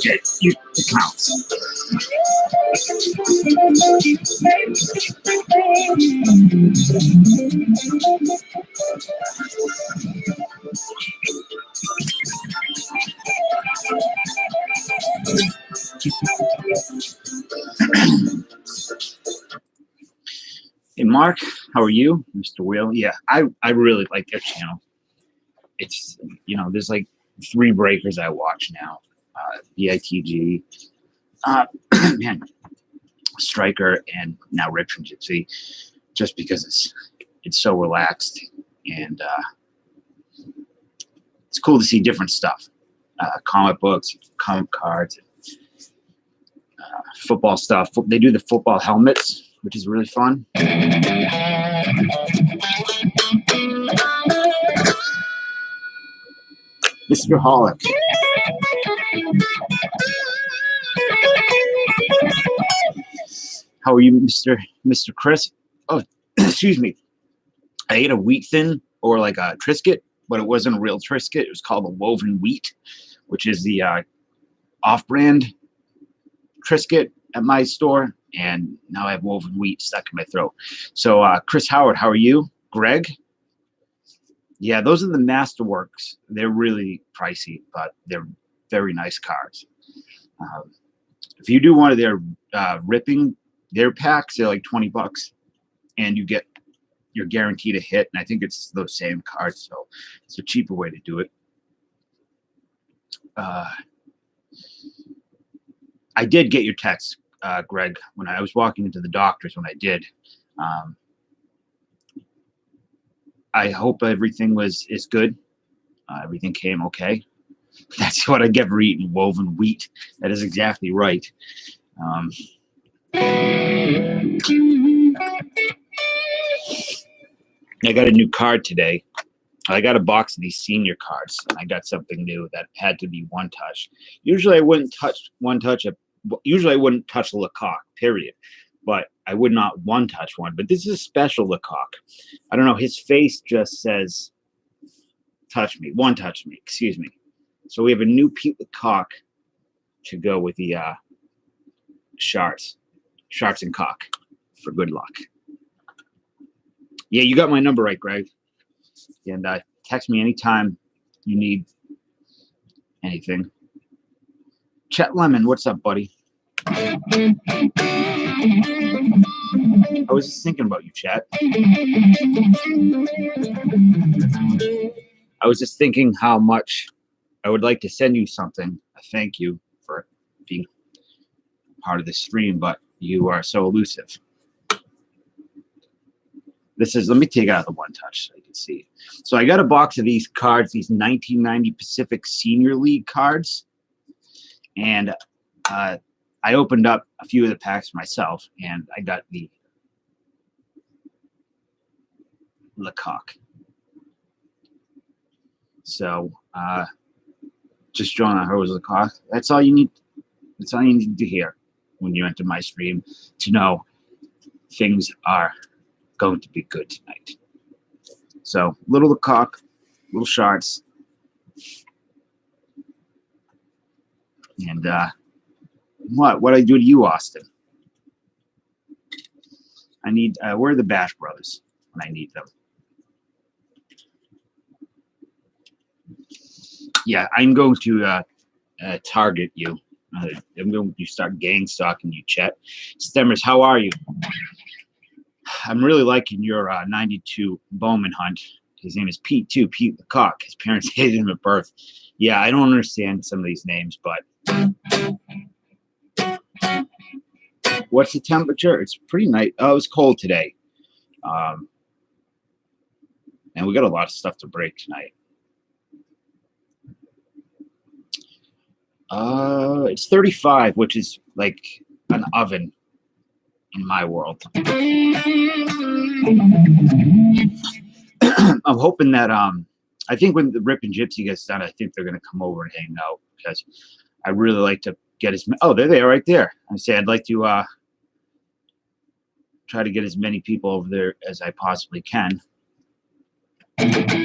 Get you accounts. Hey Mark, how are you, Mr. Will? Yeah, I really like their channel. It's, you know, there's like 3 breakers I watch now. BITG, man, Striker, and now Rip from Gypsy, just because it's so relaxed, and it's cool to see different stuff. Comic books, comic cards, football stuff. They do the football helmets, which is really fun. Mr. Hollick. How are you, Mr. Chris? Oh, excuse me. I ate a wheat thin, or like a Triscuit, but it wasn't a real Triscuit. It was called a woven wheat, which is the off-brand Triscuit at my store, and now I have woven wheat stuck in my throat. So Chris Howard, how are you? Greg? Yeah, those are the Masterworks. They're really pricey, but they're very nice cards. If you do one of their ripping, their packs, they're like $20, and you're guaranteed a hit. And I think it's those same cards, so it's a cheaper way to do it. I did get your text, Greg, when I was walking into the doctor's. When I did, I hope everything is good. Everything came okay. That's what I get for eating woven wheat. That is exactly right. I got a new card today. I got a box of these senior cards, and I got something new that had to be one touch. Usually I wouldn't touch one touch. Usually I wouldn't touch a Lecoq, period. But I would not one touch one. But this is a special Lecoq. I don't know. His face just says, touch me, one touch me, excuse me. So we have a new Pete Lecoq to go with the Sharks and Cock for good luck. Yeah, you got my number right, Greg. And text me anytime you need anything. Chet Lemon, what's up, buddy? I was just thinking about you, Chet. I was just thinking how much I would like to send you something. I thank you for being part of the stream, but you are so elusive. This is, let me take out the one touch so you can see. So I got a box of these cards, these 1990 Pacific Senior League cards. And I opened up a few of the packs myself, and I got the Lecoq. So just showing her was Lecoq. That's all you need. That's all you need to hear when you enter my stream, to know things are going to be good tonight. So little Lecoq, little Sharks, and what I do to you, Austin? I need where are the Bash Brothers when I need them? Yeah, I'm going to target you. I'm going to start gang stalking you, Chet. Stemmers, how are you? I'm really liking your 92 Bowman hunt. His name is Pete, too. Pete Lecoq. His parents hated him at birth. Yeah, I don't understand some of these names, but what's the temperature? It's pretty nice. Oh, it was cold today. And we got a lot of stuff to break tonight. It's 35, which is like an oven in my world. I'm hoping that I think when the Rip and Gypsy gets done, I think they're gonna come over and hang out because I really like to get as there they are right there. I say I'd like to try to get as many people over there as I possibly can.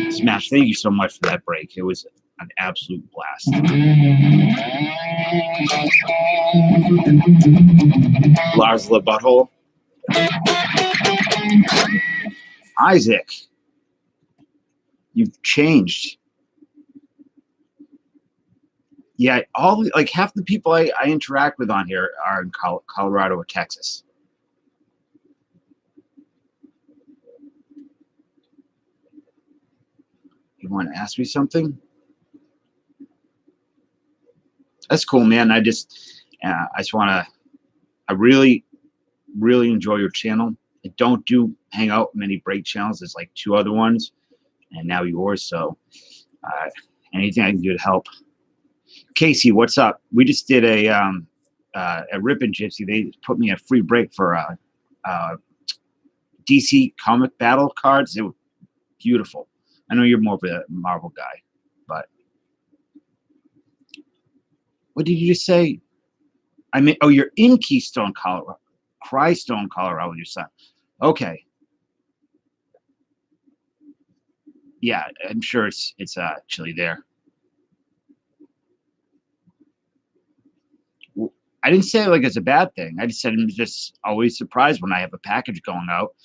Smash, thank you so much for that break. It was an absolute blast. Lars the Butthole. Isaac, you've changed. Yeah, like half the people I interact with on here are in Colorado or Texas. You want to ask me something? That's cool, man. I just want to. I really enjoy your channel. I don't hang out many break channels. There's like 2 other ones, and now yours. So anything I can do to help. Casey, what's up? We just did a Rip and Gypsy. They put me a free break for DC comic battle cards. They were beautiful. I know you're more of a Marvel guy, but what did you just say? I mean, oh, you're in Keystone, Colorado. Crystone, Colorado with your son. Okay. Yeah, I'm sure it's chilly there. I didn't say it like it's a bad thing. I just said I'm just always surprised when I have a package going out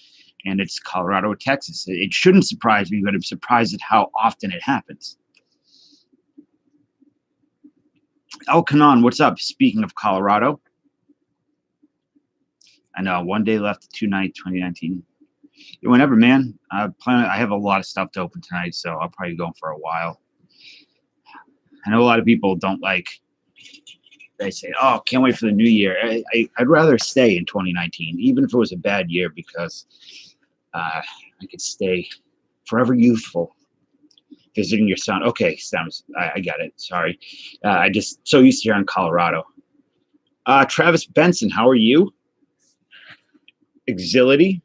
and it's Colorado or Texas. It shouldn't surprise me, but I'm surprised at how often it happens. El Canon, what's up? Speaking of Colorado, I know 1 day left to 2019. Whenever, man. I have a lot of stuff to open tonight, so I'll probably go for a while. I know a lot of people don't like. They say, "Oh, can't wait for the new year." I'd rather stay in 2019, even if it was a bad year, because I could stay forever youthful. Visiting your son. Okay, Stems, I got it. Sorry. I just so used to here in Colorado. Travis Benson, how are you? Exility.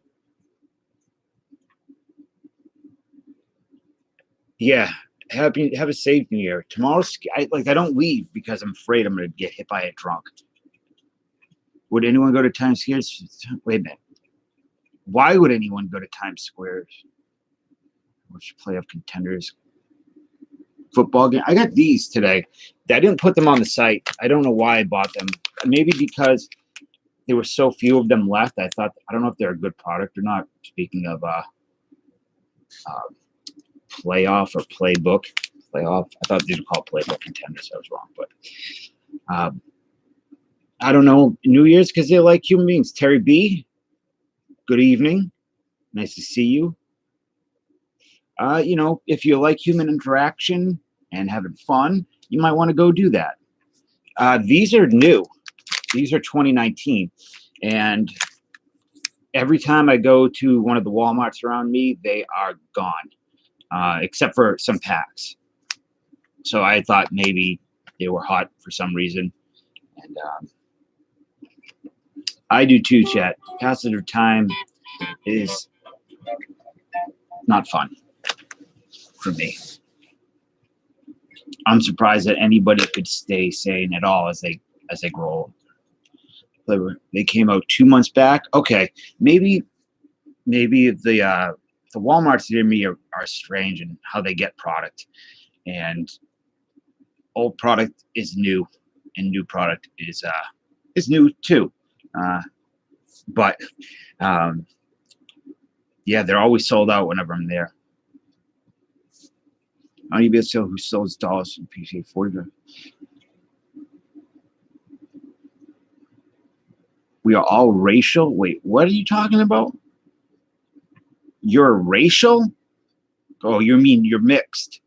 Yeah. Have a safe new year. Tomorrow's I don't leave because I'm afraid I'm gonna get hit by a drunk. Would anyone go to Times Square? Wait a minute. Why would anyone go to Times Square? Which playoff contenders? Football game. I got these today. I didn't put them on the site. I don't know why I bought them. Maybe because there were so few of them left. I don't know if they're a good product or not. Speaking of playoff or playbook. Playoff. I thought these were called playbook contenders. I was wrong, but I don't know. New Year's because they're like human beings. Terry B, good evening. Nice to see you. If you like human interaction and having fun, you might want to go do that. These are new. These are 2019. And every time I go to one of the Walmarts around me, they are gone, except for some packs. So I thought maybe they were hot for some reason. And I do too, chat. Passage of time is not fun for me. I'm surprised that anybody could stay sane at all as they grow old. They came out 2 months back. Okay, maybe the Walmarts near me are strange in how they get product, and old product is new, and new product is new too. But yeah, they're always sold out whenever I'm there. I don't even know who sells dollars in PCA 40. We are all racial. Wait, what are you talking about? You're racial? Oh, you mean you're mixed.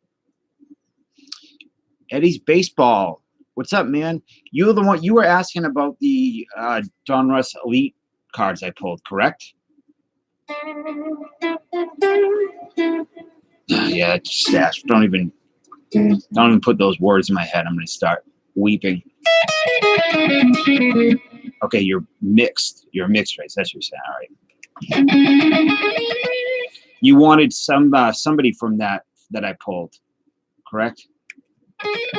Eddie's baseball. What's up, man? You were asking about the Don Russ Elite cards I pulled, correct? Yeah, stash. Don't even put those words in my head. I'm gonna start weeping. Okay, you're mixed. You're a mixed race. That's what you're saying. All right. You wanted somebody from that I pulled, correct? I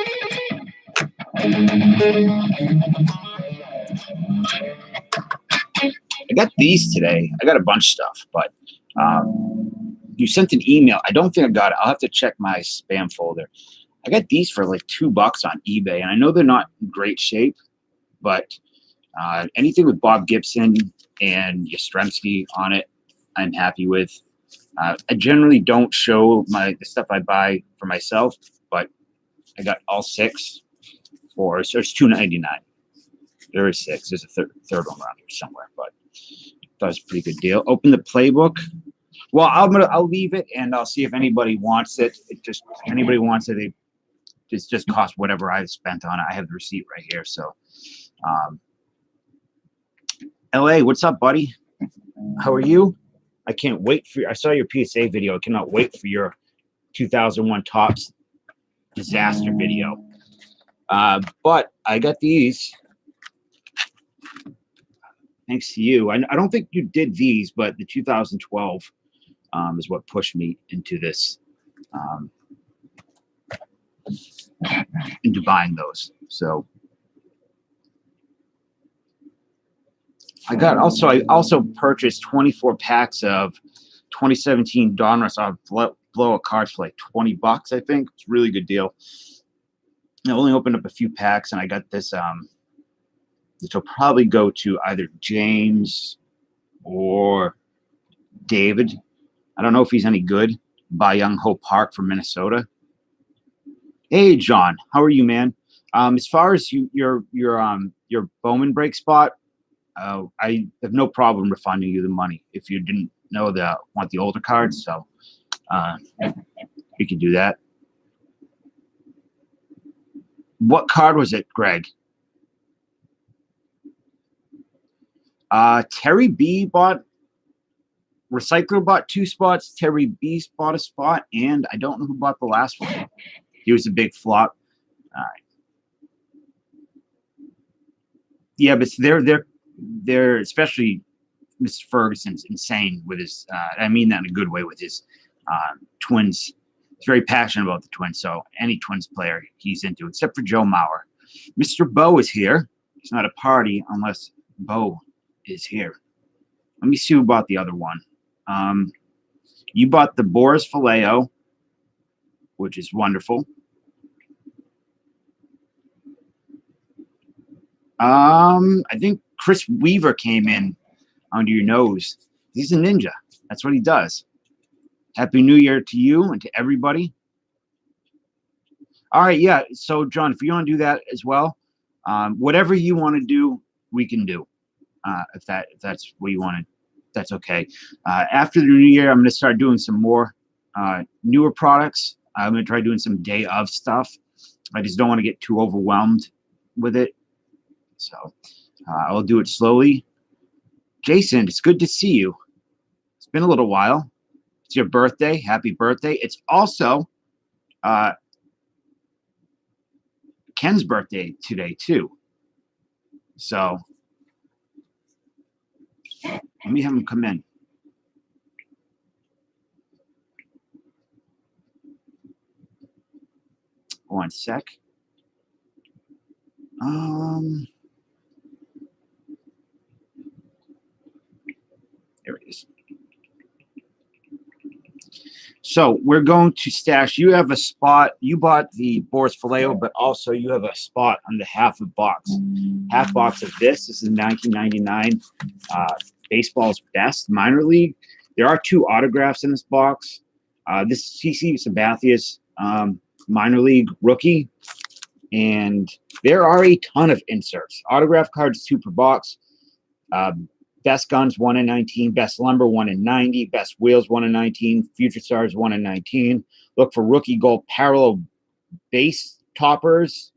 got these today. I got a bunch of stuff, but you sent an email. I don't think I got it. I'll have to check my spam folder. I got these for like $2 on eBay, and I know they're not in great shape, but anything with Bob Gibson and Yastrzemski on it, I'm happy with. I generally don't show the stuff I buy for myself, but I got all 6 for, so it's $2.99. There is 6. There's a third one around here somewhere, but that was a pretty good deal. Open the playbook. Well, I'll leave it, and I'll see if anybody wants it. If anybody wants it, it just cost whatever I spent on it. I have the receipt right here. So, LA, what's up, buddy? How are you? I can't wait I saw your PSA video. I cannot wait for your 2001 Topps disaster video. But I got these. Thanks to you. I don't think you did these, but the 2012 is what pushed me into this, into buying those. So I also purchased 24 packs of 2017 Donruss off blowout cards for like $20, I think. It's a really good deal. I only opened up a few packs, and I got this. This will probably go to either James or David. I don't know if he's any good. By Young Ho Park from Minnesota. Hey, John, how are you, man? As far as your Bowman break spot, I have no problem refunding you the money if you didn't want the older cards. So we can do that. What card was it, Greg? Terry B Recycler bought 2 spots. Terry B bought a spot, and I don't know who bought the last one. He was a big flop. All right. Yeah, but they're especially Mr. Ferguson's insane with his. I mean that in a good way, with his Twins. He's very passionate about the Twins. So any Twins player he's into, except for Joe Mauer. Mr. Bo is here. It's not a party unless Bo is here. Let me see who bought the other one. You bought the Boris Vallejo, which is wonderful. I think Chris Weaver came in under your nose. He's a ninja. That's what he does. Happy New Year to you and to everybody. All right, yeah. So, John, if you want to do that as well, whatever you want to do, we can do. If that's what you want to, that's okay. After the new year, I'm going to start doing some more newer products. I'm going to try doing some day of stuff. I just don't want to get too overwhelmed with it. So I'll do it slowly. Jason, it's good to see you. It's been a little while. It's your birthday. Happy birthday. It's also Ken's birthday today, too. So let me have him come in. One sec. There it is. So we're going to stash. You have a spot. You bought the Boris Vallejo, but also you have a spot on the half box of this. This is 1999 Baseball's Best Minor League. There are 2 autographs in this box. This CC Sabathia's Minor League rookie, and there are a ton of inserts. Autograph cards 2 per box. Best Guns 1 in 19, Best Lumber 1 in 90, Best Wheels 1 in 19, Future Stars 1 in 19. Look for rookie gold parallel base box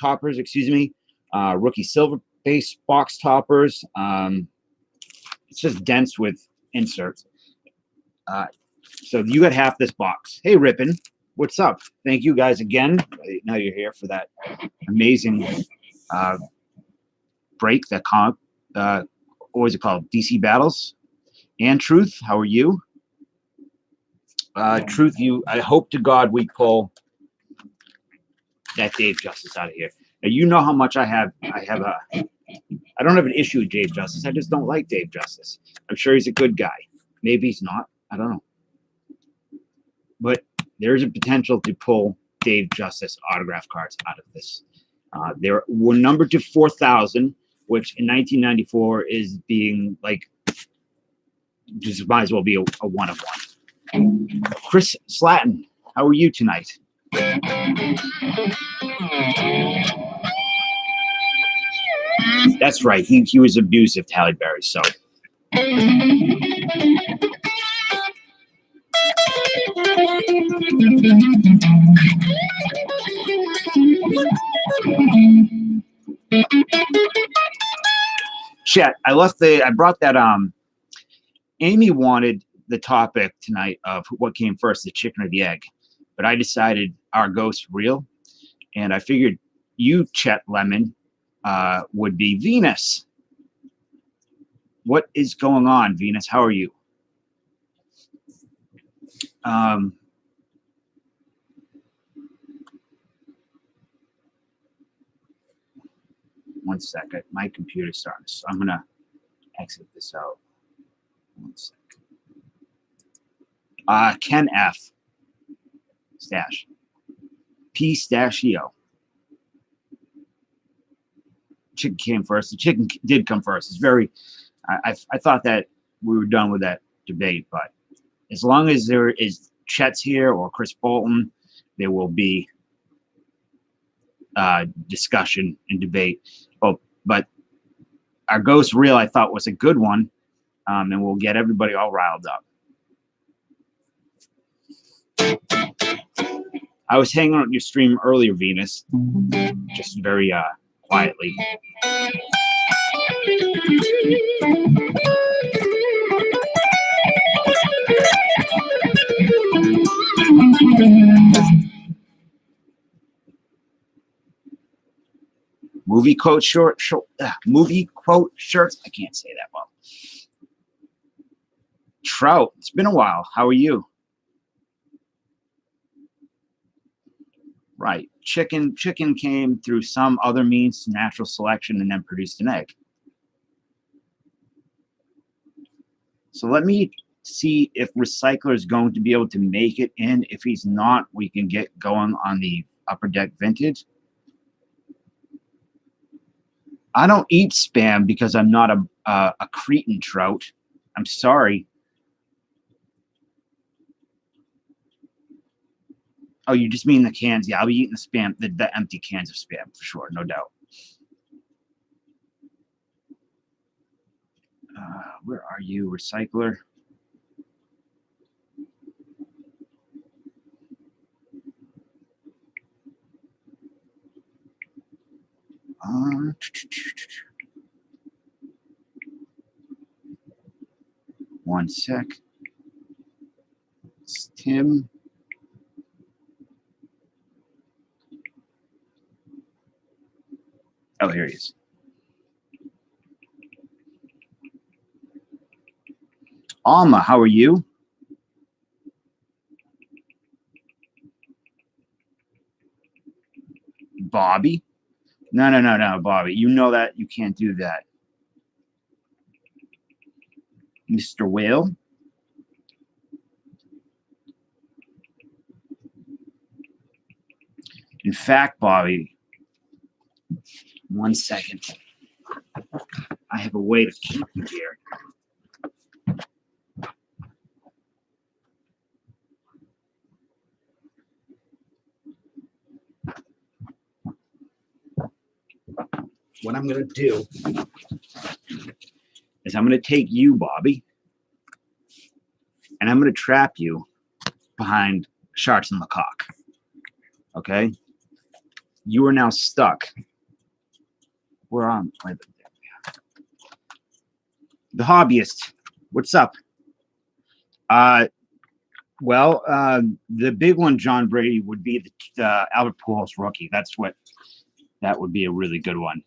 toppers, excuse me. Rookie silver base box toppers. It's just dense with inserts. So you got half this box. Hey, Rippin, what's up? Thank you guys again. Now you're here for that amazing break. That what was it called? DC Battles. And Truth, how are you? Truth, I hope to God we pull that Dave Justice out of here. Now, you know how much I don't have an issue with Dave Justice. I just don't like Dave Justice. I'm sure he's a good guy. Maybe he's not. I don't know. But there's a potential to pull Dave Justice autograph cards out of this. They were numbered to 4,000, which in 1994 is being like, just might as well be a one of one. Chris Slatton, how are you tonight? That's right. He was abusive to Halle Berry. So. Chet, I brought that Amy wanted the topic tonight of what came first, the chicken or the egg, but I decided our ghost real, and I figured you, Chet Lemon, would be Venus. What is going on, Venus? How are you? One second. My computer's starting, so I'm going to exit this out. 1 second. Ken F. Stash. Pistachio. Chicken came first. The chicken did come first. It's very... I thought that we were done with that debate, but as long as there is Chet's here or Chris Bolton, there will be discussion and debate. Oh, but our ghost reel I thought was a good one, and we'll get everybody all riled up. I was hanging on your stream earlier, Venus, just very quietly. Movie quote movie quote shirts. I can't say that well. Trout, it's been a while. How are you? Right. Chicken came through some other means, natural selection, and then produced an egg. So let me see if Recycler is going to be able to make it in. If he's not, we can get going on the Upper Deck Vintage. I don't eat Spam because I'm not a cretin, Trout. I'm sorry. Oh, you just mean the cans? Yeah, I'll be eating the Spam, the empty cans of Spam for sure, no doubt. Where are you, Recycler? One sec. It's Tim. Oh, here he is. Alma, how are you? Bobby? No, Bobby. You know that. You can't do that. Mr. Whale? In fact, Bobby, 1 second. I have a way to keep you here. What I'm going to do is I'm going to take you, Bobby, and I'm going to trap you behind Sharks and Lecoq. Okay? You are now stuck. We're on. The Hobbyist. What's up? Well, the big one, John Brady, would be the Albert Pujols rookie. That would be a really good one.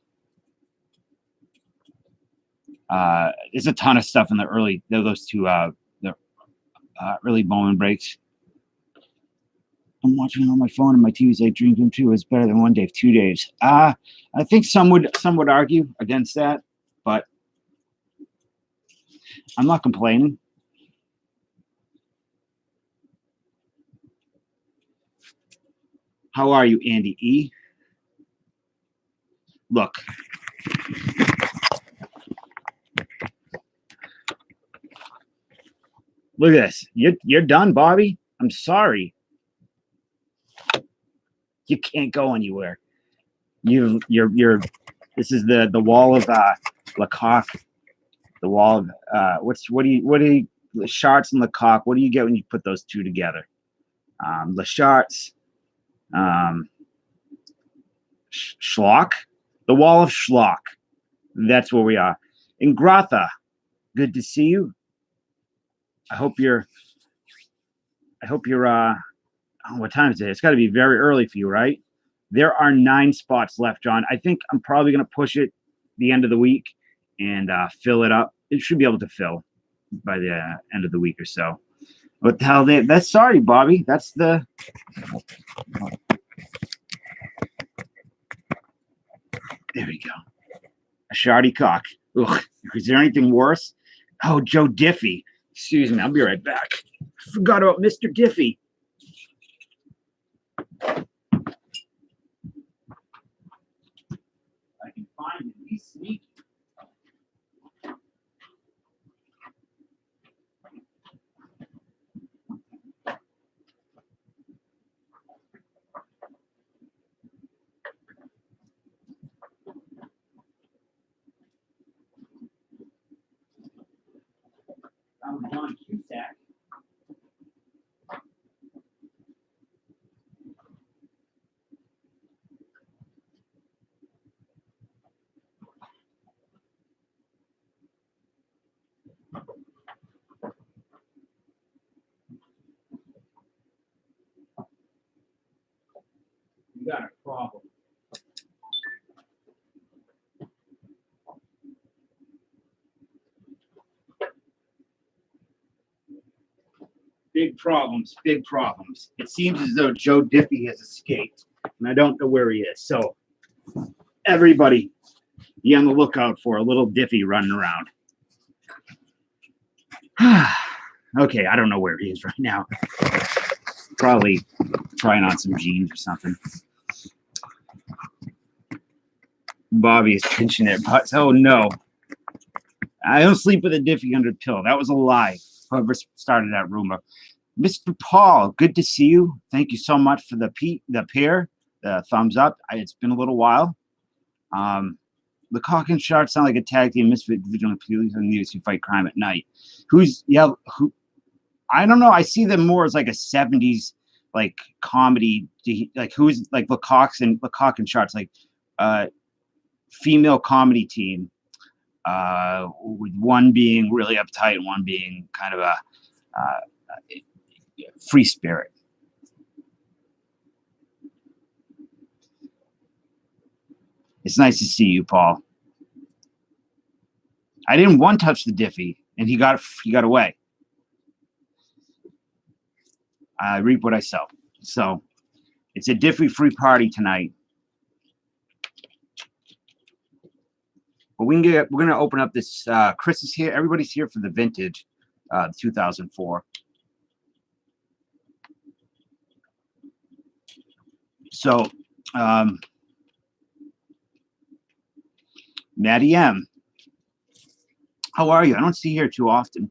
There's a ton of stuff in the early those two the early Bowman breaks. I'm watching it on my phone and my TV's like Dream Team 2 is better than 1 day of 2 days. I think some would argue against that, but I'm not complaining. How are you, Andy E? Look. Look at this. You're done, Bobby. I'm sorry. You can't go anywhere. You're this is the wall of Lecoq. The wall of what do you Charts and Lecoq, what do you get when you put those two together? Le Charts, Schlock, the wall of Schlock. That's where we are. In Grotha, good to see you. I hope you're what time is it? It's got to be very early for you, right? There are 9 spots left, John. I think I'm probably going to push it the end of the week and fill it up. It should be able to fill by the end of the week or so. What the hell? That's sorry, Bobby. That's the. There we go. A shardy cock. Ugh. Is there anything worse? Oh, Joe Diffie. Excuse me. I'll be right back. I forgot about Mr. Diffie. I can find him. He's sneaky. John Cusack. You got a problem. Big problems, big problems. It seems as though Joe Diffie has escaped, and I don't know where he is. So, everybody, be on the lookout for a little Diffie running around. Okay, I don't know where he is right now. Probably trying on some jeans or something. Bobby is pinching their butts. Oh, no. I don't sleep with a Diffie under pill. That was a lie. Whoever started that rumor. Mr. Paul, good to see you. Thank you so much for the pair, the thumbs up. It's been a little while. The Cock and Shark sound like a tag team. Misfit Vigilant Police and News who fight crime at night. Who? I don't know. I see them more as like a 70s like comedy. Like who's like Lecoq and Sharks, like female comedy team. With one being really uptight and one being kind of a free spirit. It's nice to see you, Paul. I didn't one touch the Diffie, and he got away. I reap what I sow. So it's a Diffie free party tonight. But we're gonna open up this. Chris is here. Everybody's here for the vintage, 2004. So, Maddie M, how are you? I don't see you here too often.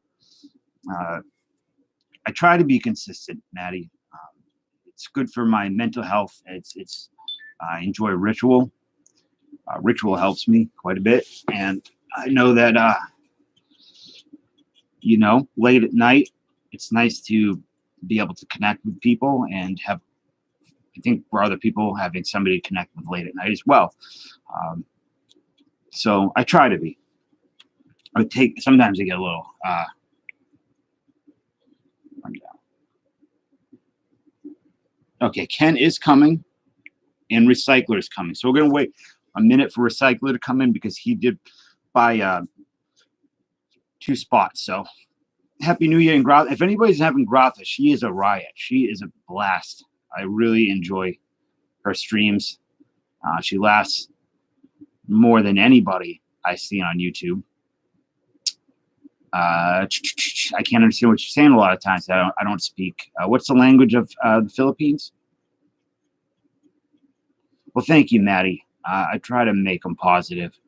I try to be consistent, Maddie. It's good for my mental health. I enjoy ritual. Ritual helps me quite a bit, and I know that late at night, it's nice to be able to connect with people and have. I think for other people, having somebody to connect with late at night as well. So I try to be. Sometimes I get a little run down. Okay, Ken is coming, and Recycler is coming. So we're gonna wait a minute for Recycler to come in because he did buy 2 spots. So Happy New Year and Grotha. If anybody's having Grotha, she is a riot. She is a blast. I really enjoy her streams. She laughs more than anybody I see on YouTube. I can't understand what you're saying a lot of times. I don't speak. What's the language of the Philippines? Well, thank you, Maddie. I try to make them positive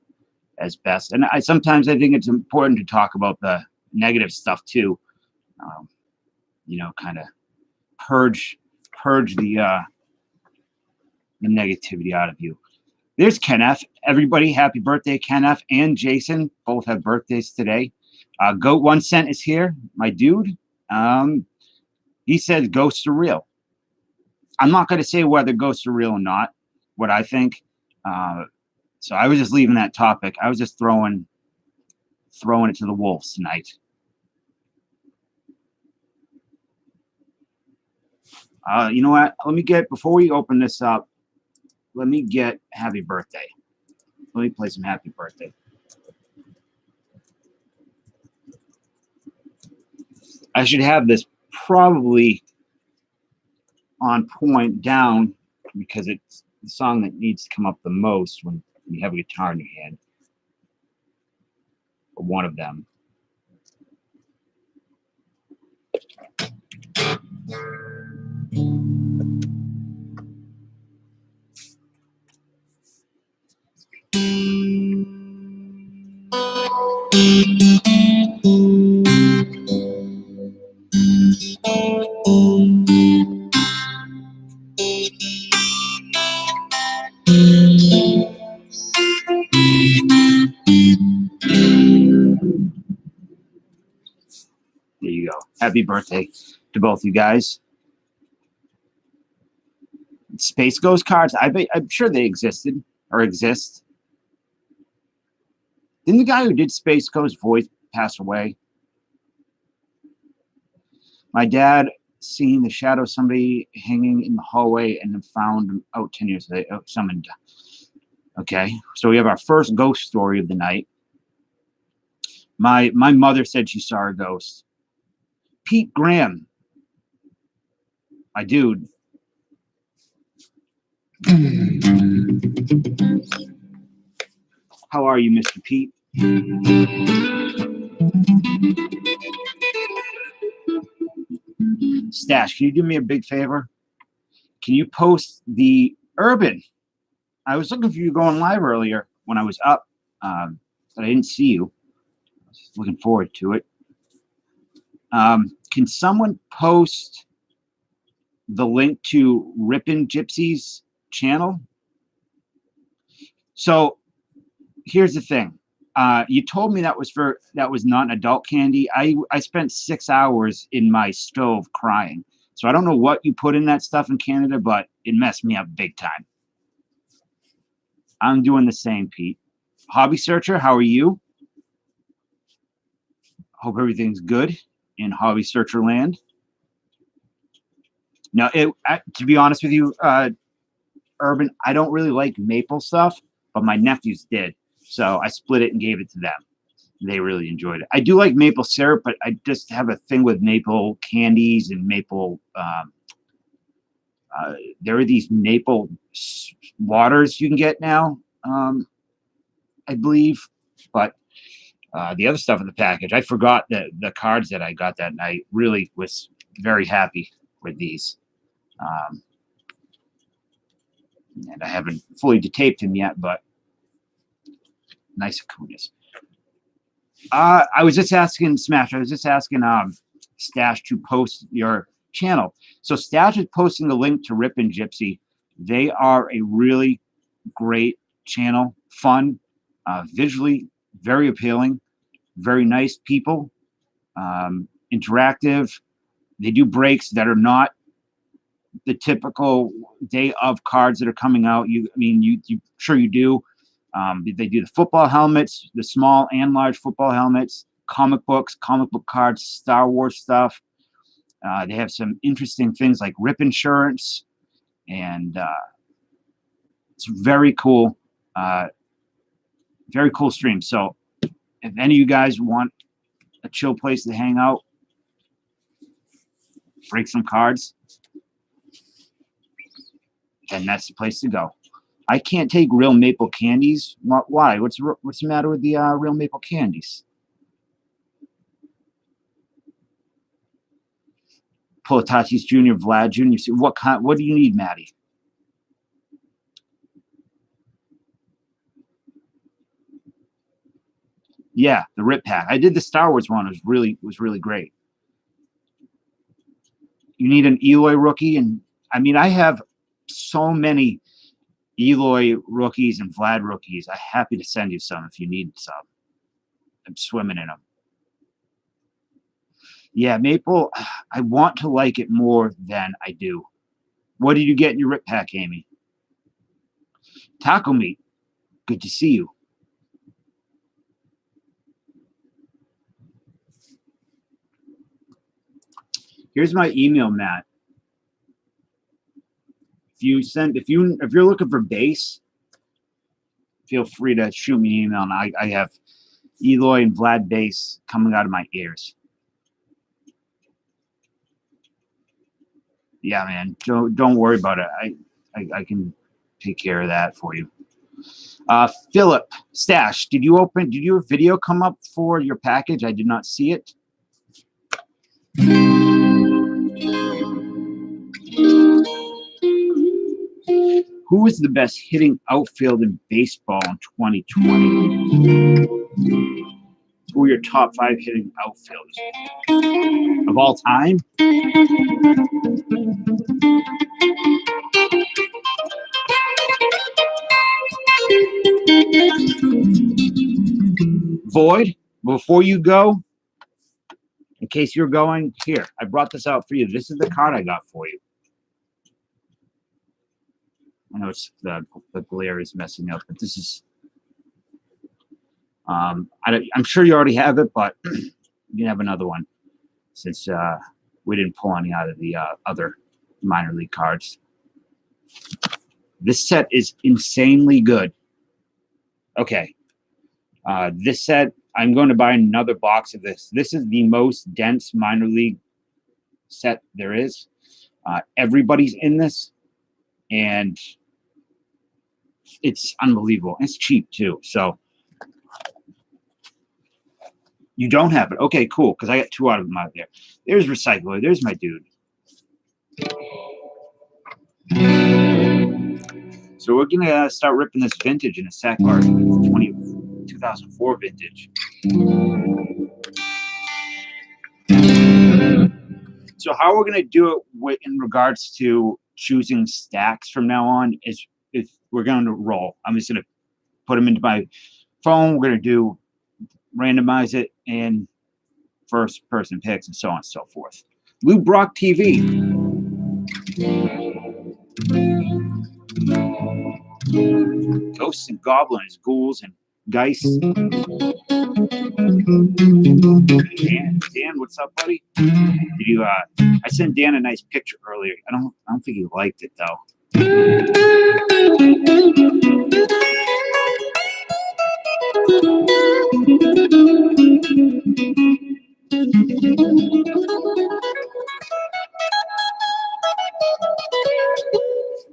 as best, and sometimes I think it's important to talk about the negative stuff too. Kind of purge the negativity out of you. There's Ken F. Everybody, happy birthday, Ken F. and Jason. Both have birthdays today. Goat 1 Cent is here, my dude. He said ghosts are real. I'm not going to say whether ghosts are real or not, what I think. So I was just leaving that topic. I was just throwing it to the wolves tonight. You know what? Before we open this up, let me get happy birthday. Let me play some happy birthday. I should have this probably on point down because it's the song that needs to come up the most when you have a guitar in your hand. Or one of them. There you go. Happy birthday to both you guys. Space Ghost cards. I'm sure they existed or exist. Didn't the guy who did Space Ghost voice pass away? My dad seen the shadow of somebody hanging in the hallway and then found him out 10 years later. Summoned. Okay, so we have our first ghost story of the night. My mother said she saw a ghost. Pete Graham, my dude. How are you, Mr. Pete? Stash, can you do me a big favor? Can you post the Urban? I was looking for you going live earlier when I was up, but I didn't see you. I was looking forward to it. Can someone post the link to Rippin' Gypsy's channel? So here's the thing. You told me that was not an adult candy. I spent 6 hours in my stove crying. So I don't know what you put in that stuff in Canada, but it messed me up big time. I'm doing the same, Pete. Hobby Searcher, how are you? Hope everything's good in Hobby Searcher land. Now, to be honest with you, Urban, I don't really like maple stuff, but my nephews did. So I split it and gave it to them. They really enjoyed it. I do like maple syrup, but I just have a thing with maple candies and maple. There are these maple waters you can get now, I believe. But the other stuff in the package, I forgot the cards that I got that night. Really was very happy with these. And I haven't fully detaped him yet, but nice Akunas. I was just asking Smash. I was just asking Stash to post your channel. So Stash is posting the link to Rippin' Gypsy. They are a really great channel, fun, visually very appealing, very nice people, interactive. They do breaks that are not the typical day of cards that are coming out. You sure you do. They do the football helmets, the small and large football helmets, comic books, comic book cards, Star Wars stuff. They have some interesting things like Rip Insurance. and it's very cool stream. So if any of you guys want a chill place to hang out, break some cards, then that's the place to go. I can't take real maple candies. Why? What's the matter with the real maple candies? Tatis Jr., Vlad Jr. What do you need, Maddie? Yeah, the Rip Pack. I did the Star Wars one. It was really great. You need an Eloy rookie, and I mean, I have so many Eloy rookies and Vlad rookies. I'm happy to send you some if you need some. I'm swimming in them. Yeah, maple. I want to like it more than I do. What did you get in your Rip Pack, Amy? Taco meat. Good to see you. Here's my email, Matt. If you're looking for base, feel free to shoot me an email, and I have Eloy and Vlad base coming out of my ears. Yeah, man. Don't worry about it. I can take care of that for you. Philip Stash, did your video come up for your package? I did not see it. Who is the best hitting outfield in baseball in 2020? Who are your top 5 hitting outfielders of all time? Void, before you go, in case you're going, here, I brought this out for you. This is the card I got for you. I know it's the glare is messing up, but this is, I'm sure you already have it, but you can have another one since we didn't pull any out of the other minor league cards. This set is insanely good. Okay. This set, I'm going to buy another box of this. This is the most dense minor league set there is. Everybody's in this, and it's unbelievable. It's cheap too. So you don't have it. Okay, cool. Because I got 2 out of them out there. There's Recycler. There's my dude. So we're going to start ripping this vintage in a sec, or 2004 vintage. So how we're going to do it in regards to choosing stacks from now on is if we're going to roll. I'm just going to put them into my phone. We're going to randomize it and first person picks and so on and so forth. Lou Brock TV. Ghosts and goblins, ghouls and geist. Dan, what's up, buddy? Did you? I sent Dan a nice picture earlier. I don't think he liked it though.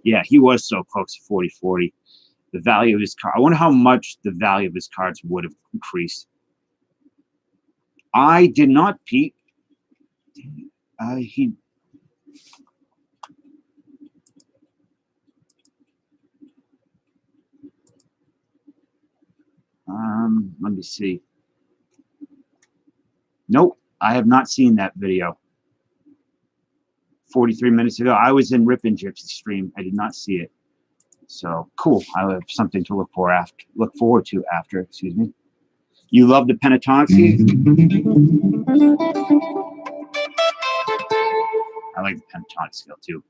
Yeah, he was so close to 40-40. The value of his card. I wonder how much the value of his cards would have increased. I did not, Pete. Let me see. Nope, I have not seen that video. 43 minutes ago, I was in Rippin' Gypsy stream. I did not see it. So cool. I have something to look forward to after. Excuse me. You love the pentatonic scale? I like the pentatonic scale too.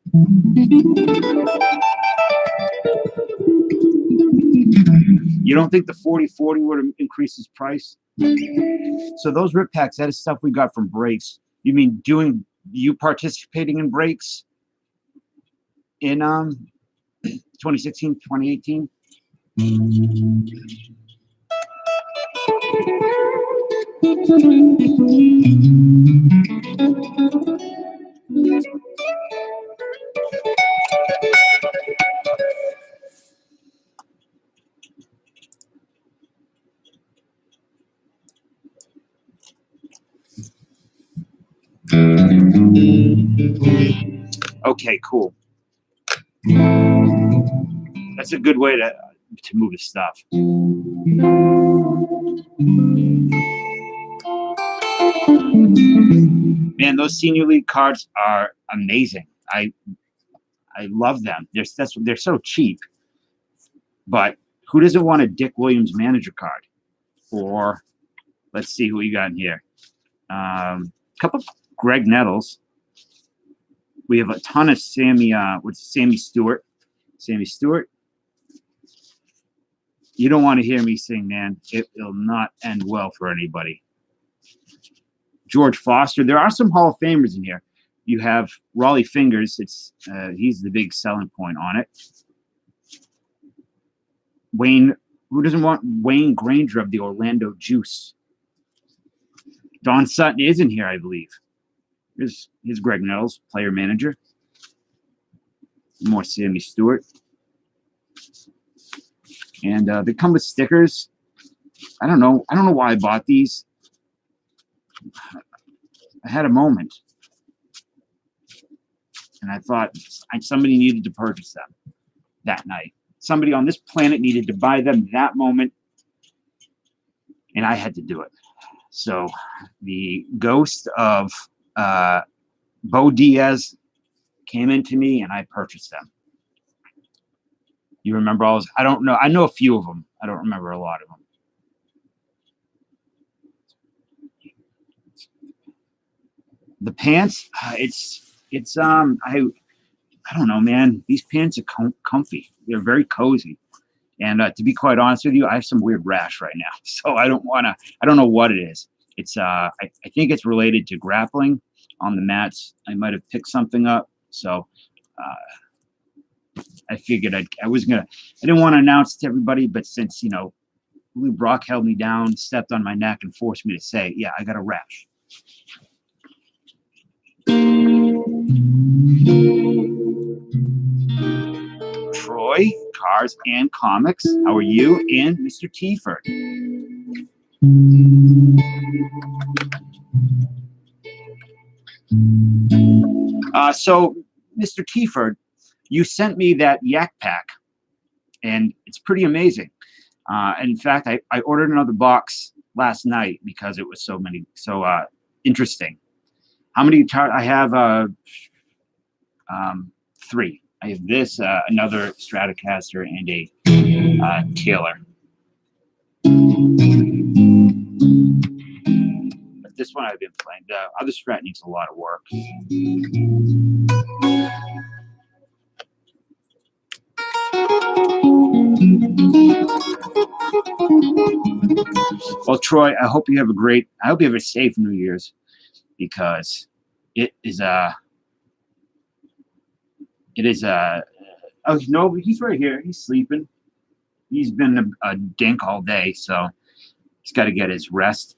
You don't think the 40-40 would have increased his price? So those rip packs, that is stuff we got from breaks. You mean you participating in breaks? in 2016, 2018. Okay, cool. That's a good way to move the stuff. Man, those senior league cards are amazing. I love them. They're so cheap. But who doesn't want a Dick Williams manager card? Or let's see who we got in here. A couple of Greg Nettles. We have a ton of Sammy Stewart. Sammy Stewart. You don't want to hear me sing, man. It'll not end well for anybody. George Foster. There are some Hall of Famers in here. You have Raleigh Fingers. He's the big selling point on it. Wayne. Who doesn't want Wayne Granger of the Orlando Juice? Don Sutton is in here, I believe. Here's Greg Nettles, player manager. More Sammy Stewart. And they come with stickers. I don't know why I bought these. I had a moment. And I thought somebody needed to purchase them that night. Somebody on this planet needed to buy them that moment. And I had to do it. So the ghost of Bo Diaz came into me and I purchased them. You remember all those? I don't know. I know a few of them. I don't remember a lot of them. The pants, I don't know, man. These pants are comfy. They're very cozy. And to be quite honest with you, I have some weird rash right now. So I don't know what it is. It's I think it's related to grappling on the mats. I might have picked something up. So I figured I didn't want to announce to everybody, but since, Lou Brock held me down, stepped on my neck and forced me to say, yeah, I got a rash. Troy, Cars and Comics. How are you? And Mr. Teford. So, Mr. Teford, you sent me that Yak Pack, and it's pretty amazing. In fact, I ordered another box last night because it was so interesting. How many guitars? I have 3. I have this, another Stratocaster, and a Taylor. But this one I've been playing. The other Strat needs a lot of work. Well, Troy, I hope you have a safe New Year's, because it is oh no, he's right here. He's sleeping. He's been a dink all day, so he's got to get his rest.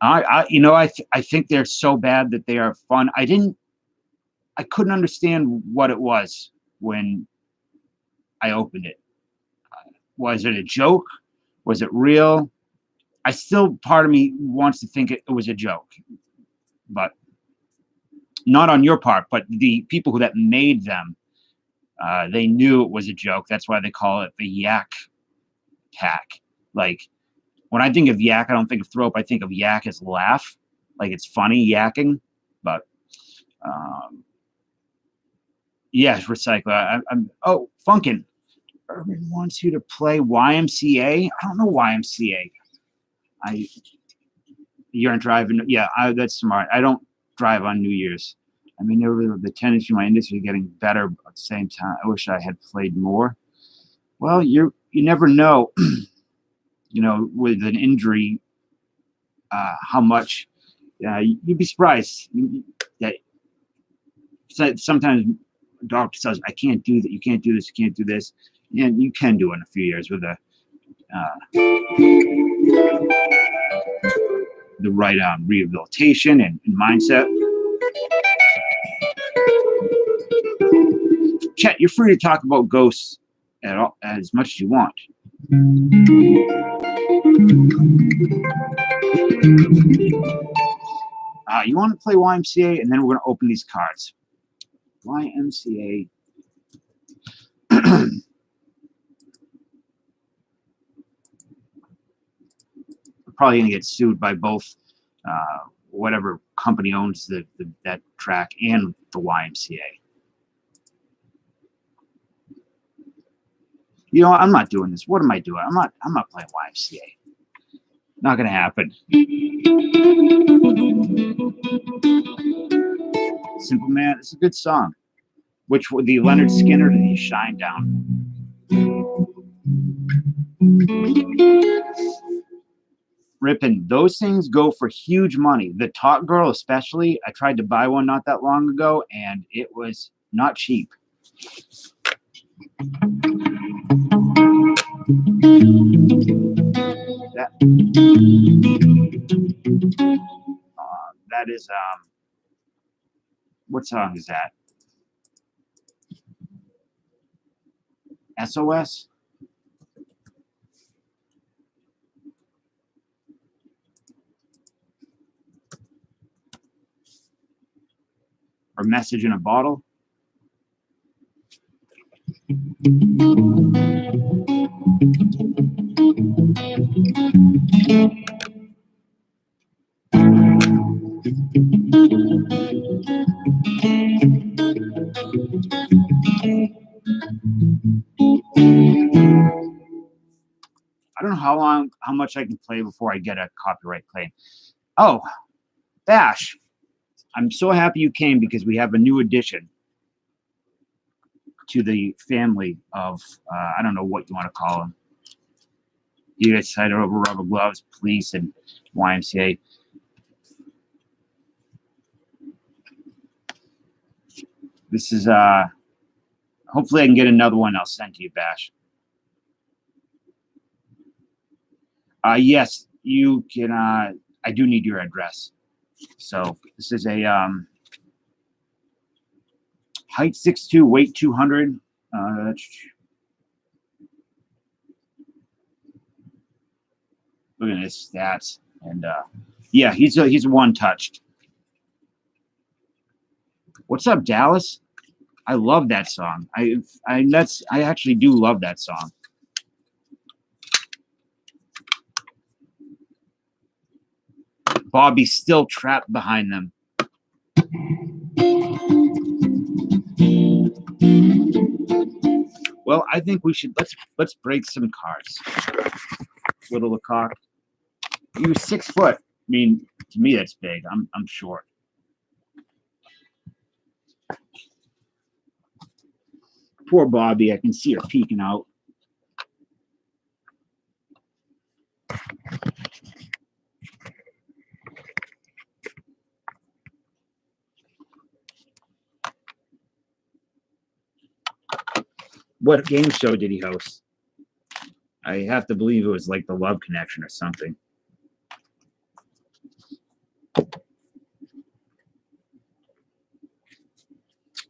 I think they're so bad that they are fun. I couldn't understand what it was when I opened it. Was it a joke? Was it real? Part of me wants to think it was a joke, but not on your part, but the people that made them, they knew it was a joke. That's why they call it the Yak Pack. Like, when I think of yak, I don't think of throw up. I think of yak as laugh, like it's funny yakking. But yeah, recycle. Oh, Funkin. Urban wants you to play YMCA. I don't know YMCA. You aren't driving. Yeah, that's smart. I don't drive on New Year's. I mean, the tendency in my industry is getting better, but at the same time, I wish I had played more. Well, you never know. With an injury, how much you'd be surprised that sometimes doctor says, I can't do that. You can't do this. You can't do this. And you can do it in a few years with the right rehabilitation and mindset. Chet, you're free to talk about ghosts at all, as much as you want. You want to play YMCA, and then we're going to open these cards. YMCA. We're probably going to get sued by both whatever company owns that track and the YMCA. You know, I'm not doing this. What am I doing? I'm not playing YMCA. Not going to happen. Simple Man. It's a good song. Which were the Leonard Skinner to the Shine Down. Rippin', those things go for huge money. The Talk Girl especially, I tried to buy one not that long ago, and it was not cheap. That is, what song is that? SOS? Or Message in a Bottle? I don't know how much I can play before I get a copyright claim. Oh, Bash, I'm so happy you came because we have a new addition to the family of, I don't know what you want to call them. You guys cited over Rubber Gloves, Police, and YMCA. This is, hopefully I can get another one I'll send to you, Bash. Yes, you can, I do need your address. So this is a height 6'2", weight 200. Look at his stats, and yeah, he's a one-touched. What's up, Dallas? I love that song. I actually do love that song. Bobby's still trapped behind them. Well, I think we should let's break some cards. Little Lecoq. He was 6 foot. I mean, to me that's big. I'm short. Poor Bobby. I can see her peeking out. What game show did he host? I have to believe it was like the Love Connection or something.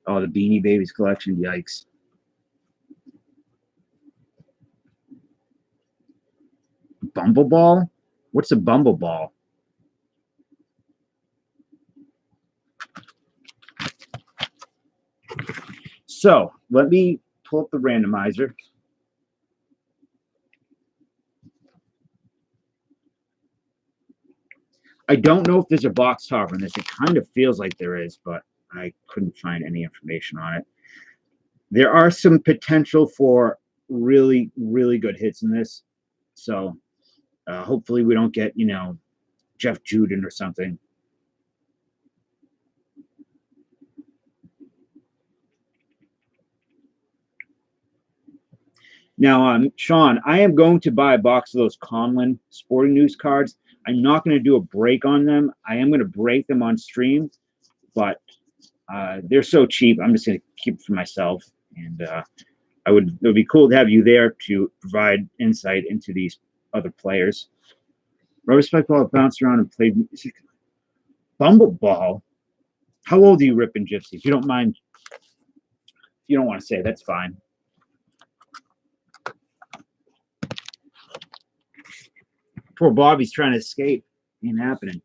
Oh, the Beanie Babies collection. Yikes. Bumbleball? What's a Bumbleball? So let me pull up the randomizer. I don't know if there's a box top on this. It kind of feels like there is, but I couldn't find any information on it. There are some potential for really, really good hits in this. So hopefully we don't get, Jeff Juden or something. Now, Sean, I am going to buy a box of those Conlon Sporting News cards. I'm not going to do a break on them. I am going to break them on stream, but They're so cheap. I'm just going to keep it for myself. And it would be cool to have you there to provide insight into these other players. Rubber spike ball bounced around and played music. Bumbleball. How old are you, Rippin' Gypsy? If you don't mind, if you don't want to say, that's fine. Poor Bobby's trying to escape. Ain't happening.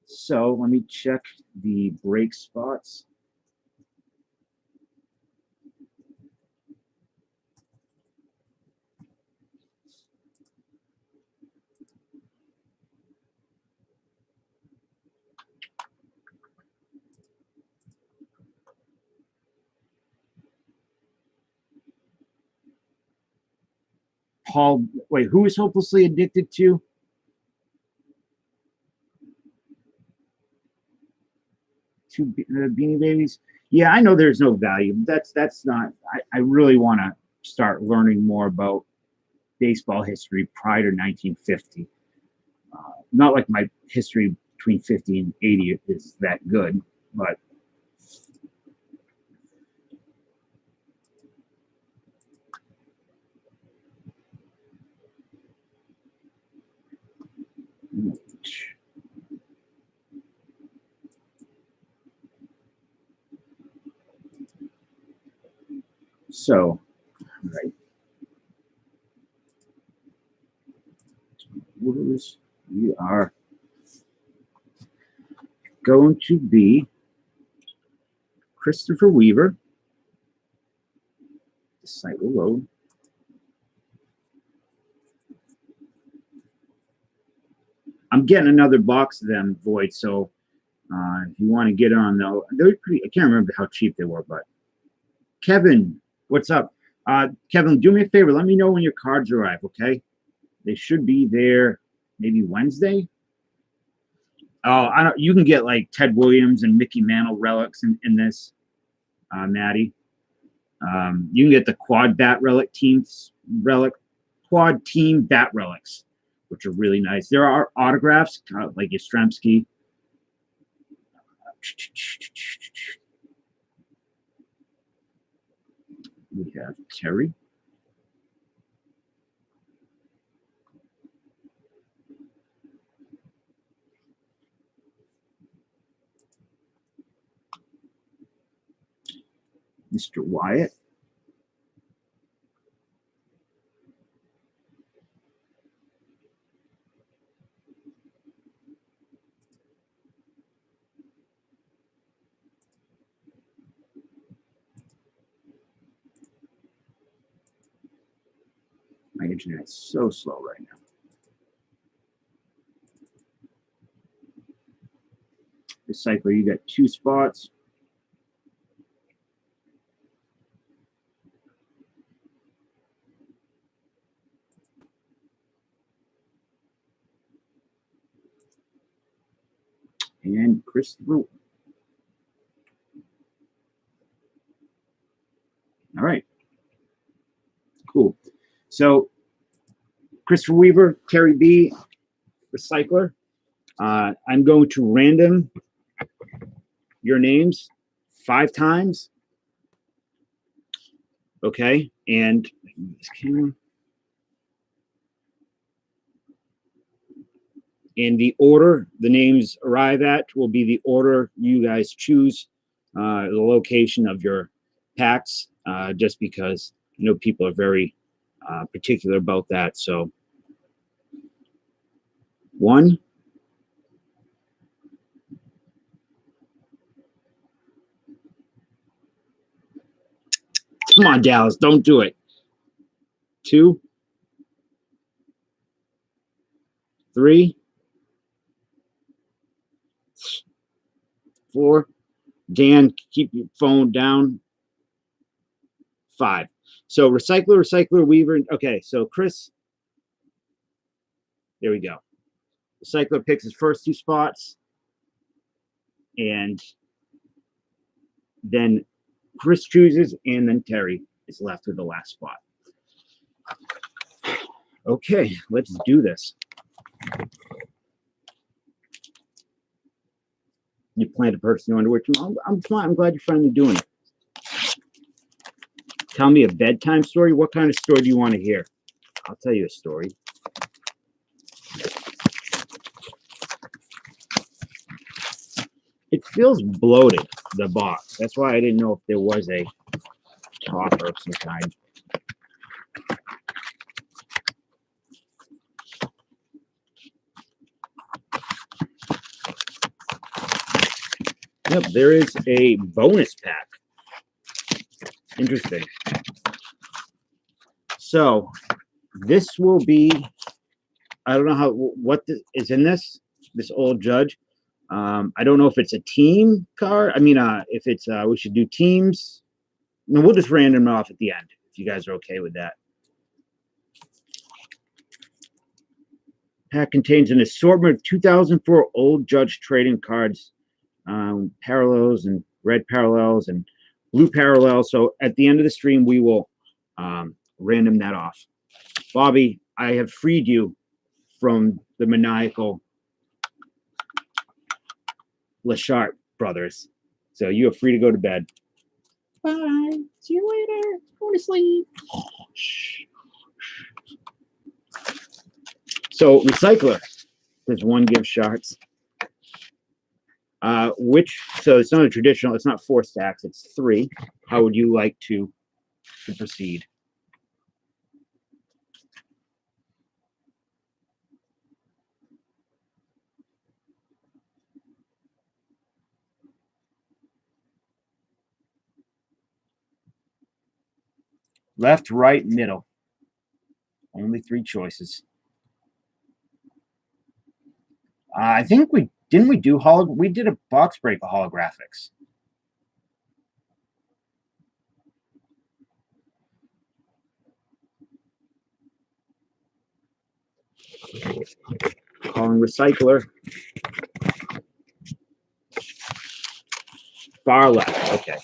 So let me check the break spots. Paul, wait, who is hopelessly addicted to? Beanie Babies. Yeah, I know there's no value. That's not. I really want to start learning more about baseball history prior to 1950. Not like my history between 50 and 80 is that good, but so, right. We are going to be Christopher Weaver. The site will load. I'm getting another box of them, Void. So if you want to get on, though, they're pretty. I can't remember how cheap they were, but Kevin, what's up? Kevin, do me a favor. Let me know when your cards arrive, okay? They should be there maybe Wednesday. Oh, I don't. You can get like Ted Williams and Mickey Mantle relics in this, Maddie. You can get the quad bat relic teams quad team bat relics, which are really nice. There are autographs like Yastrzemski. We have Terry. Mr. Wyatt. My internet's so slow right now. Recycler, you got 2 spots. And Christopher. All right. Cool. So Christopher Weaver, Terry B, Recycler. I'm going to random your names 5 times. Okay. And this camera. And the order the names arrive at will be the order you guys choose the location of your packs, just because I know people are very particular about that. So 1, come on, Dallas, don't do it. 2, 3, 4. Dan, keep your phone down. 5. So Recycler, Weaver. Okay, so Chris. There we go. Recycler picks his first 2 spots. And then Chris chooses, and then Terry is left with the last spot. Okay, let's do this. You plan to purchase new underwear tomorrow? I'm glad you're finally doing it. Tell me a bedtime story. What kind of story do you want to hear? I'll tell you a story. It feels bloated, the box. That's why I didn't know if there was a topper of some kind. Yep, there is a bonus pack. Interesting. So this will be, I don't know what is in this old judge. I don't know if it's a team card. I mean, if it's, we should do teams. No, we'll just random off at the end, if you guys are okay with that. Pack contains an assortment of 2004 old judge trading cards, parallels and red parallels and blue parallels. So at the end of the stream, we will random that off. Bobby, I have freed you from the maniacal Lashart brothers. So you are free to go to bed. Bye. See you later. Go to sleep. So recycler. There's one gift shards. So it's not a traditional, it's not 4 stacks, it's 3. How would you like to proceed? Left, right, middle. Only 3 choices. I think we did a box break of holographics. Calling recycler. Far left. Okay.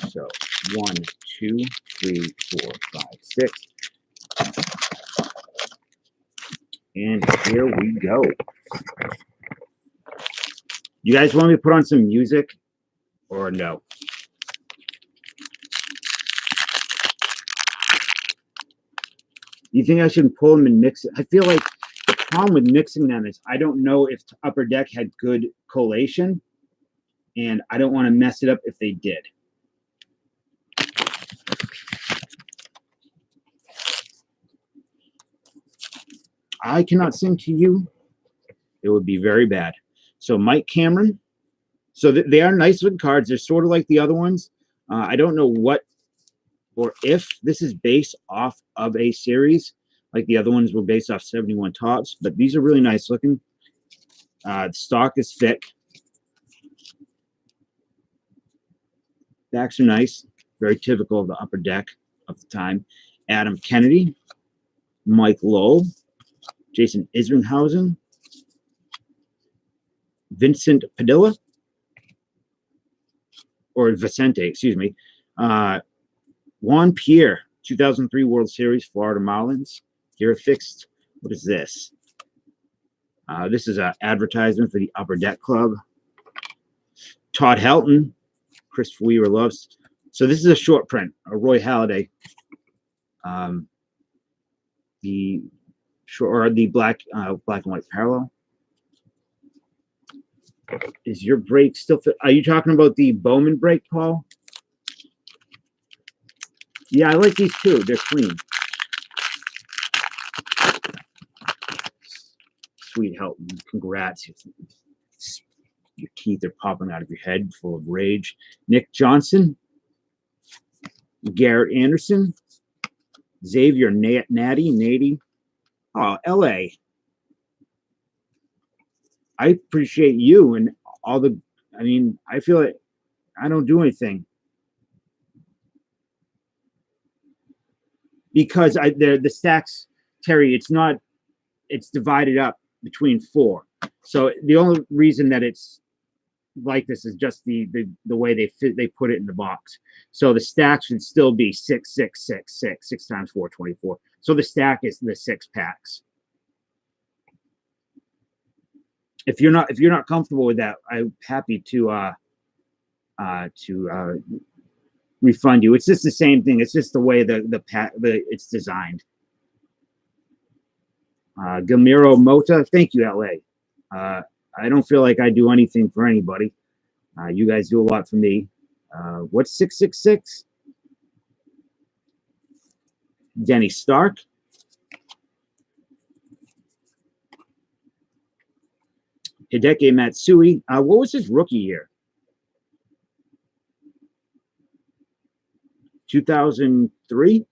So 1, 2, 3, 4, 5, 6. And here we go. You guys want me to put on some music or no? You think I should pull them and mix it? I feel like the problem with mixing them is I don't know if Upper Deck had good collation, and I don't want to mess it up if they did. I cannot sing to you. It would be very bad. So Mike Cameron. So they are nice looking cards. They're sort of like the other ones. I don't know what or if this is based off of a series, like the other ones were based off 71 Tops, but these are really nice looking. The stock is thick. Backs are nice. Very typical of the Upper Deck of the time. Adam Kennedy, Mike Lowell, Jason Isringhausen, Vincent Padilla, or Vicente, excuse me. Juan Pierre, 2003 World Series, Florida Marlins. Here fixed. What is this? This is an advertisement for the Upper Deck Club. Todd Helton, Chris Weaver loves. So this is a short print, a Roy Halladay. The black and white parallel. Is your break still fit? Are you talking about the Bowman break, Paul? Yeah, I like these too. They're clean. Sweet help. Congrats. Your teeth are popping out of your head full of rage. Nick Johnson. Garrett Anderson. Xavier Natty. Oh, L.A. I appreciate you and all the, I mean, I feel like I don't do anything. Because the stacks, Terry, it's divided up between 4. So the only reason that it's like this is just the way they put it in the box. So the stack should still be 6, 6, 6, 6, 6 times 4, 24. So the stack is the 6 packs. if you're not comfortable with that, I'm happy to refund you. It's just the same thing. It's just the way it's designed. Gamiro Mota, thank you, LA. I don't feel like I do anything for anybody. You guys do a lot for me. What's 666? Denny Stark. Hideki Matsui. What was his rookie year? 2003.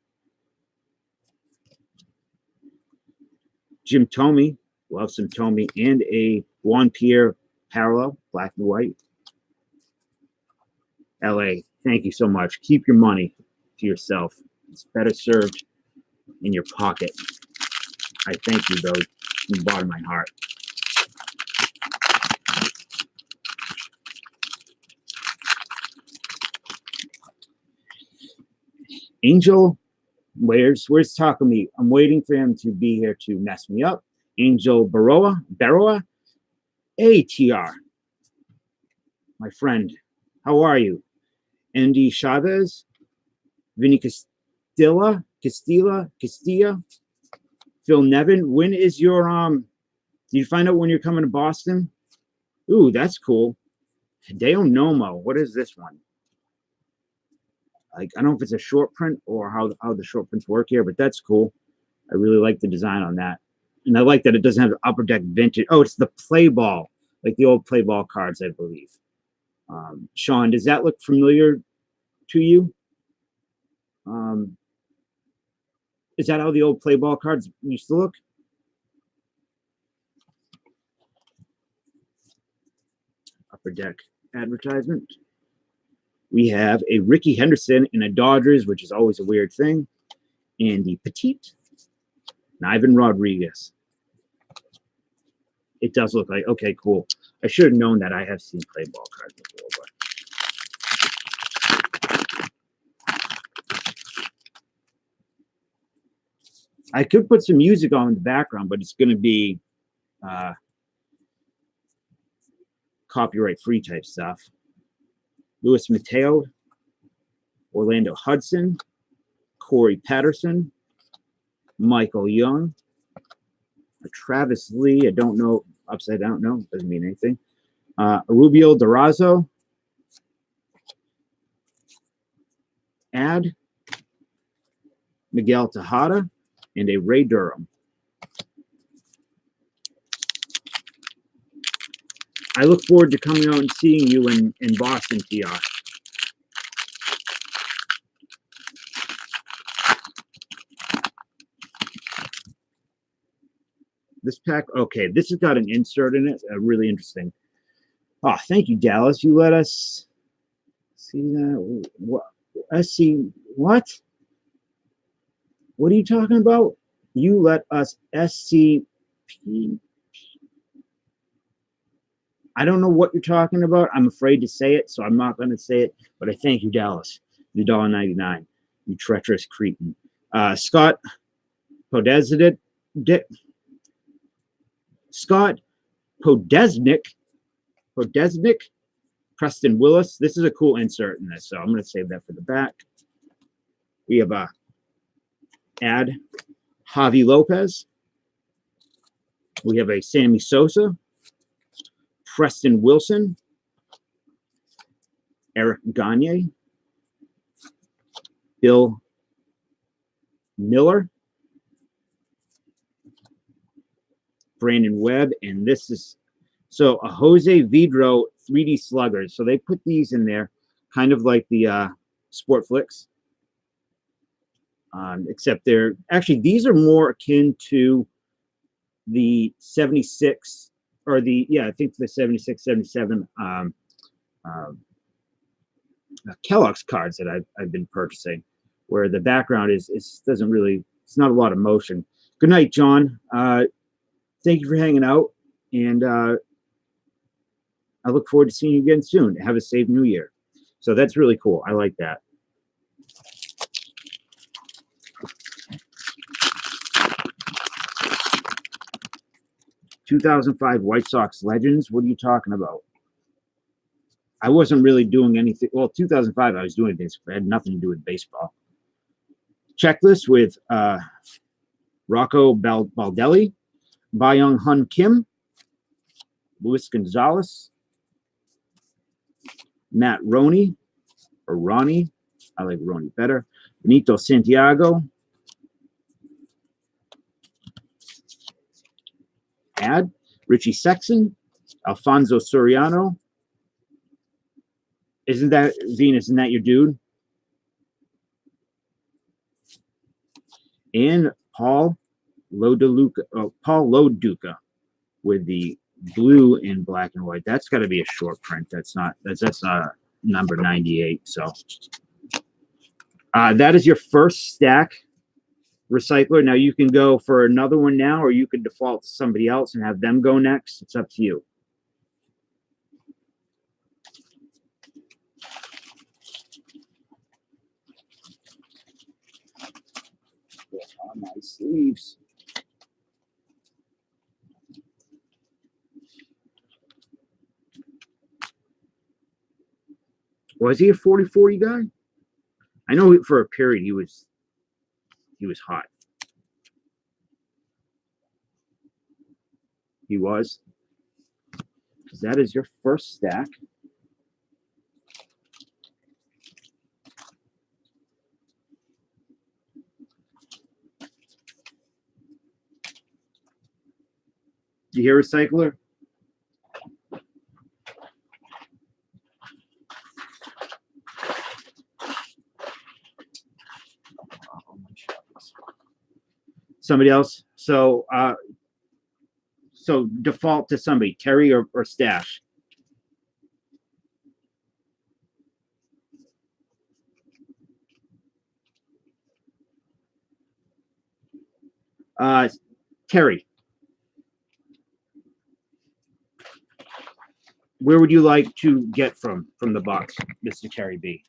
Jim Tomey. Love some Tomey. And a Juan Pierre parallel, black and white. LA, thank you so much. Keep your money to yourself. It's better served in your pocket. I thank you, though, from the bottom of my heart. Angel, where's Takumi? I'm waiting for him to be here to mess me up. Angel Baroa, ATR, my friend. How are you? Andy Chavez, Vinny Castilla, Phil Nevin. When is your did you find out when you're coming to Boston? Ooh, that's cool. Hideo Nomo. What is this one? Like, I don't know if it's a short print or how the short prints work here, but that's cool. I really like the design on that. And I like that it doesn't have Upper Deck vintage. Oh, it's the play ball, like the old play ball cards, I believe. Sean, does that look familiar to you? Is that how the old play ball cards used to look? Upper Deck advertisement. We have a Ricky Henderson in a Dodgers, which is always a weird thing. Andy Petite. And Ivan Rodriguez. It does look like, okay, cool. I should have known that. I have seen play ball cards before, but I could put some music on in the background, but it's going to be copyright free type stuff. Luis Mateo, Orlando Hudson, Corey Patterson, Michael Young, Travis Lee. I don't know. Upside down, no, doesn't mean anything. Rubio Durazo, Miguel Tejada, and a Ray Durham. I look forward to coming out and seeing you in Boston, TR. This pack, okay, this has got an insert in it, really interesting. Oh, thank you, Dallas. You let us see that. What? Let's see. What? What are you talking about? You let us SCP. I don't know what you're talking about. I'm afraid to say it, so I'm not going to say it. But I thank you, Dallas. The $1.99. You treacherous cretin. Scott Podesnik. Scott Podesnik. Preston Willis. This is a cool insert in this, so I'm going to save that for the back. We have a Javi Lopez. We have a Sammy Sosa. Preston Wilson, Eric Gagne, Bill Miller, Brandon Webb, and this is so a Jose Vidro 3D sluggers. So they put these in there, kind of like the Sport Flicks, except they're actually these are more akin to the 76. Or I think the 76, 77 Kellogg's cards that I've been purchasing, where the background doesn't really, it's not a lot of motion. Good night, John. Thank you for hanging out, and I look forward to seeing you again soon. Have a safe New Year. So that's really cool. I like that. 2005 White Sox Legends. What are you talking about? I wasn't really doing anything. Well, 2005, I was doing baseball. It had nothing to do with baseball. Checklist with Rocco Baldelli, Byung Hun Kim, Luis Gonzalez, Matt Roney, or Ronnie. I like Ronnie better. Benito Santiago. Ad. Richie Sexton, Alfonso Soriano. Isn't that Venus? Isn't that your dude? And Paul Loduca with the blue in black and white. That's got to be a short print. That's not number 98. So that is your first stack recycler. Now you can go for another one now, or you could default to somebody else and have them go next. It's up to you. On my sleeves. Was he a 40-40 guy? I know for a period he was hot. He was. Because that is your first stack. You hear recycler? Somebody else. So default to somebody, Terry or Stash. Terry. Where would you like to get from the box, Mr. Terry B?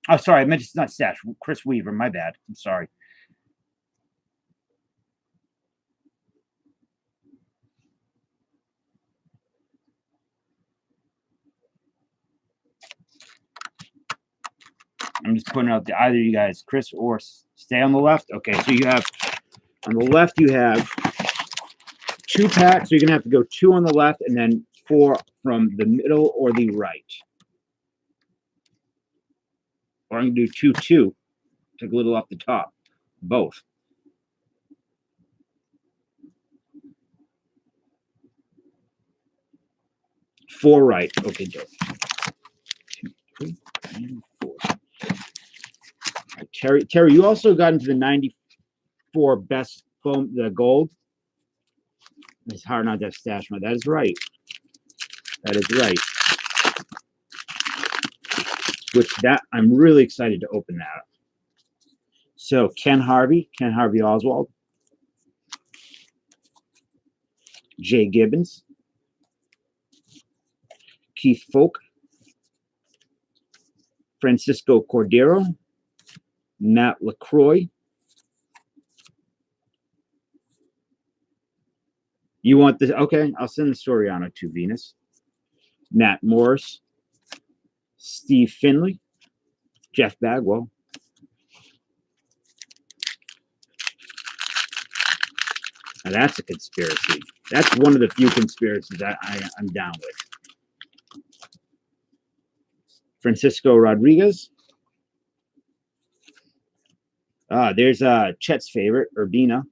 Oh, sorry, I meant it's not Stash. Chris Weaver, my bad. I'm sorry. I'm just putting out to either you guys, Chris or stay on the left. Okay, so you have on the left you have 2 packs. So you're gonna have to go 2 on the left and then 4 from the middle or the right. Or I'm gonna do 2-2. Take a little off the top. Both. Four right. Okay, dope. 2, 3, and 4. Right, Terry, you also got into the 94 best foam, the gold. It's hard not to have Stash mode. That is right. That is right. Which that I'm really excited to open that up. So Ken Harvey Oswald, Jay Gibbons, Keith Folk, Francisco Cordero, Matt LaCroix. You want this? Okay, I'll send the Soriano to Venus. Matt Morris, Steve Finley, Jeff Bagwell. Now that's a conspiracy. That's one of the few conspiracies that I'm down with. Francisco Rodriguez. There's Chet's favorite, Urbina.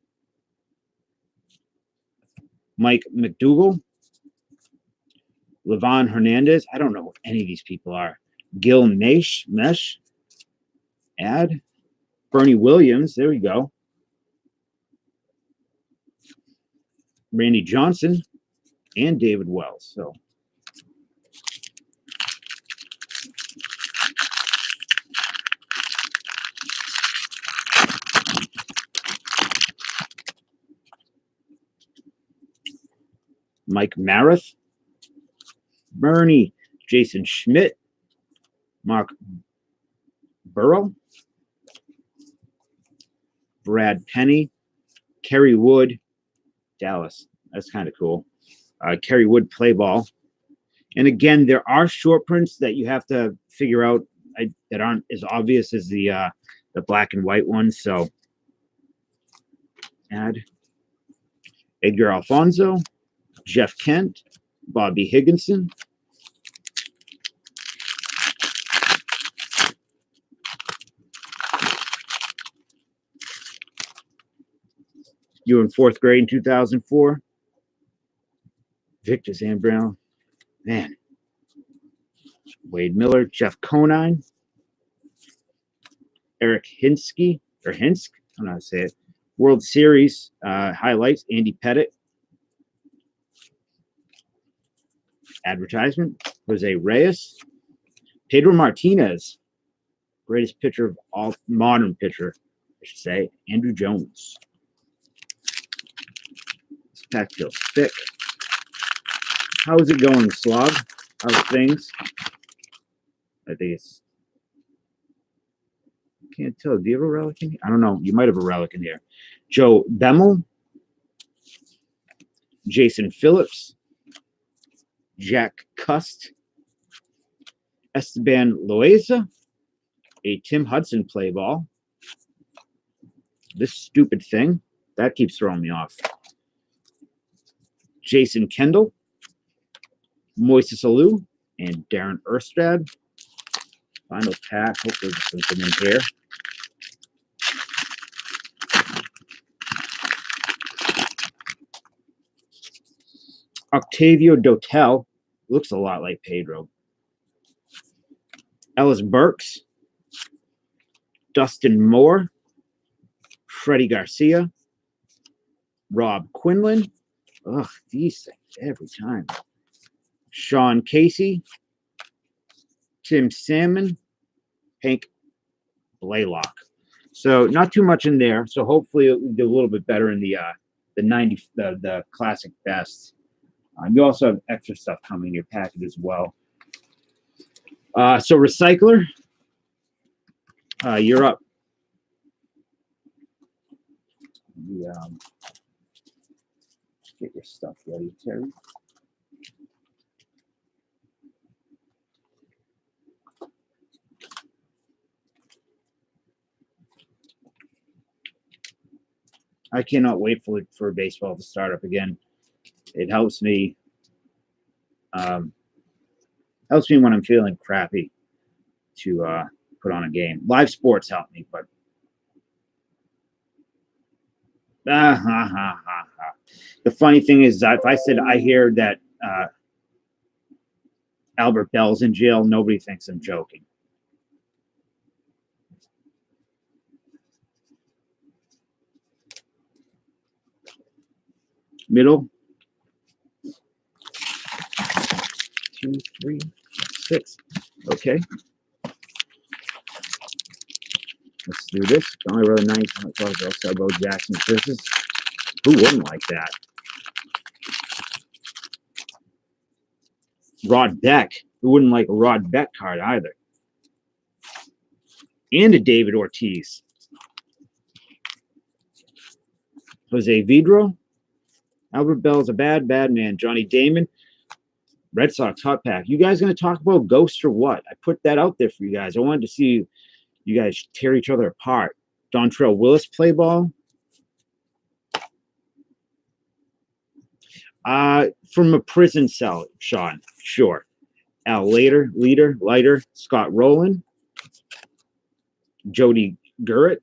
Mike McDougall. Levon Hernandez. I don't know what any of these people are. Gil Mesh. Ad. Bernie Williams. There we go. Randy Johnson and David Wells. So Mike Marith, Bernie, Jason Schmidt, Mark Burrell, Brad Penny, Kerry Wood, Dallas. That's kind of cool. Kerry Wood play ball. And again, there are short prints that you have to figure out that aren't as obvious as the black and white ones. So add Edgar Alfonso, Jeff Kent, Bobby Higginson. You were in 4th grade in 2004. Victor Zambrano. Man. Wade Miller, Jeff Conine, Eric Hinsky, or Hinsk, I don't know how to say it. World Series highlights, Andy Pettit. Advertisement, Jose Reyes. Pedro Martinez, greatest pitcher of all, modern pitcher, I should say, Andrew Jones. This pack feels thick. How's it going, Slob? How's things? I think it's, can't tell. Do you have a relic in here? I don't know. You might have a relic in here. Joe Bemmel, Jason Phillips, Jack Cust, Esteban Loaiza, a Tim Hudson play ball. This stupid thing, that keeps throwing me off. Jason Kendall, Moises Alou, and Darren Erstad. Final pack. Hopefully there's something in here. Octavio Dotel. Looks a lot like Pedro. Ellis Burks. Dustin Moore. Freddie Garcia. Rob Quinlan. Ugh, these things every time. Sean Casey. Tim Salmon. Hank Blaylock. So not too much in there. So hopefully it'll do a little bit better in the 90 the classic best. You also have extra stuff coming in your packet as well. So recycler, you're up. Get your stuff ready, Terry. I cannot wait for baseball to start up again. It helps me. Helps me when I'm feeling crappy to put on a game. Live sports help me, but the funny thing is, if I said I hear that Albert Bell's in jail, nobody thinks I'm joking. Middle. 2, 3, 6. Okay. Let's do this. Only row 9. Also, Bo Jackson. Chris's. Who wouldn't like that? Rod Beck. Who wouldn't like a Rod Beck card either? And a David Ortiz. Jose Vidro. Albert Bell's a bad man. Johnny Damon. Red Sox hot pack. You guys going to talk about Ghost or what? I put that out there for you guys. I wanted to see you guys tear each other apart. Dontrell Willis play ball. From a prison cell, Sean. Sure. Al Leiter, Scott Rowland. Jody Garrett.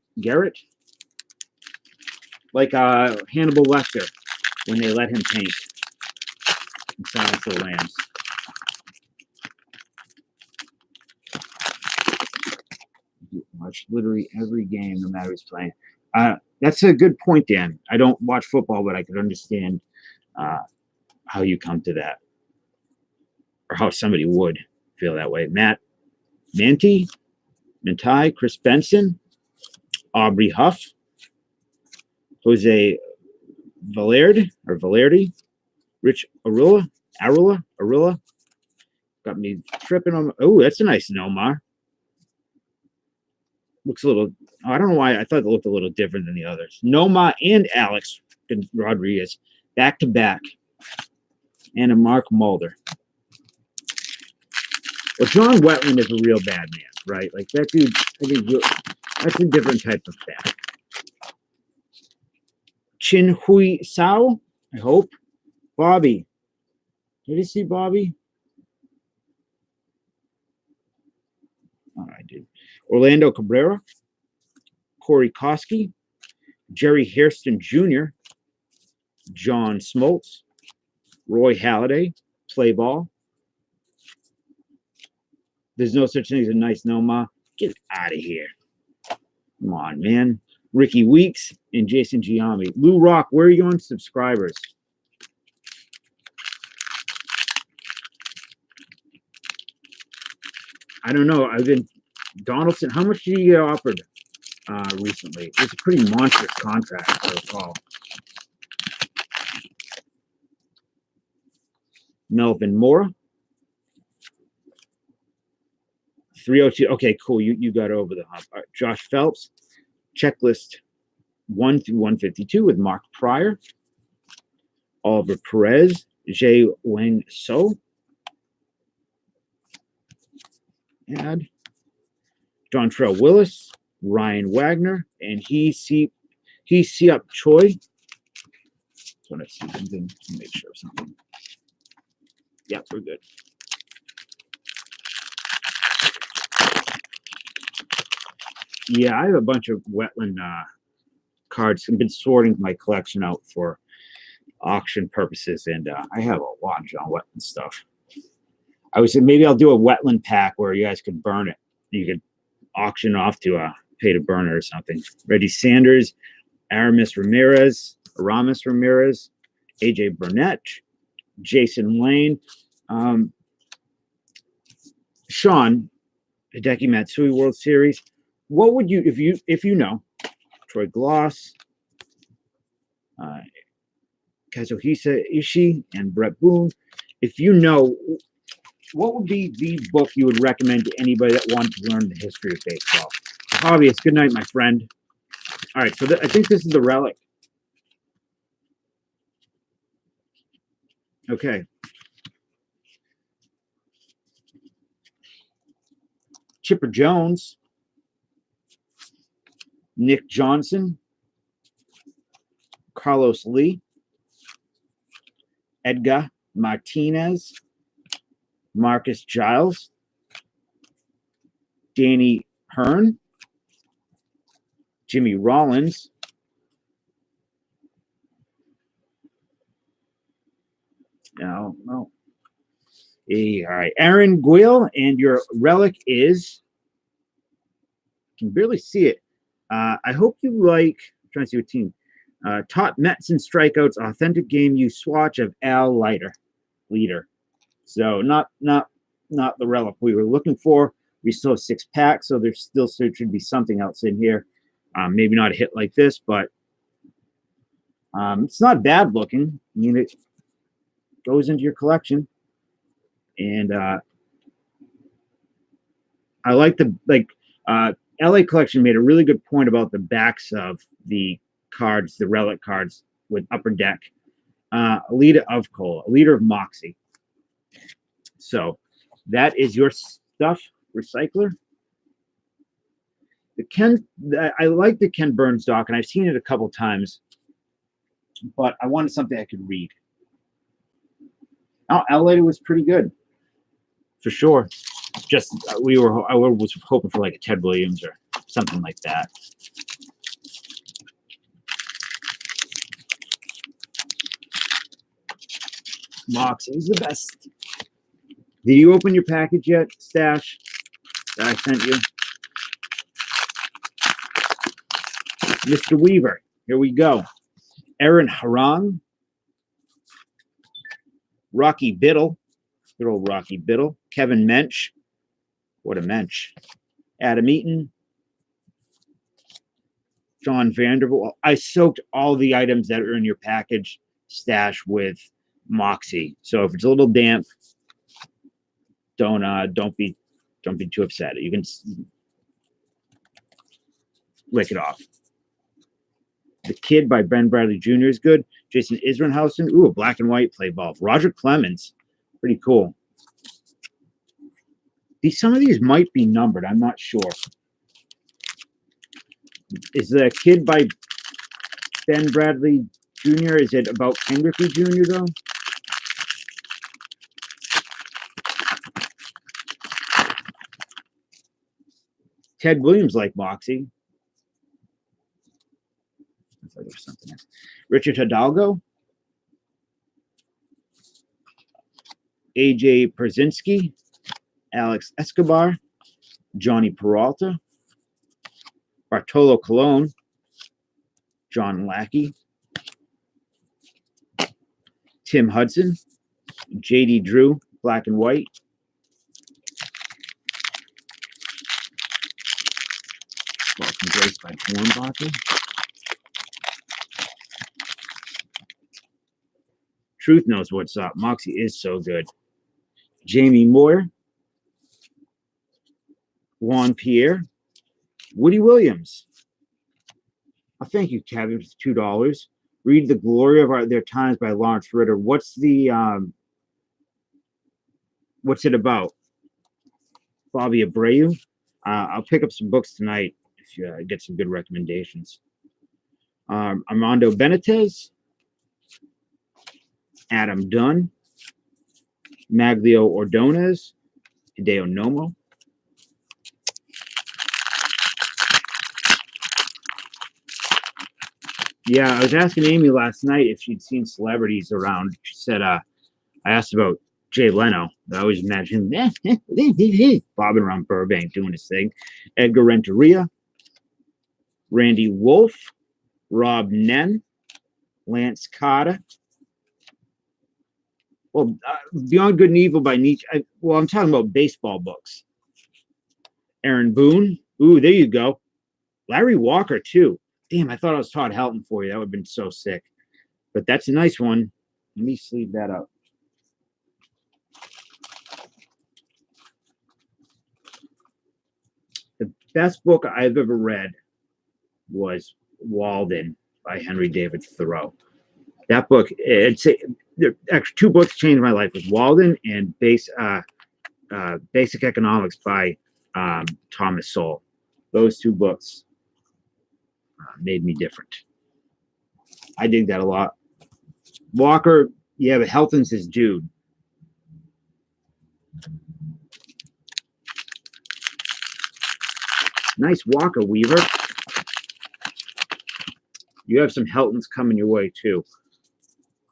Like Hannibal Lecter when they let him paint in Silence of the Lambs. Watch literally every game, no matter who's playing. That's a good point, Dan. I don't watch football, but I could understand how you come to that, or how somebody would feel that way. Matt Manti, Chris Benson, Aubrey Huff, Jose Valerdi, Rich Arula. Got me tripping on. Oh, that's a nice Nomar. Looks a little, I don't know why. I thought it looked a little different than the others. Noma and Alex Rodriguez back to back. And a Mark Mulder. Well, John Wetland is a real bad man, right? Like that dude, that's a different type of bad. Chin Hui Sao, I hope. Bobby. Did you see Bobby? Oh, I did. Orlando Cabrera. Corey Koski. Jerry Hairston Jr. John Smoltz. Roy Halladay. Play ball. There's no such thing as a nice Noma. Get out of here. Come on, man. Ricky Weeks and Jason Giambi. Lou Rock, where are you on subscribers? I don't know. I've been Donaldson. How much did you get offered recently? It was a pretty monstrous contract, if I recall. Melvin Moore. 302. Okay, cool. You got over the hump. Right. Josh Phelps. Checklist 1 through 152 with Mark Pryor. Oliver Perez. Jay Wang So. Add Dontrell Willis, Ryan Wagner, and he up Choi. That's what I see. Something to make sure of something. Yeah, we're good. Yeah, I have a bunch of Wetland cards. I've been sorting my collection out for auction purposes, and I have a lot of John Wetland stuff. I was saying maybe I'll do a Wetland pack where you guys could burn it. You could auction off to pay to burn it or something. Reggie Sanders, Aramis Ramirez, AJ Burnett, Jason Lane, Sean, Hideki Matsui World Series. What would you, if you know, Troy Gloss, Kazuhisa Ishii, and Brett Boone, if you know, what would be the book you would recommend to anybody that wanted to learn the history of baseball? Hobbyist, good night, my friend. All right, so I think this is the relic. Okay. Chipper Jones, Nick Johnson, Carlos Lee, Edgar Martinez, Marcus Giles, Danny Hearn, Jimmy Rollins, no. All right, Aaron Guile, and your relic is, can barely see it. I hope you like, I'm trying to see what team. Top Mets and strikeouts, authentic game use swatch of Al Leader. So not the relic we were looking for. We still have 6 packs, so there should be something else in here. Maybe not a hit like this, but it's not bad looking. I mean, it goes into your collection, and I like LA Collection made a really good point about the backs of the cards, the relic cards with Upper Deck. A leader of Cole, a leader of Moxie. So that is your stuff, recycler. I like the Ken Burns doc, and I've seen it a couple times, but I wanted something I could read. Now, LA was pretty good, for sure. Just I was hoping for like a Ted Williams or something like that. Moxie's the best. Did you open your package yet, Stash, that I sent you? Mr. Weaver, here we go. Aaron Harang, Rocky Biddle, good old Rocky Biddle, Kevin Mensch, what a mensch, Adam Eaton, John Vanderbilt. I soaked all the items that are in your package, Stash, with Moxie. So if it's a little damp, don't be too upset. You can. lick it off. The Kid by Ben Bradley Jr. is good. Jason Isringhausen. Ooh, a black and white play ball. Roger Clemens. Pretty cool. Some of these might be numbered. I'm not sure. Is The Kid by Ben Bradley Jr.? Is it about Ken Griffey Jr. though? Ted Williams like Moxie. I thought there was something else. Richard Hidalgo. AJ Przynski. Alex Escobar. Johnny Peralta. Bartolo Colon. John Lackey. Tim Hudson. J.D. Drew, black and white. Welcome Grace by Hornbacher. Truth knows what's up. Moxie is so good. Jamie Moore. Juan Pierre. Woody Williams. Oh, thank you, Kevin, for $2. Read The Glory of Their Times by Lawrence Ritter. What's it about? Bobby Abreu. I'll pick up some books tonight if you get some good recommendations. Armando Benitez. Adam Dunn. Maglio Ordonez. Hideo Nomo. Yeah, I was asking Amy last night if she'd seen celebrities around. She said, I asked about Jay Leno. I always imagine him bobbing around Burbank doing his thing. Edgar Renteria. Randy Wolf. Rob Nen. Lance Carter. Well, Beyond Good and Evil by Nietzsche. I'm talking about baseball books. Aaron Boone. Ooh, there you go. Larry Walker, too. Damn, I thought I was Todd Helton for you. That would have been so sick. But that's a nice one. Let me sleeve that up. The best book I've ever read was Walden by Henry David Thoreau. That book, actually 2 books changed my life. It was Walden and Basic Economics by Thomas Sowell. Those 2 books made me different. I dig that a lot. Walker, yeah, but Helton's his dude. Nice Walker, Weaver. You have some Heltons coming your way, too.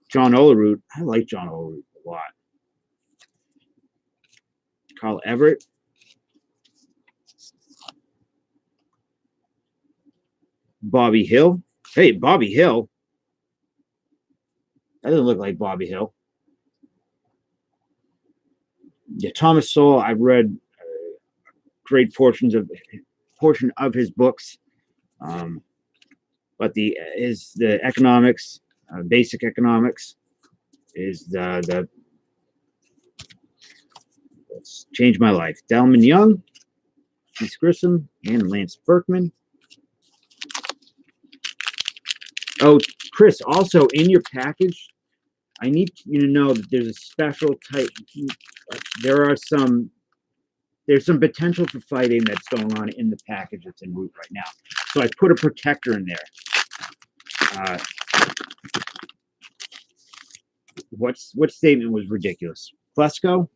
John Olerud. I like John Olerud a lot. Carl Everett. Bobby Hill. Hey, Bobby Hill. That doesn't look like Bobby Hill. Yeah, Thomas Sowell. I've read great portion of his books, but the economics, Basic Economics, is the it's changed my life. Delman Young, Keith Grissom, and Lance Berkman. Oh, Chris, also in your package, I need you to know that there's a special type. There's some potential for fighting that's going on in the package that's en route right now. So I put a protector in there. What statement was ridiculous? Flesko,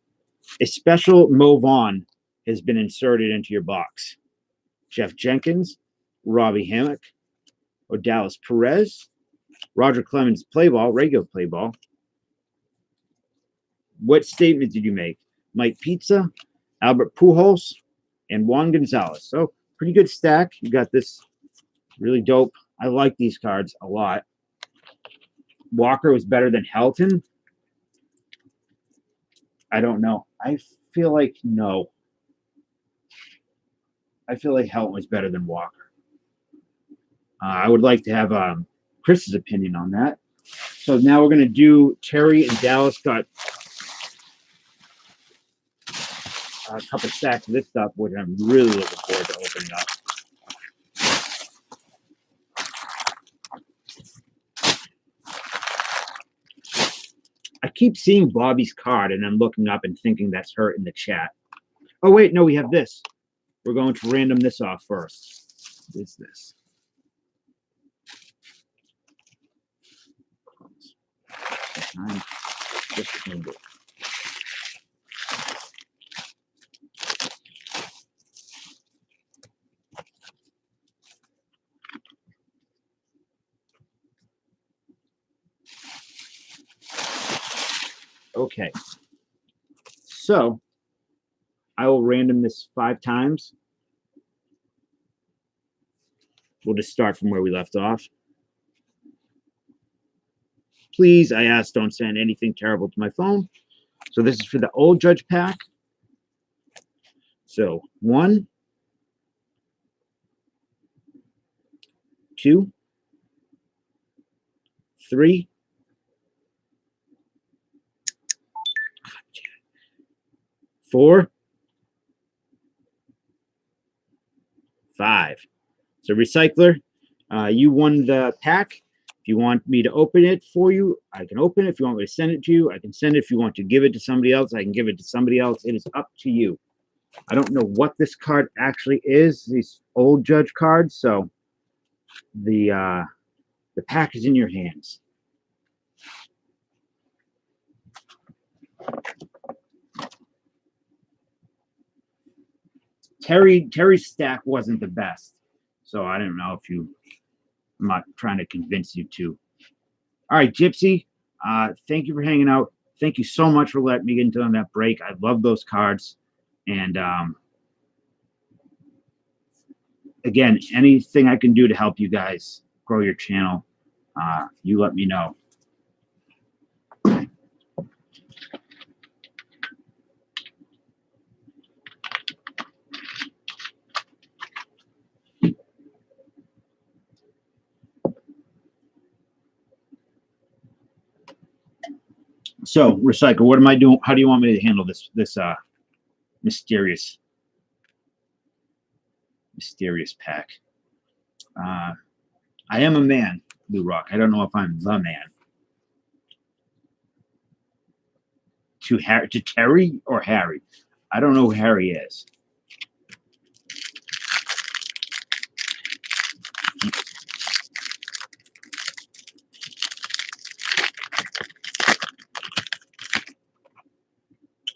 a special Mo Vaughn has been inserted into your box. Jeff Jenkins, Robbie Hammock, Odalis Perez, Roger Clemens regular play ball. What statement did you make? Mike Pizza, Albert Pujols, and Juan Gonzalez. So pretty good stack. You got this really dope. I like these cards a lot. Walker was better than Helton. I don't know. I feel like no. I feel like Helton was better than Walker. I would like to have Chris's opinion on that. So now we're going to do Terry and Dallas got a couple stacks of this stuff, which I'm really looking forward to opening up. I keep seeing Bobby's card, and I'm looking up and thinking that's her in the chat. Oh, wait, no, we have this. We're going to random this off first. What is this? I just cleaned it. Okay. So I will random this 5 times. We'll just start from where we left off. Please, I ask, don't send anything terrible to my phone. So this is for the old Judge pack. So 1, 2, 3, 4, 5. So recycler, you won the pack. If you want me to open it for you, I can open it. If you want me to send it to you, I can send it. If you want to give it to somebody else, I can give it to somebody else. It is up to you. I don't know what this card actually is, these old Judge cards, so the pack is in your hands. Terry's stack wasn't the best, so I don't know if you. I'm not trying to convince you to. All right, Gypsy. Thank you for hanging out. Thank you so much for letting me get into on that break. I love those cards, and again, anything I can do to help you guys grow your channel, you let me know. So, Recycle, what am I doing? How do you want me to handle this mysterious pack? I am a man, Blue Rock. I don't know if I'm the man. To Terry or Harry? I don't know who Harry is.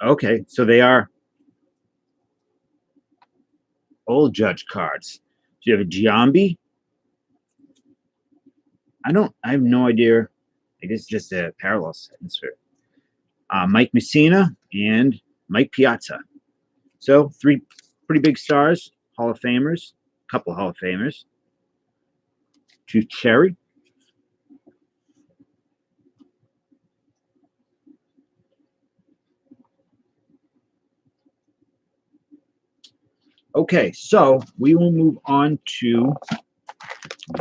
Okay, so they are old Judge cards. So you have a Giambi. I have no idea. I guess just a parallel sentence here. Mike Messina and Mike Piazza. So 3 pretty big stars, Hall of Famers, a couple of Hall of Famers. To Cherry. Okay, so we will move on to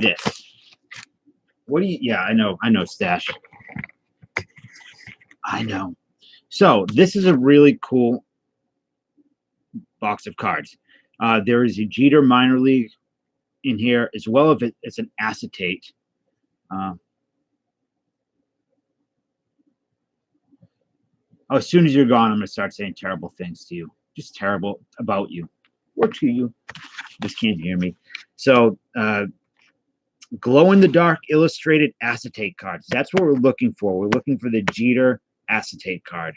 this. What do you? Yeah, I know, Stash. I know. So this is a really cool box of cards. There is a Jeter minor league in here, as well as an acetate. As soon as you're gone, I'm going to start saying terrible things to you. Just terrible about you. Or to you. Just can't hear me. So, glow-in-the-dark illustrated acetate cards. That's what we're looking for. We're looking for the Jeter acetate card.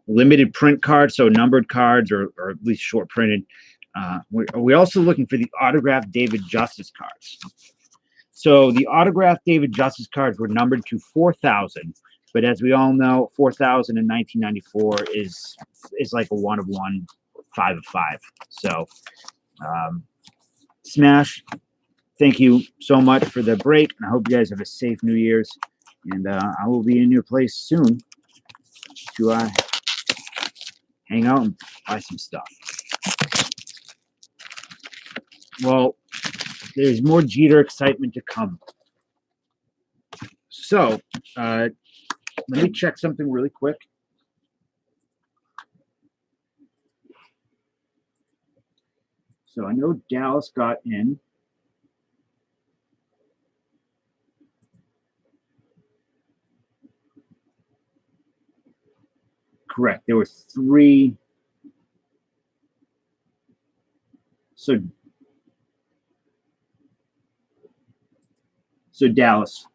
Limited print cards, so numbered cards or at least short printed. We're also looking for the autographed David Justice cards. So the autographed David Justice cards were numbered to 4,000, but as we all know, 4,000 in 1994 is like a 1 of 1, 5 of 5. So, Smash, thank you so much for the break, and I hope you guys have a safe New Year's. And I will be in your place soon to hang out and buy some stuff. Well, there's more Jeter excitement to come. So, let me check something really quick. So I know Dallas got in. correct. There were 3. So Dallas,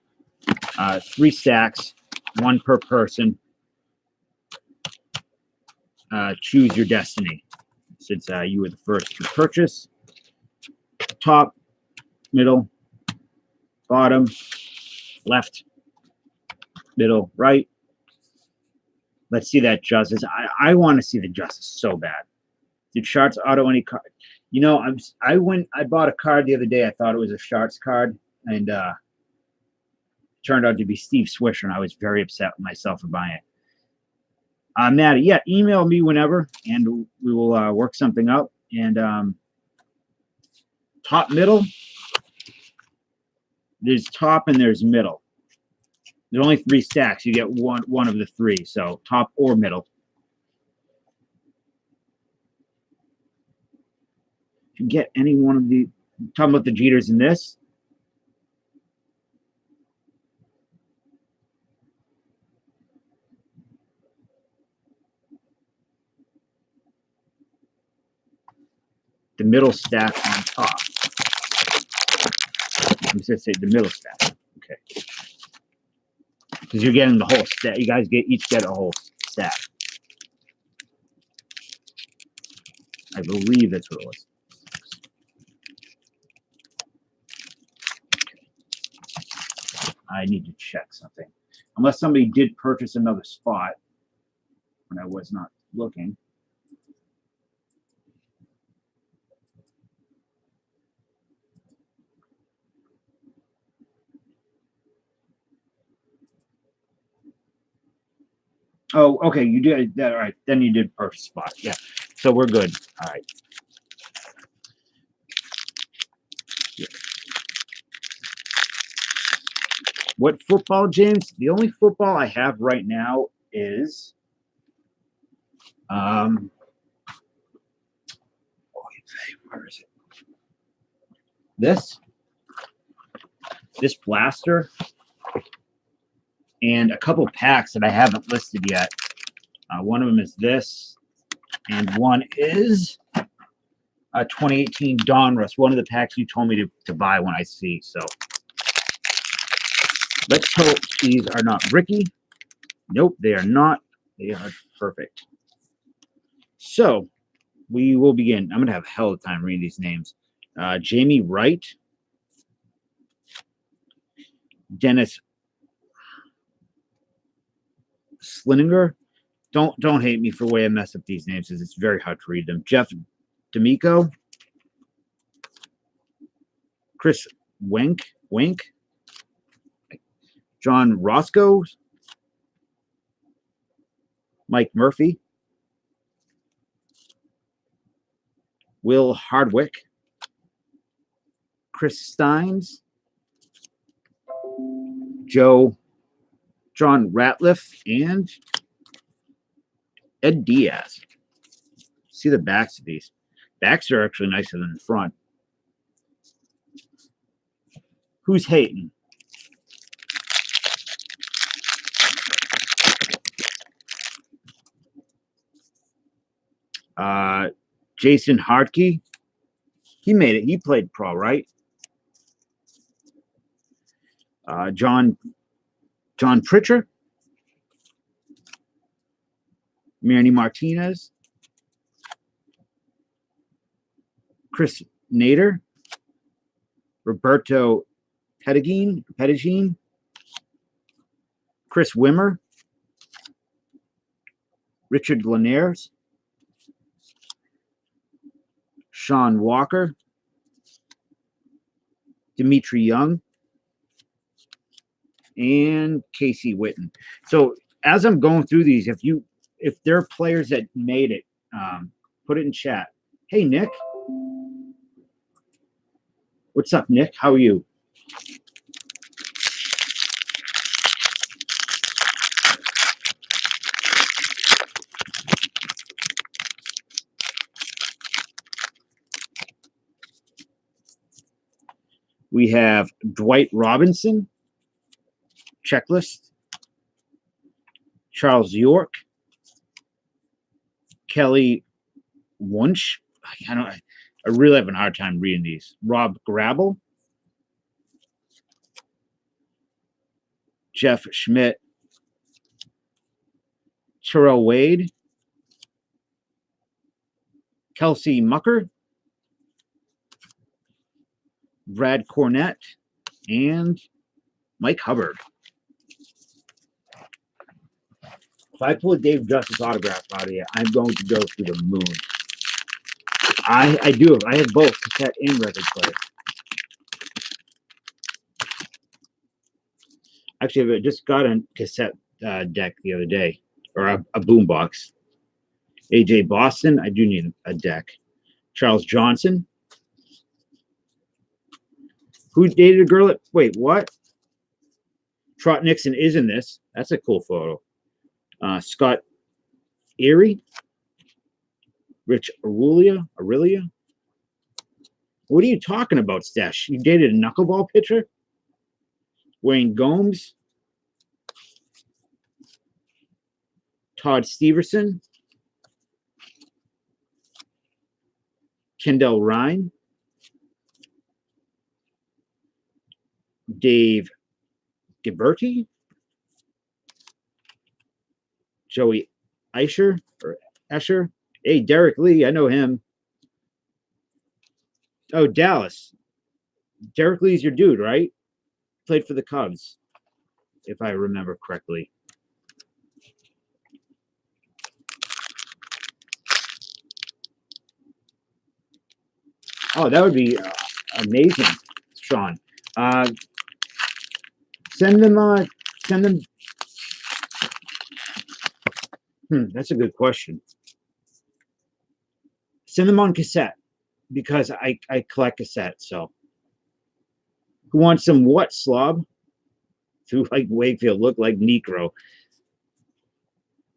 3 stacks, 1 per person. Choose your destiny, since you were the first to purchase. Top, middle, bottom, left, middle, right. Let's see that justice. I want to see the justice so bad. Did Sharks auto any card? You know, I bought a card the other day. I thought it was a Sharks card, and turned out to be Steve Swisher, and I was very upset with myself for buying it. Maddie, yeah, email me whenever, and we will work something out. And top, middle. There's top and there's middle. There's only 3 stacks. You get one of the 3, so top or middle. If you get any one of the, talking about the Jeters in this. The middle stack on top. I'm just going to say the middle stack. Okay. Because you're getting the whole stack. You guys each get a whole stack. I believe that's what it was. Okay. I need to check something. Unless somebody did purchase another spot when I was not looking. Oh, okay. You did that. All right. Then you did purchase spot. Yeah. So we're good. All right. Yeah. What football, James? The only football I have right now is where is it? This blaster and a couple packs that I haven't listed yet. One of them is this, and one is a 2018 Donruss, one of the packs you told me to buy when I see. So let's hope these are not Ricky. Nope, they are not. They are perfect. So we will begin. I'm going to have a hell of a time reading these names. Jamie Wright, Dennis Slininger. Don't hate me for the way I mess up these names, because it's very hard to read them. Jeff D'Amico, Chris Wink, John Roscoe, Mike Murphy, Will Hardwick, Chris Steins, John Ratliff, and Ed Diaz. See the backs of these. Backs are actually nicer than the front. Who's hating? Jason Hartke. He made it. He played pro, right? John Pritchard. Manny Martinez. Chris Nader. Roberto Pettigene. Chris Wimmer. Richard Linares. Sean Walker. Dimitri Young. And Casey Witten. So as I'm going through these, if there are players that made it, put it in chat. Hey, Nick. What's up, Nick? How are you? We have Dwight Robinson, checklist. Charles York, Kelly Wunsch. I really have a hard time reading these. Rob Grabble. Jeff Schmidt. Terrell Wade. Kelsey Mucker. Brad Cornett. And Mike Hubbard. If I pull a Dave Justice autograph out of here, I'm going to go to the moon. I do. I have both cassette and record player. Actually, I just got a cassette deck the other day, or a boombox. AJ Boston, I do need a deck. Charles Johnson. Who dated a girl at... Wait, what? Trot Nixon is in this. That's a cool photo. Scott Erie. Rich Aurelia. What are you talking about, Stash? You dated a knuckleball pitcher? Wayne Gomes. Todd Steverson. Kendall Ryan. Dave Ghiberti. Joey Escher. Hey, Derek Lee, I know him. Oh, Dallas. Derek Lee's your dude, right? Played for the Cubs, if I remember correctly. Oh, that would be amazing, Sean. Send them. That's a good question. Send them on cassette because I collect cassettes. So, who wants some what, slob? Who like Wakefield look like Necro?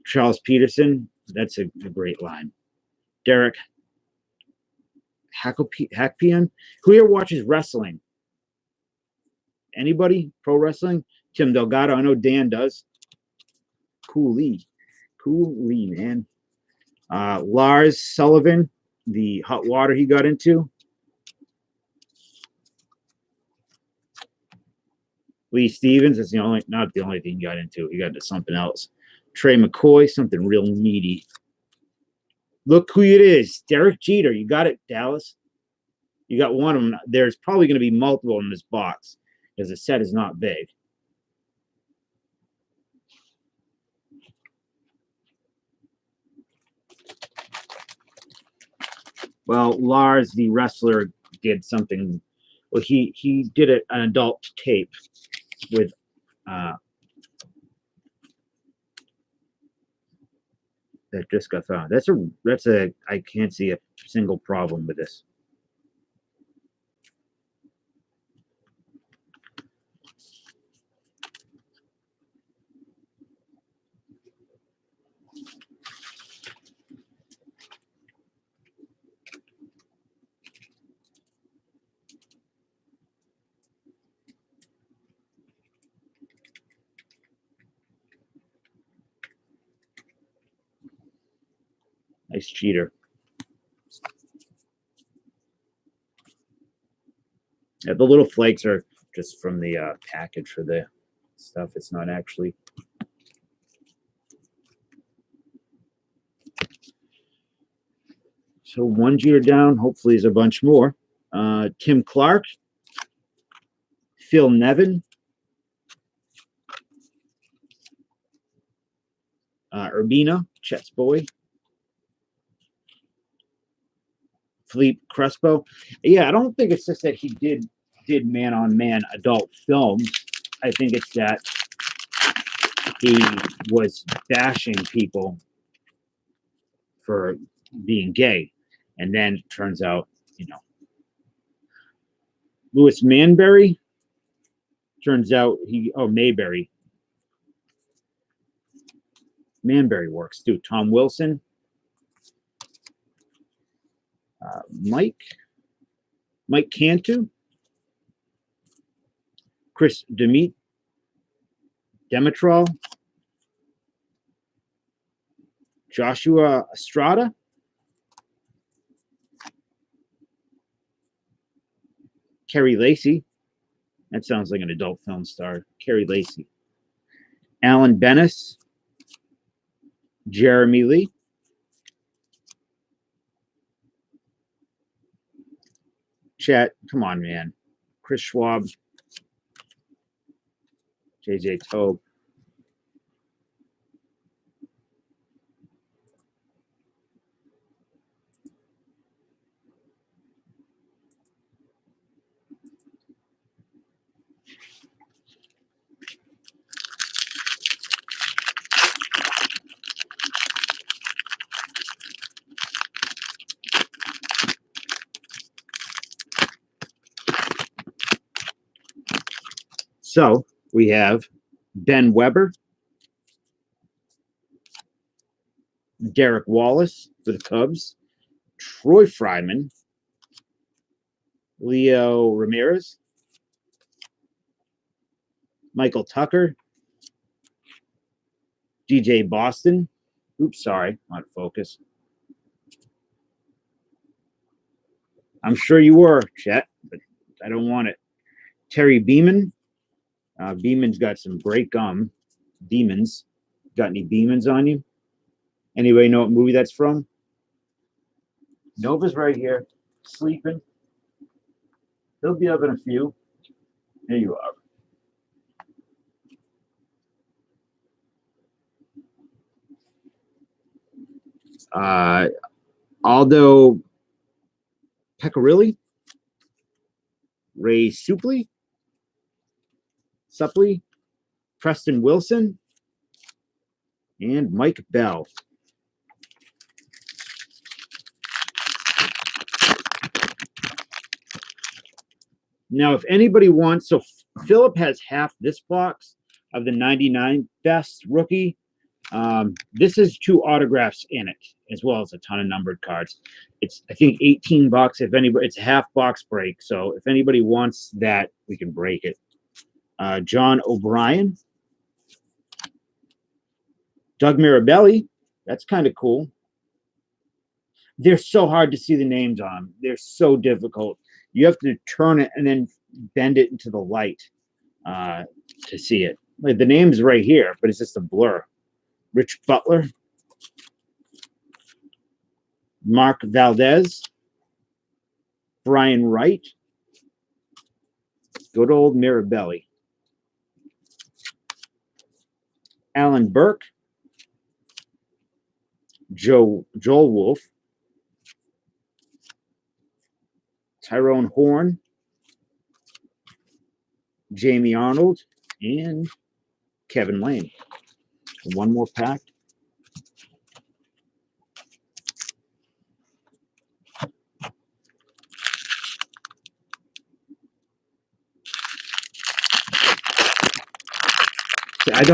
Charles Peterson. That's a great line. Derek Hackpian. Who here watches wrestling? Anybody? Pro wrestling? Tim Delgado. I know Dan does. Cool Lee, man. Lars Sullivan. The hot water he got into. Lee Stevens is not the only thing he got into. He got into something else. Trey McCoy, something real meaty. Look who it is. Derek Jeter. You got it, Dallas. You got one of them. There's probably going to be multiple in this box because the set is not big. Well, Lars, the wrestler, did something. Well, he did an adult tape with that just got found. That's a I can't see a single problem with this. Nice cheater. Yeah, the little flakes are just from the package for the stuff. It's not actually. So one Jeter down. Hopefully, there's a bunch more. Tim Clark, Phil Nevin, Urbina, Chet's boy, Philippe Crespo. Yeah, I don't think it's just that he did man-on-man adult films. I think it's that he was bashing people for being gay. And then it turns out, Louis Manberry, turns out Mayberry. Manberry works too. Tom Wilson. Mike Cantu. Chris Demetrol. Joshua Estrada. Kerry Lacey. That sounds like an adult film star. Kerry Lacey. Alan Bennis. Jeremy Lee. Chat, come on, man. Chris Schwab. JJ Tobe. So we have Ben Weber, Derek Wallace for the Cubs, Troy Fryman, Leo Ramirez, Michael Tucker, DJ Boston. Oops, sorry, out of focus. I'm sure you were, Chet, but I don't want it. Terry Beeman. Beeman's got some great gum. Demons. Got any demons on you? Anybody know what movie that's from? Nova's right here, sleeping. He'll be up in a few. There you are. Aldo Pecorilli, Ray Suppley, Preston Wilson, and Mike Bell. Now, if anybody wants, so Philip has half this box of the 99 best rookie. This is 2 autographs in it, as well as a ton of numbered cards. It's, I think, $18 if anybody. It's a half box break, so if anybody wants that, we can break it. John O'Brien, Doug Mirabelli. That's kind of cool. They're so hard to see the names on. They're so difficult. You have to turn it and then bend it into the light to see it. Like the name's right here, but it's just a blur. Rich Butler, Mark Valdez, Brian Wright, good old Mirabelli, Alan Burke, Joel Wolf, Tyrone Horn, Jamie Arnold, and Kevin Lane. One more pack. I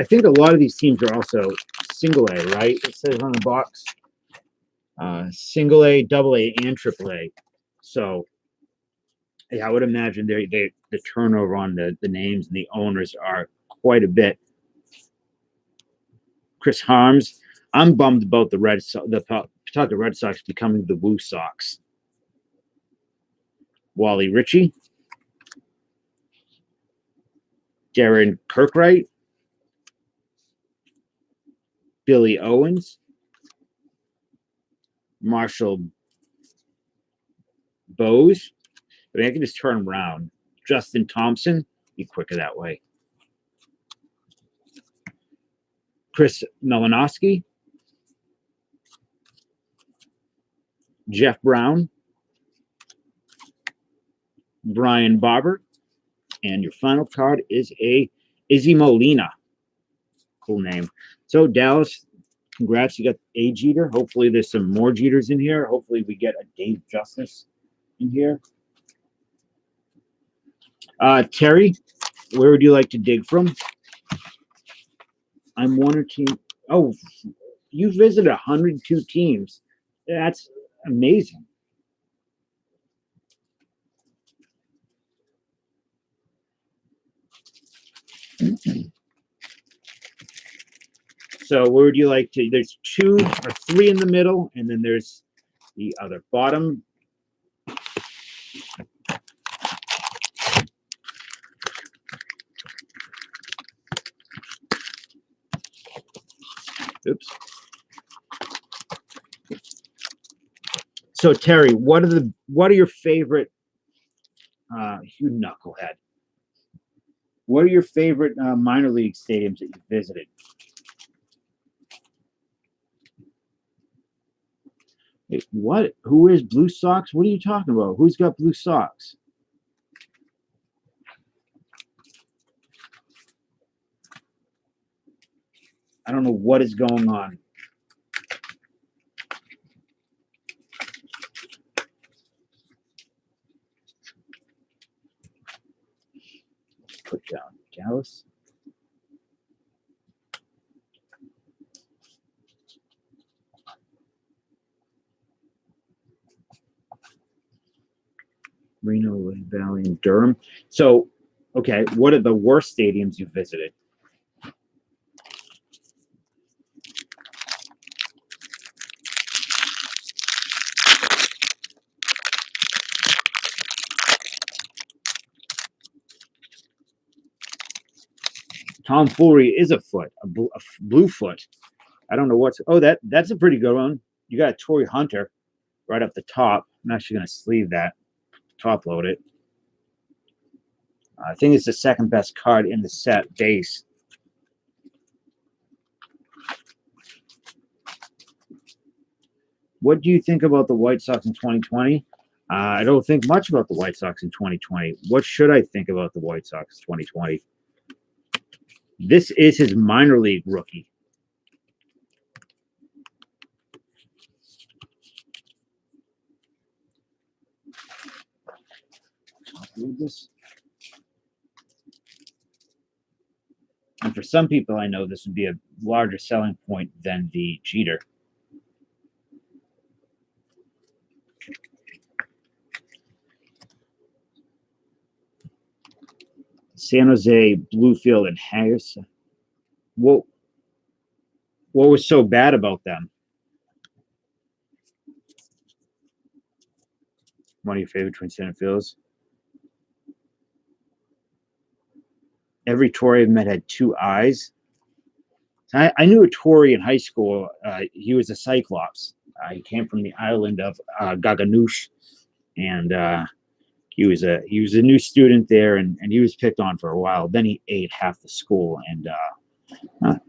think a lot of these teams are also single A, right? It says on the box. Single A, double A, and triple A. So yeah, I would imagine the turnover on the names and the owners are quite a bit. Chris Harms. I'm bummed about the Pawtucket Red Sox becoming the Woo Sox. Wally Ritchie. Darren Kirkwright. Billy Owens. Marshall Bose. I mean, I can just turn them around. Justin Thompson. Be quicker that way. Chris Melanowski. Jeff Brown. Brian Barber. And your final card is a Izzy Molina. Cool name. So, Dallas, congrats. You got a Jeter. Hopefully, there's some more Jeters in here. Hopefully, we get a Dave Justice in here. Terry, where would you like to dig from? I'm one or two. Oh, you visited 102 teams. That's amazing. So where would you like to? There's 2 or 3 in the middle, and then there's the other bottom. Oops. So Terry, what are your favorite? You knucklehead. What are your favorite minor league stadiums that you visited? Wait, what? Who wears blue socks? What are you talking about? Who's got blue socks? I don't know what is going on. Put down Dallas. Reno Valley and Durham. So, okay, what are the worst stadiums you visited? Tomfoolery is a foot, a blue foot. I don't know what's. Oh, that's a pretty good one. You got a Torrey Hunter right up the top. I'm actually going to sleeve that, top load it. I think it's the second best card in the set base. What do you think about the White Sox in 2020? I don't think much about the White Sox in 2020. What should I think about the White Sox 2020? This is his minor league rookie. Read this. And for some people, I know this would be a larger selling point than the Jeter. San Jose, Bluefield, and Harris. What was so bad about them? One of your favorite Twin Center fields? Every Tory I've met had 2 eyes. I knew a Tory in high school. He was a Cyclops. He came from the island of Gaganoush, and he was a new student there, and he was picked on for a while. Then he ate half the school, and that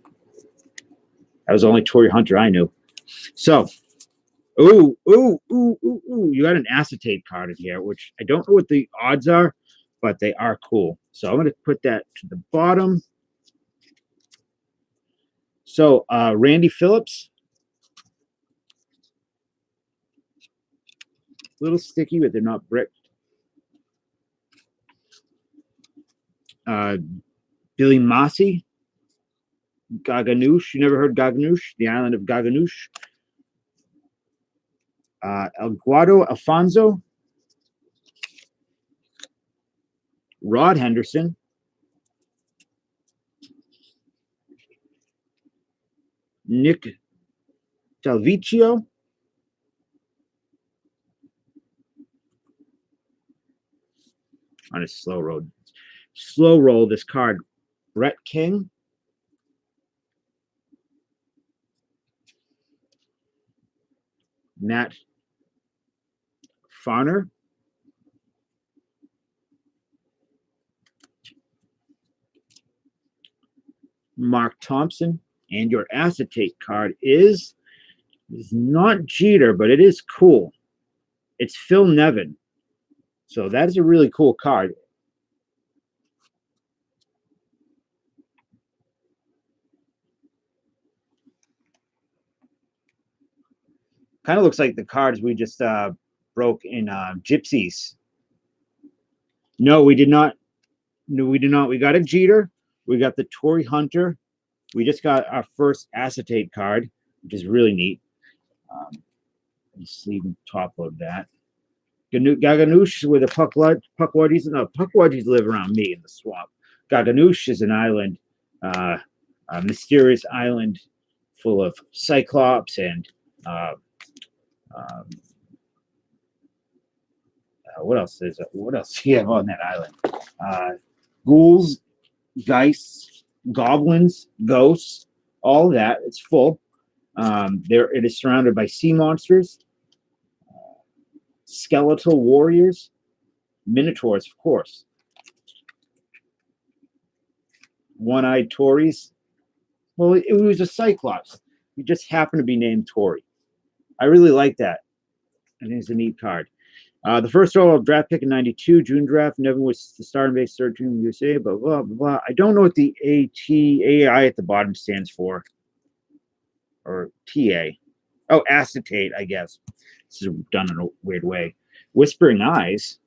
was the only Torrey Hunter I knew. So, you got an acetate card in here, which I don't know what the odds are, but they are cool. So I'm going to put that to the bottom. So Randy Phillips, little sticky, but they're not bricked. Billy Massey, Gaganoush. You never heard Gaganoush? The island of Gaganoush. Elguado Alfonso, Rod Henderson, Nick Delvecchio, on a slow roll this card, Brett King, Matt Farner, Mark Thompson, and your acetate card is not Jeter, but it is cool. It's Phil Nevin. So that is a really cool card. Kind of looks like the cards we just broke in Gypsies. No, we did not. No, we did not. We got a Jeter. We got the Torrey Hunter. We just got our first acetate card, which is really neat. Sleeve and top load that. Gaganoush with a Puckwudgies. No, Puckwudgies live around me in the swamp. Gaganoush is an island, a mysterious island full of Cyclops and um, what else is it? What else do you have on that island? Ghouls, geists, goblins, ghosts, all that. It's full. It is surrounded by sea monsters, skeletal warriors, minotaurs, of course, one-eyed Tories. Well, it was a Cyclops. He just happened to be named Tory. I really like that. I think it's a neat card. The first overall draft pick in '92, June draft. Nevin was the starting base third team in the USA, blah, blah, blah, blah. I don't know what the AI at the bottom stands for. Or TA. Oh, acetate, I guess. This is done in a weird way. Whispering Eyes.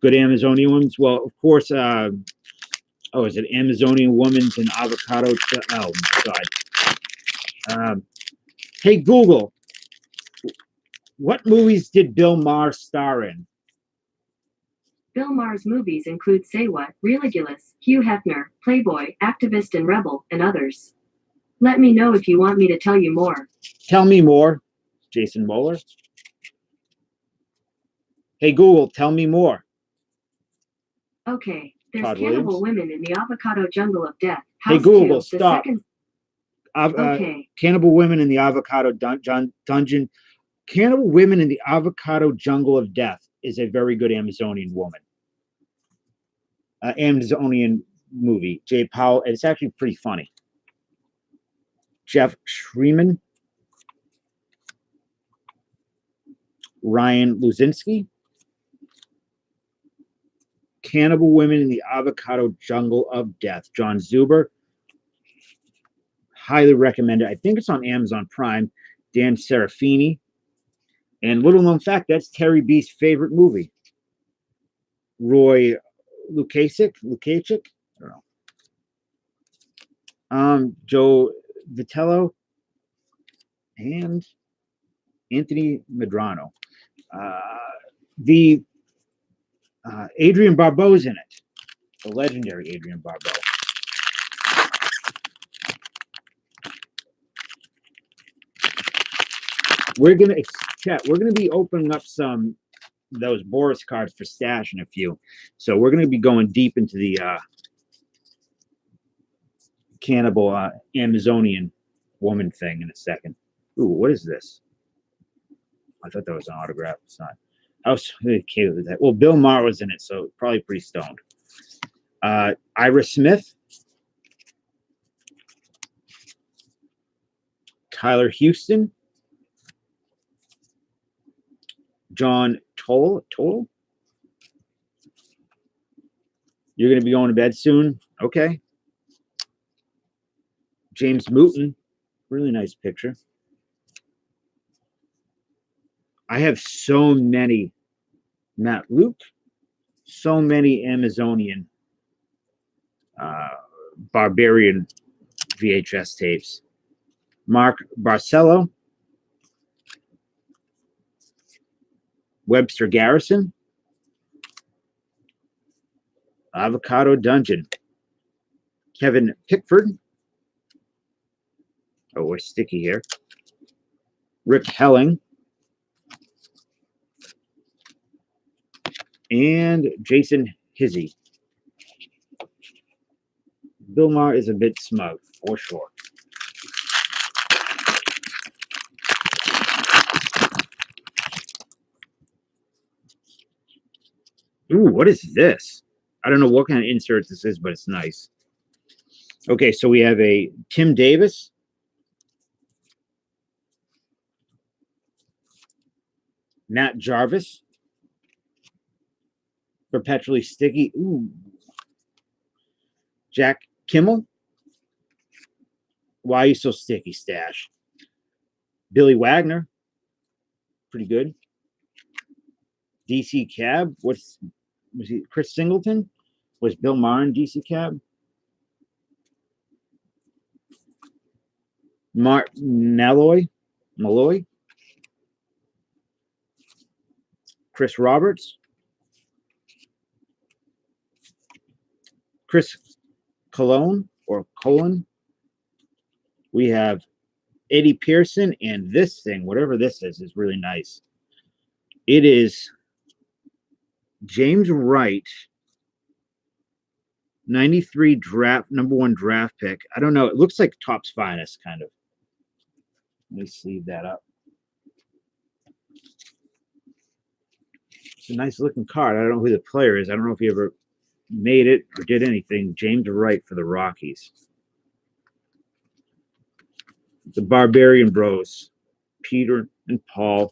Good Amazonian women's. Well, of course, is it Amazonian women's and avocado? Oh, my God. Hey, Google. What movies did Bill Maher star in? Bill Maher's movies include Say What, Religulous, Hugh Hefner, Playboy, Activist and Rebel, and others. Let me know if you want me to tell you more. Tell me more. Jason Moeller. Hey, Google, tell me more. Okay, there's Todd cannibal Williams. women in the avocado jungle of death. Hey, House Google, 2, stop. Okay. Cannibal women in the avocado dungeon. Cannibal women in the avocado jungle of death is a very good Amazonian woman. Amazonian movie. Jay Powell. It's actually pretty funny. Jeff Schreeman. Ryan Luzinski. Cannibal Women in the Avocado Jungle of Death. John Zuber. Highly recommended. I think it's on Amazon Prime. Dan Serafini. And little known fact, that's Terry B's favorite movie. Roy Lukasik? I don't know. Joe Vitello and Anthony Medrano. Adrian Barbeau's in it. The legendary Adrian Barbeau. We're gonna be opening up those Boris cards for stash in a few. So we're gonna be going deep into the cannibal Amazonian woman thing in a second. Ooh, what is this? I thought that was an autograph. It's not. I was okay with that. Well, Bill Maher was in it, so probably pretty stoned. Ira Smith. Tyler Houston. John Toll. You're going to be going to bed soon? Okay. James Mooten. Really nice picture. I have so many. Matt Luke. So many Amazonian Barbarian VHS tapes. Mark Barcelo. Webster Garrison. Avocado Dungeon. Kevin Pickford. Oh, we're sticky here. Rick Helling. And Jason Hizzy. Bill Maher is a bit smug, for sure. Ooh, what is this? I don't know what kind of insert this is, but it's nice. Okay, so we have a Tim Davis. Nat Jarvis. Perpetually Sticky. Ooh. Jack Kimmel. Why Are You So Sticky, Stash? Billy Wagner. Pretty good. DC Cab. Was he Chris Singleton? Was Bill Maher in DC Cab? Mark Malloy. Chris Roberts. Chris Colon. We have Eddie Pearson, and this thing, whatever this is really nice. It is James Wright, 93 draft, #1 draft pick. I don't know. It looks like Topps Finest, kind of. Let me sleeve that up. It's a nice looking card. I don't know who the player is. I don't know if he ever made it or did anything. James Wright for the Rockies. The Barbarian Bros, Peter and Paul.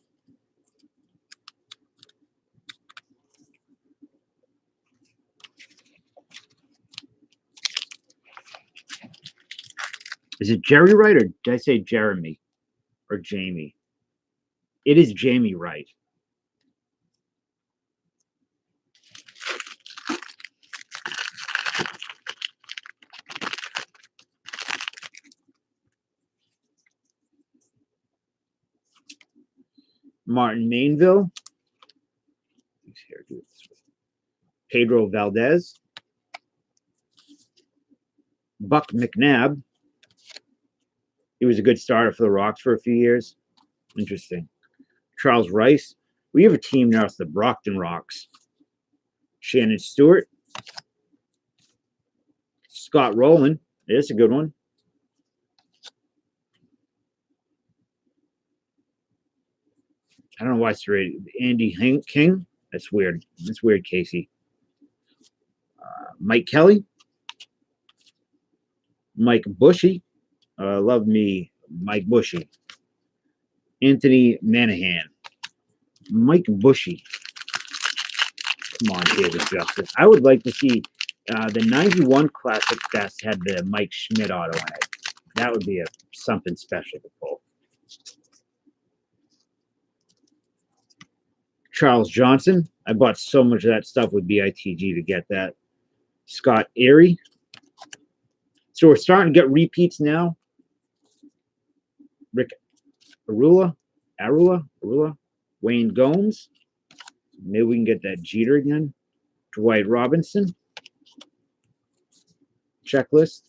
Is it Jerry Wright or did I say Jeremy or Jamie? It is Jamie Wright. Martin Mainville. Here, do it this way. Pedro Valdez. Buck McNabb. He was a good starter for the Rocks for a few years. Interesting. Charles Rice. We have a team now. It's the Brockton Rocks. Shannon Stewart. Scott Rowland. That's a good one. I don't know why it's rated. Andy King. That's weird. That's weird, Casey. Mike Kelly. Mike Bushy. Love me, Mike Bushy. Anthony Manahan. Mike Bushy. Come on, David Justice. I would like to see the 91 Classic Fest had the Mike Schmidt auto in it. That would be something special to pull. Charles Johnson. I bought so much of that stuff with BITG to get that. Scott Airy. So we're starting to get repeats now. Rick Arula. Wayne Gomes. Maybe we can get that Jeter again. Dwight Robinson. Checklist.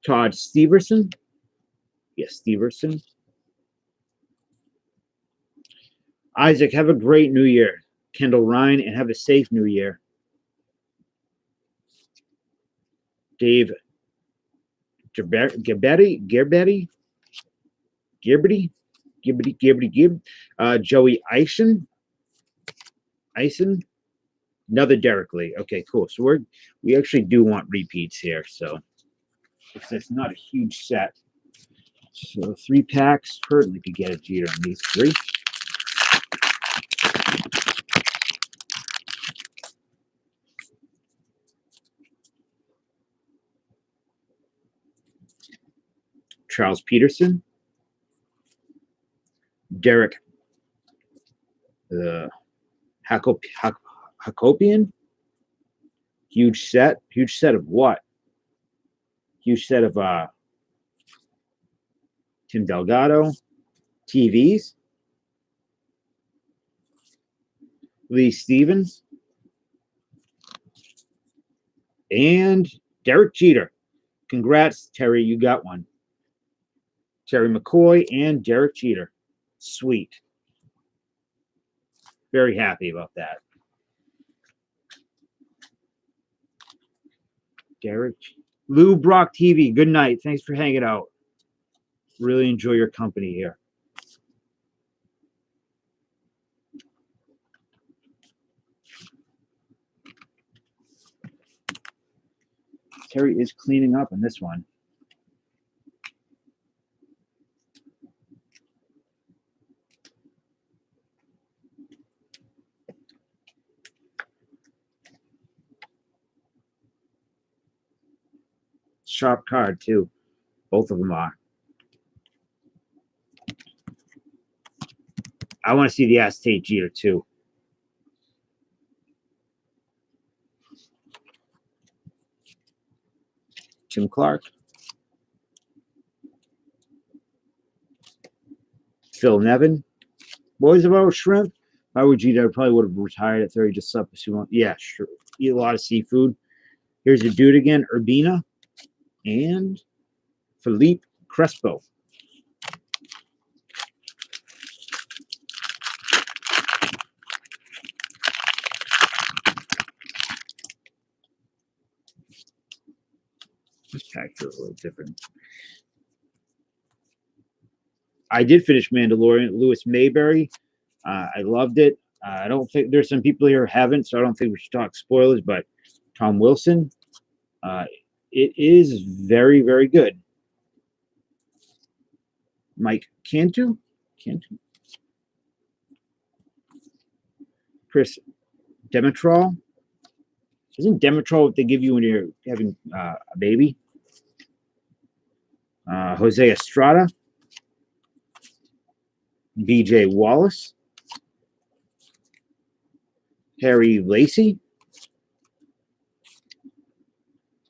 Todd Steverson. Yes, Steverson. Isaac, have a great new year. Kendall Ryan, and have a safe new year. Dave Gerbetti. Joey Eisen. Another Derek Lee. Okay, cool. So we actually do want repeats here. So it's not a huge set. So 3 packs. Certainly could get a Jeter on these 3. Charles Peterson. Derek Hakopian. Huge set of what? Huge set of Tim Delgado. TVs. Lee Stevens. And Derek Jeter. Congrats, Terry. You got one. Terry McCoy and Derek Jeter. Sweet. Very happy about that. Derek. Lou Brock TV. Good night. Thanks for hanging out. Really enjoy your company here. Terry is cleaning up on this one. Sharp card, too. Both of them are. I want to see the Aztec Jeter, too. Tim Clark. Phil Nevin. Boys about shrimp. If I were Jeter, I probably would have retired at 30, just up. Yeah, sure. Eat a lot of seafood. Here's a dude again, Urbina. And Philippe Crespo. This pack feels a little different. I did finish Mandalorian. Louis Mayberry. I loved it. I don't think there's some people here who haven't, so I don't think we should talk spoilers. But Tom Wilson, it is very, very good. Mike Cantu, Chris Demetrol. Isn't Demetrol what they give you when you're having a baby? Jose Estrada, BJ Wallace, Harry Lacey,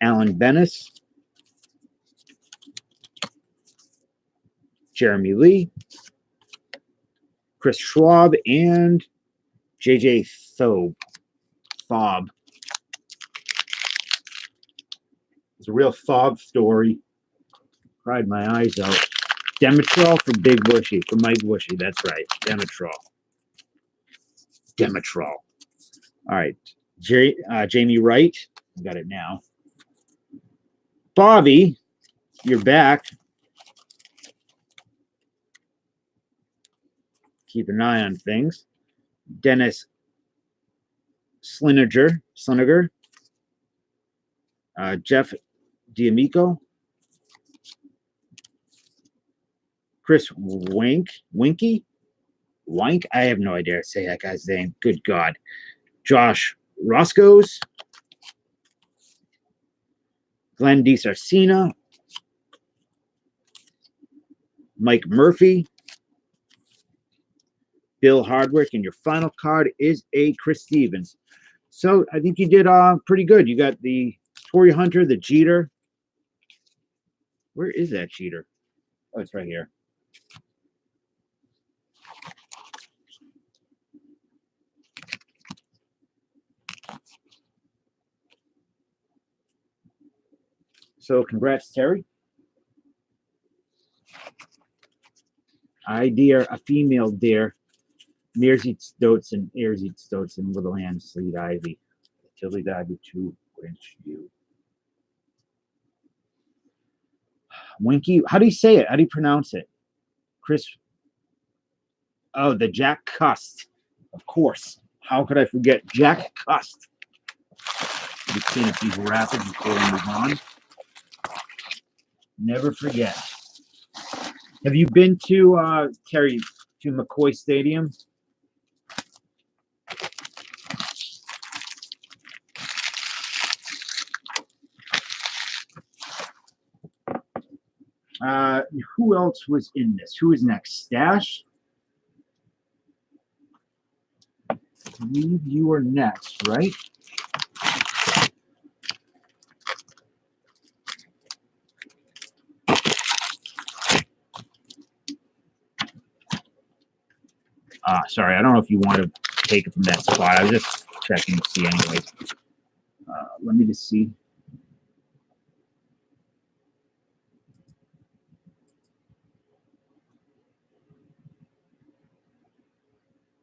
Alan Bennis, Jeremy Lee, Chris Schwab, and JJ Thob. It's a real Thob story. Cried my eyes out. Demetrol for Big Bushy, for Mike Bushy. That's right. Demetrol. All right. Jamie Wright. I got it now. Bobby, you're back. Keep an eye on things. Dennis Sliniger. Jeff D'Amico. Chris Winky? Wank? I have no idea how to say that guy's name. Good God. Josh Roscoe's. Glenn DeSarcina. Mike Murphy. Bill Hardwick. And your final card is a Chris Stevens. So I think you did pretty good. You got the Tory Hunter, the Jeter. Where is that Jeter? Oh, it's right here. So congrats, Terry. I dear, a female deer. Meersieht Stotzen, Ersieht Stotzen, Little Hand, Sleet Ivy. Tilly Ivy 2 Grinch you. Winky, how do you say it? How do you pronounce it? Chris. Oh, the Jack Cust. Of course. How could I forget Jack Cust? Just clean up these wrappers before we move on. Never forget. Have you been to Terry, to McCoy Stadium? Who else was in this? Who is next? Stash? I believe you are next, right? Sorry, I don't know if you want to take it from that spot. I was just checking to see anyway. Let me just see.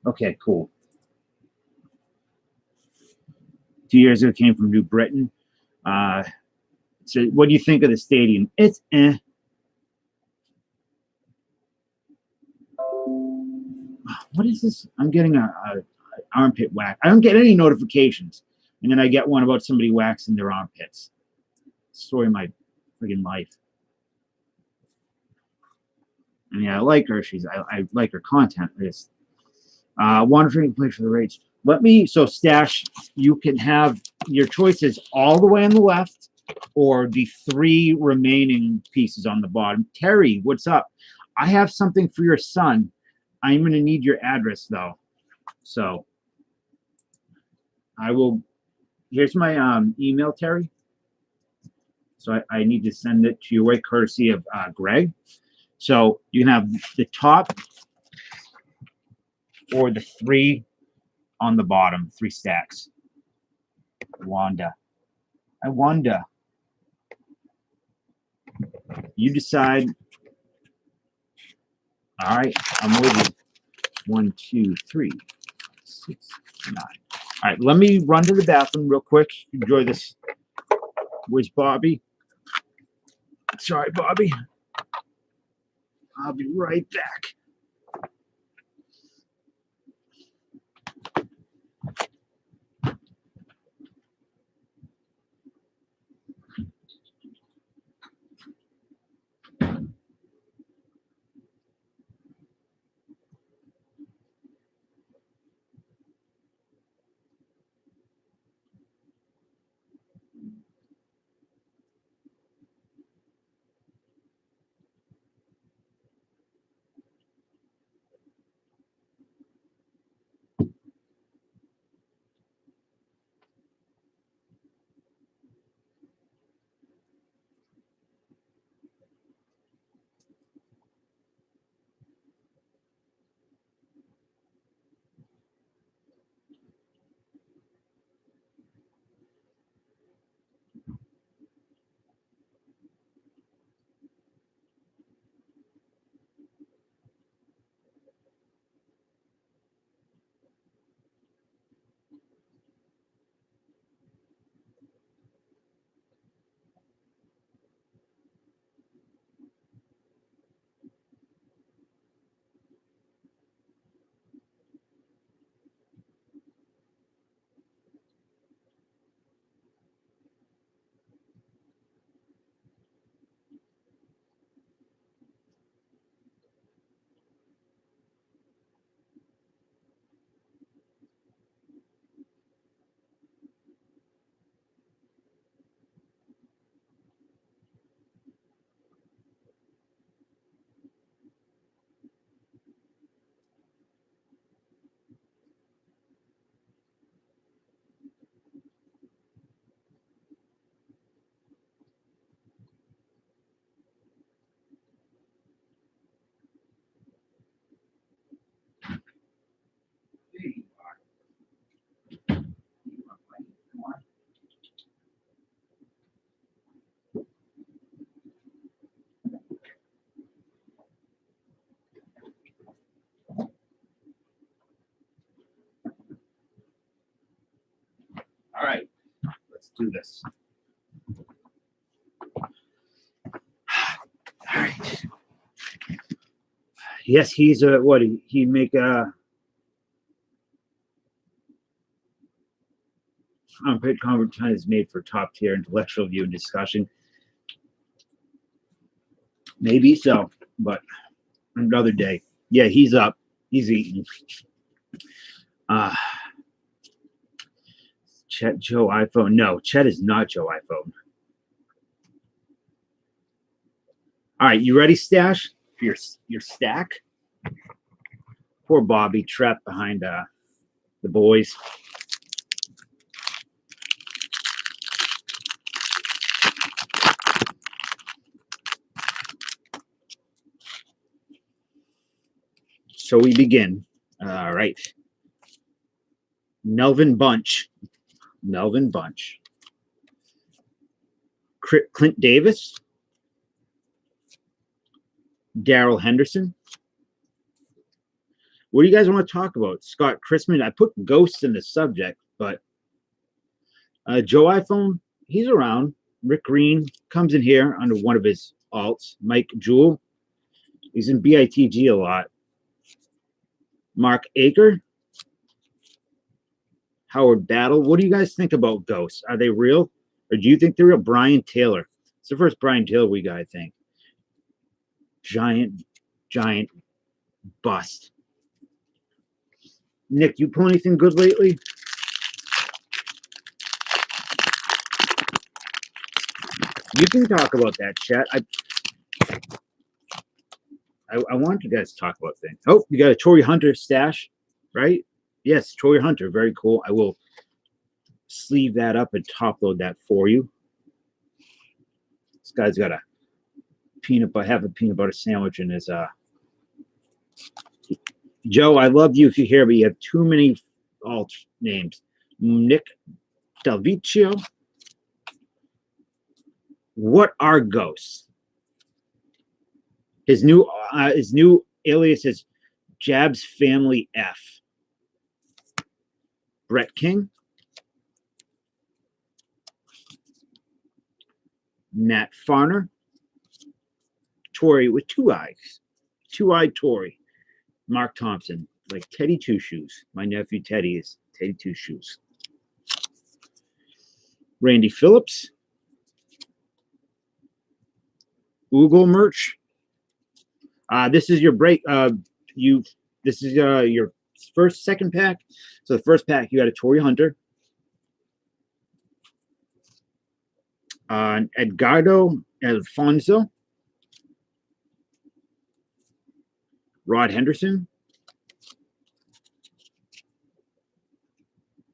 Okay, cool. 2 years ago, came from New Britain. So what do you think of the stadium? It's eh. What is this? I'm getting a armpit whack. I don't get any notifications. And then I get one about somebody waxing their armpits. Story of my friggin' life. I mean, I like her. I like her content. It's wonderful play for the rates. So Stash, you can have your choices all the way on the left or the 3 remaining pieces on the bottom. Terry, what's up? I have something for your son. I'm going to need your address, though. So I will. Here's my email, Terry. So I need to send it to your way, courtesy of Greg. So you can have the top or the 3 on the bottom, 3 stacks. Wanda. I wonder. You decide All right, I'm with you. 1, 2, 3, 6, 9. All right, let me run to the bathroom real quick. Enjoy this. Where's Bobby? Sorry, Bobby. I'll be right back. All right, let's do this. All right. Yes, he's a what? He make a unpaid content is made for top tier intellectual view and discussion. Maybe so, but another day. Yeah, he's up. He's eating. Chet Joe iPhone. No, Chet is not Joe iPhone. All right, you ready, Stash? For your stack? Poor Bobby trapped behind the boys. So we begin. All right. Melvin Bunch. Clint Davis. Daryl Henderson. What do you guys want to talk about? Scott Christman. I put ghosts in the subject, but Joe iPhone, he's around. Rick Green comes in here under one of his alts. Mike Jewell, he's in BITG a lot. Mark Aker, Howard Battle. What do you guys think about ghosts? Are they real? Or do you think they're real? Brian Taylor. It's the first Brian Taylor we got, I think. Giant bust. Nick, you pull anything good lately? You can talk about that, chat. I want you guys to talk about things. Oh, you got a Tory Hunter stash, right? Yes, Tory Hunter. Very cool. I will sleeve that up and top load that for you. This guy's got a peanut butter sandwich in his Joe, I love you if you're here, but you have too many alt names. Nick Delvicio. What are ghosts? His new alias is Jabs Family F. Brett King. Matt Farner. Tori with two eyes. Two-eyed Tori. Mark Thompson. Like Teddy Two Shoes. My nephew Teddy is Teddy Two Shoes. Randy Phillips. Oogle merch. This is your break. This is your second pack. So the first pack, you got a Torrey Hunter, Edgardo Alfonso, Rod Henderson.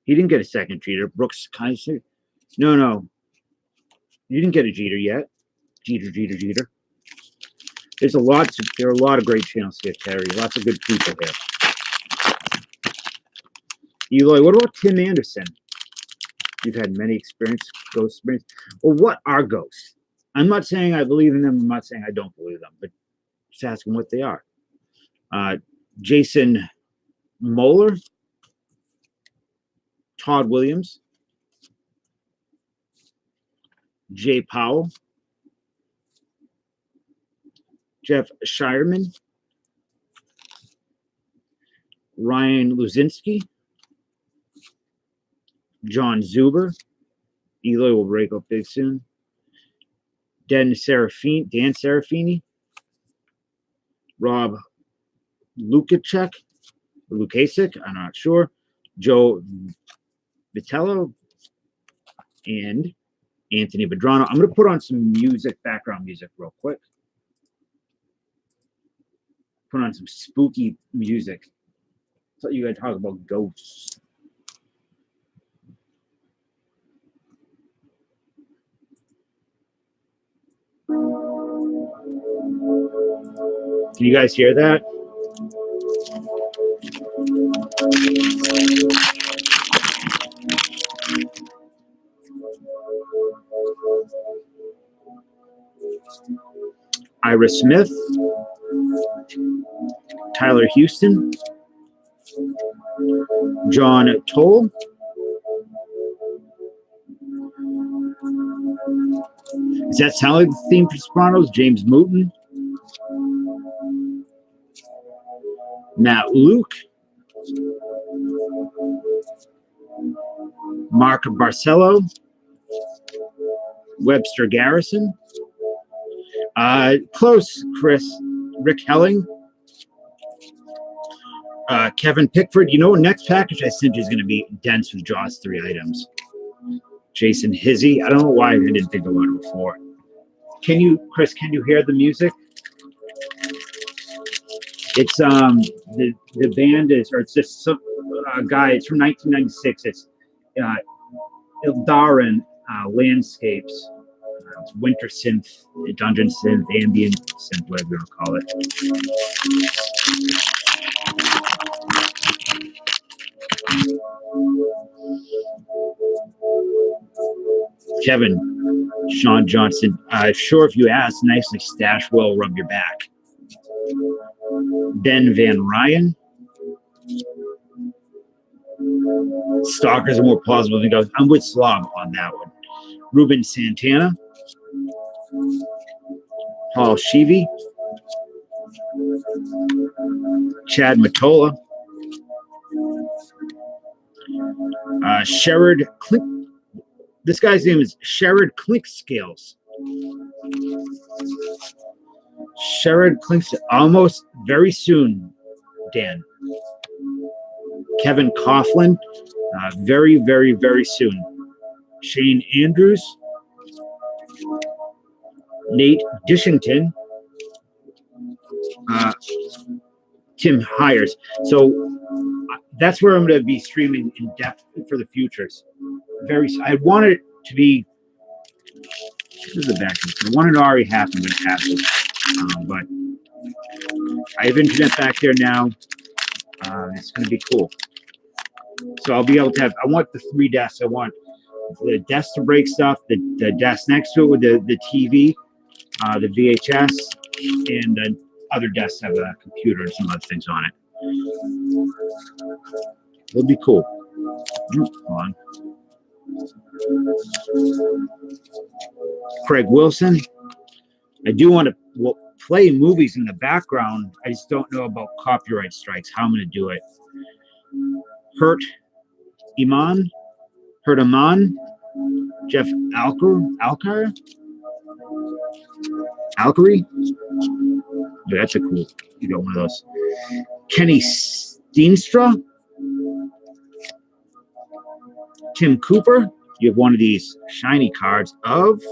He didn't get a second Jeter. Brooks Kaiser. No. You didn't get a Jeter yet. Jeter. There are a lot of great channels here, Terry. Lots of good people here. Eloy, what about Tim Anderson? You've had many ghost experience. Well, what are ghosts? I'm not saying I believe in them. I'm not saying I don't believe them, but just asking what they are. Jason Moeller, Todd Williams, Jay Powell, Jeff Shireman, Ryan Luzinski, John Zuber. Eloy will break up big soon. Dan Serafini, Rob Lukasik, I'm not sure, Joe Vitello, and Anthony Bedrano. I'm going to put on some background music real quick. Put on some spooky music. I thought you guys talk about ghosts. Can you guys hear that? Ira Smith, Tyler Houston, John Toll, does that sound like the theme for Sopranos? James Mooten, Matt Luke, Mark Barcelo, Webster Garrison, close, Chris, Rick Helling, Kevin Pickford. You know, next package I sent you is going to be dense with Jaws 3 items. Jason Hizzy. I don't know why I didn't think about it before. Chris, can you hear the music? It's the band is, or it's just some guy. It's from 1996. It's Ildaran Landscapes. It's winter synth, dungeon synth, ambient synth, whatever you want to call it. Kevin, Sean Johnson. Sure, if you ask nicely, stash well, rub your back. Ben Van Ryan. Stalkers are more plausible than ghosts. I'm with Slob on that one. Ruben Santana. Paul Sheevy. Chad Matola. Sherrod Click. This guy's name is Sherrod Clinkscales. Sherrod Clinkscales. Almost very soon, Dan. Kevin Coughlin. Very, very, very soon. Shane Andrews. Nate Dishington. Tim Hires. So that's where I'm going to be streaming in depth for the futures. I wanted it to be. This is the back. I wanted it to already happen, but it happened. But I have internet back there now. It's going to be cool. So I'll be able to have. I want the 3 desks. I want the desk to break stuff. The desk next to it with the TV, the VHS, and other desks have a computer and some other things on it. It'll be cool. Hold on. Craig Wilson. I do want to play movies in the background. I just don't know about copyright strikes, how I'm going to do it. Hurt Iman, Jeff Alkari. Yeah, that's a cool. You got one of those. Kenny Steenstra, Tim Cooper. You have one of these shiny cards of.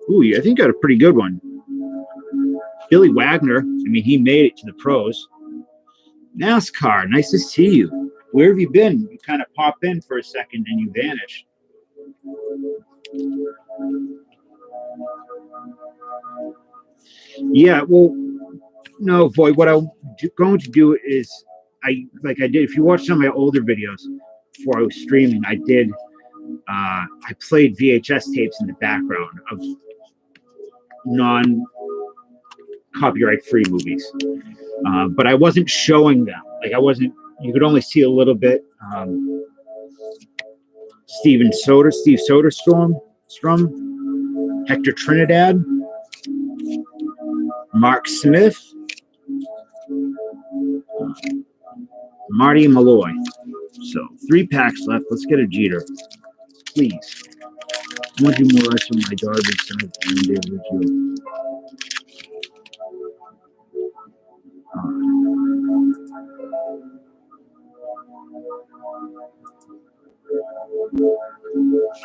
Ooh, I think you got a pretty good one. Billy Wagner. I mean, he made it to the pros. NASCAR. Nice to see you. Where have you been? You kind of pop in for a second and you vanish. Yeah, well, no, Void. What I'm going to do is, I did. If you watch some of my older videos before I was streaming, I played VHS tapes in the background of non-copyright free movies, but I wasn't showing them. Like I wasn't. You could only see a little bit. Steve Soderstrom, Hector Trinidad, Mark Smith, Marty Malloy. So 3 packs left. Let's get a Jeter, please. I want to do more ice on my garbage side and there with you.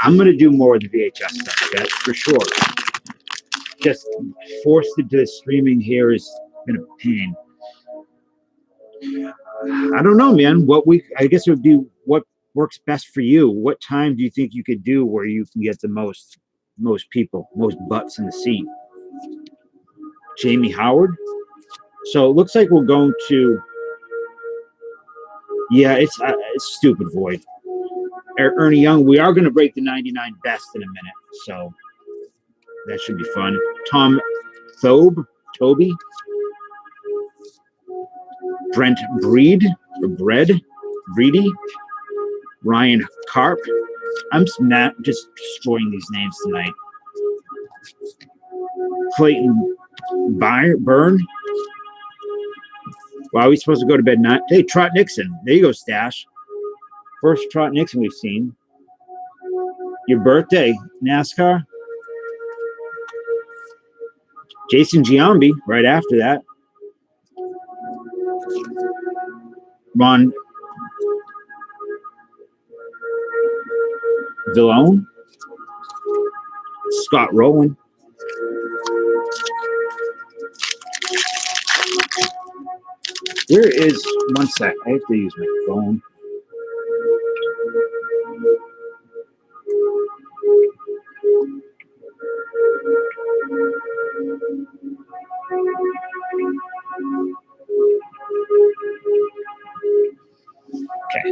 I'm going to do more of the VHS stuff, that's for sure. Just forced into the streaming here has been a pain. I don't know, man. I guess it would be what works best for you. What time do you think you could do where you can get the most people, most butts in the seat? Jamie Howard. So it looks like we're going to. Yeah, it's stupid, Void. Ernie Young. We are going to break the 99 best in a minute, so that should be fun. Tom Toby. Brent Breedy, Ryan Karp. I'm not just destroying these names tonight. Clayton Byrne. Wow, we supposed to go to bed now. Hey, Trot Nixon. There you go, Stash. First Trot Nixon we've seen. Your birthday, NASCAR. Jason Giambi, right after that. Ron Villone. Scott Rowland. Where is, one sec, I have to use my phone. Okay.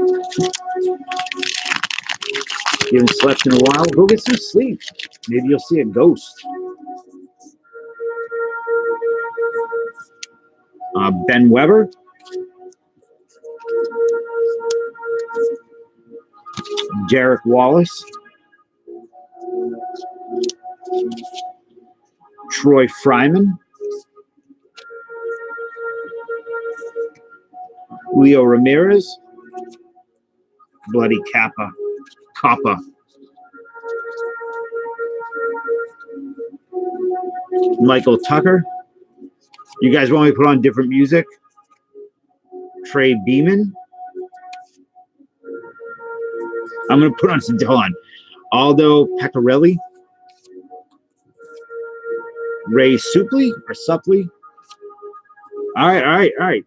You haven't slept in a while? Go get some sleep. Maybe you'll see a ghost. Ben Weber. Derek Wallace. Troy Fryman. Leo Ramirez. Bloody Kappa. Michael Tucker. You guys want me to put on different music? Trey Beeman. I'm going to put on some, hold on. Aldo Pecorelli. Ray Supley. All right.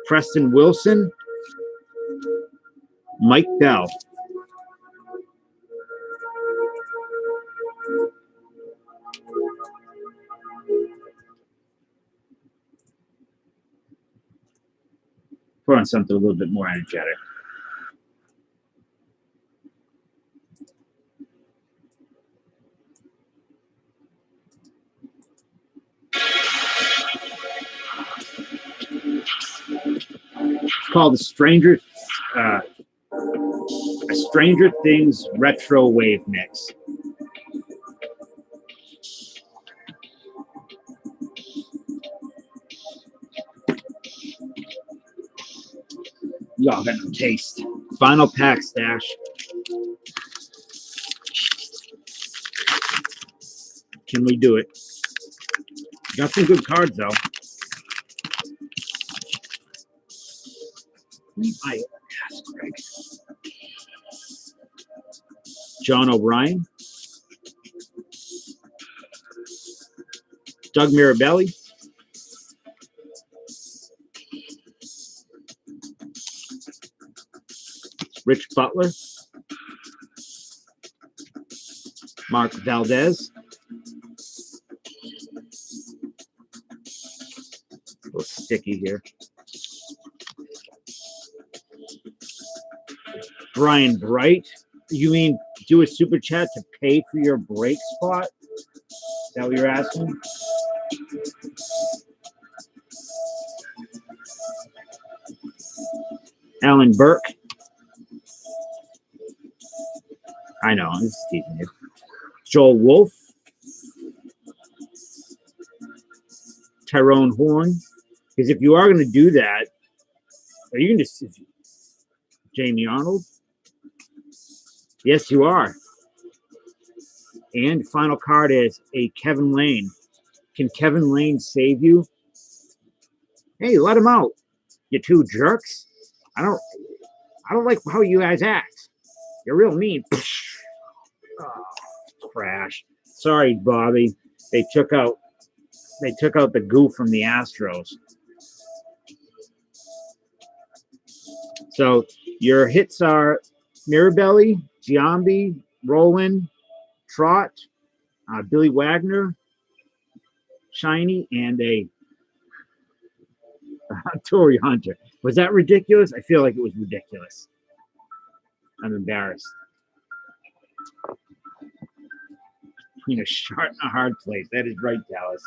Preston Wilson. Mike Bell. Put on something a little bit more energetic. called a Stranger Things retro wave mix. Y'all got no taste. Final pack stash. Can we do it? Got some good cards though. Greg. John O'Brien. Doug Mirabelli. Rich Butler. Mark Valdez. A little sticky here. Brian Bright. You mean do a super chat to pay for your break spot? Is that what you're asking? Alan Burke. I know, this is teasing you. Joel Wolf. Tyrone Horn. Because if you are going to do that, are you going to... Jamie Arnold? Yes, you are. And final card is a Kevin Lane. Can Kevin Lane save you? Hey, let him out. You two jerks. I don't like how you guys act. You're real mean. Oh, crash. Sorry, Bobby. They took out the goo from the Astros. So your hits are Mirabelli, Giambi, Roland, Trot, Billy Wagner, Shiny, and a Tory Hunter. Was that ridiculous? I feel like it was ridiculous. I'm embarrassed. You know, short and a hard place. That is right, Dallas.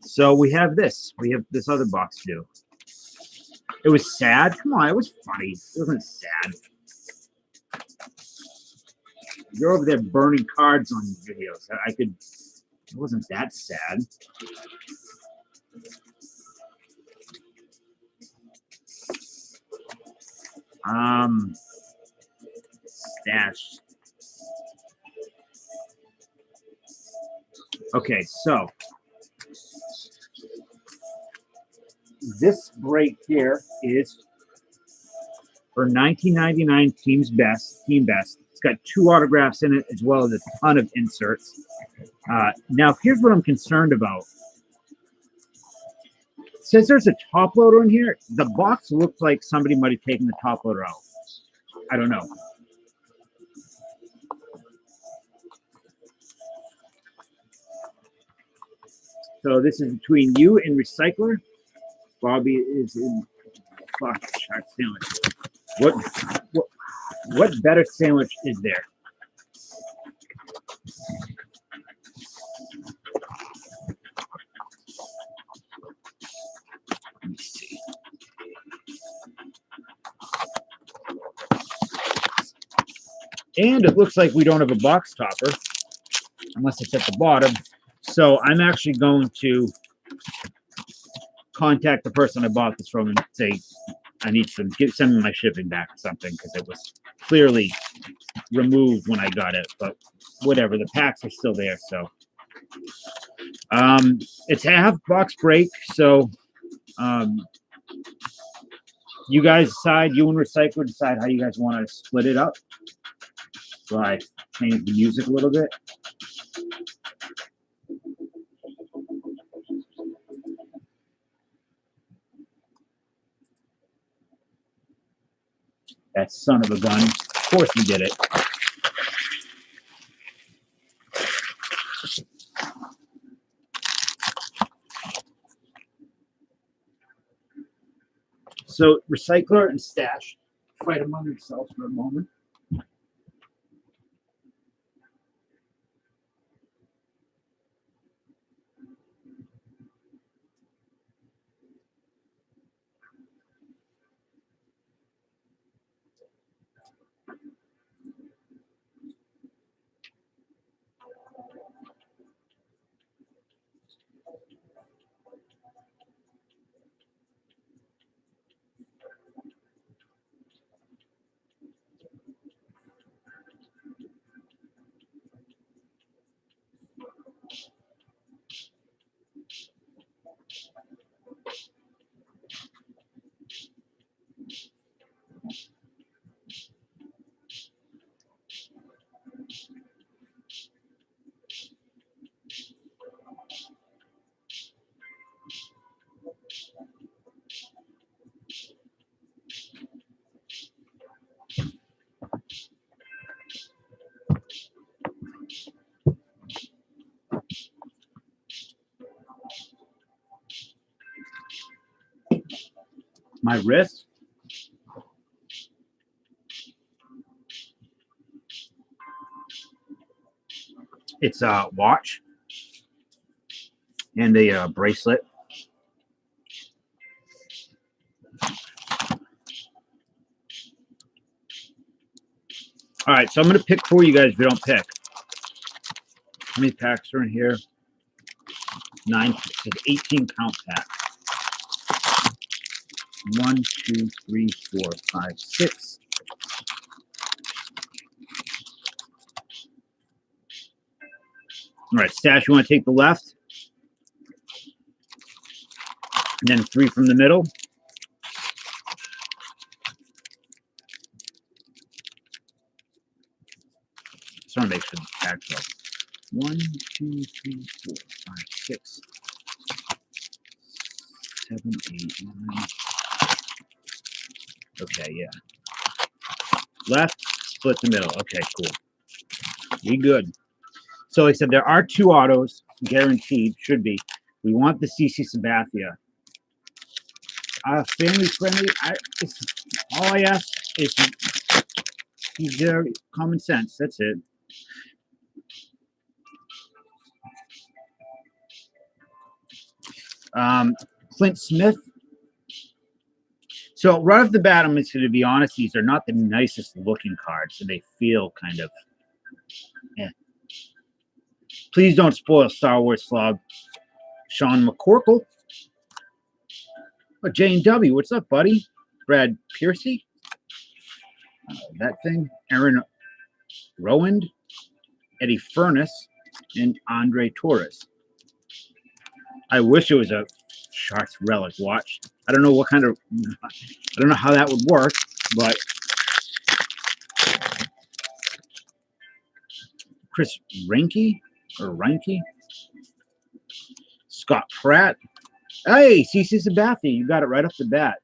So we have this. We have this other box too. It was sad. Come on, it was funny. It wasn't sad. You're over there burning cards on videos. It wasn't that sad. Stash. Okay, so this break here is for 1999 Team Best. It's got 2 autographs in it as well as a ton of inserts. Now, here's what I'm concerned about. Since there's a top loader in here, the box looks like somebody might have taken the top loader out. I don't know. So this is between you and Recycler. Bobby is in shark sandwich. What better sandwich is there? Let me see. And it looks like we don't have a box topper, unless it's at the bottom. So I'm actually going to contact the person I bought this from and say, I need some, send me my shipping back or something, because it was clearly removed when I got it. But whatever, the packs are still there. So it's a half box break. So you guys decide, you and Recycler decide how you guys want to split it up. So I change the music a little bit. That son of a gun. Of course he did it. So Recycler and Stash fight among themselves for a moment. My wrist. It's a watch and a bracelet. All right, so I'm going to pick for you guys if you don't pick. How many packs are in here? 9, 18 count pack. 1, 2, 3, 4, 5, 6. All right, Stash, you want to take the left? And then 3 from the middle. Just want to make sure the packs are 1, 2, 3, 4, 5, 6, 7, 8, 9. Okay, yeah. Left, split the middle. Okay, cool. We good. So like I said, there are 2 autos guaranteed. Should be. We want the CC Sabathia. Family friendly. All I ask is he's there. Common sense. That's it. Clint Smith. So right off the bat, I'm just going to be honest. These are not the nicest looking cards, so they feel kind of. Please don't spoil Star Wars Slob. Sean McCorkle. Oh, J&W, what's up, buddy? Brad Piercy. That thing. Aaron Rowand. Eddie Furness. And Andre Torres. I wish it was a Sharks Relic watch. I don't know what kind of... I don't know how that would work, but... Chris Reinke? Or Reinke? Scott Pratt. Hey, CC Sabathia. You got it right off the bat.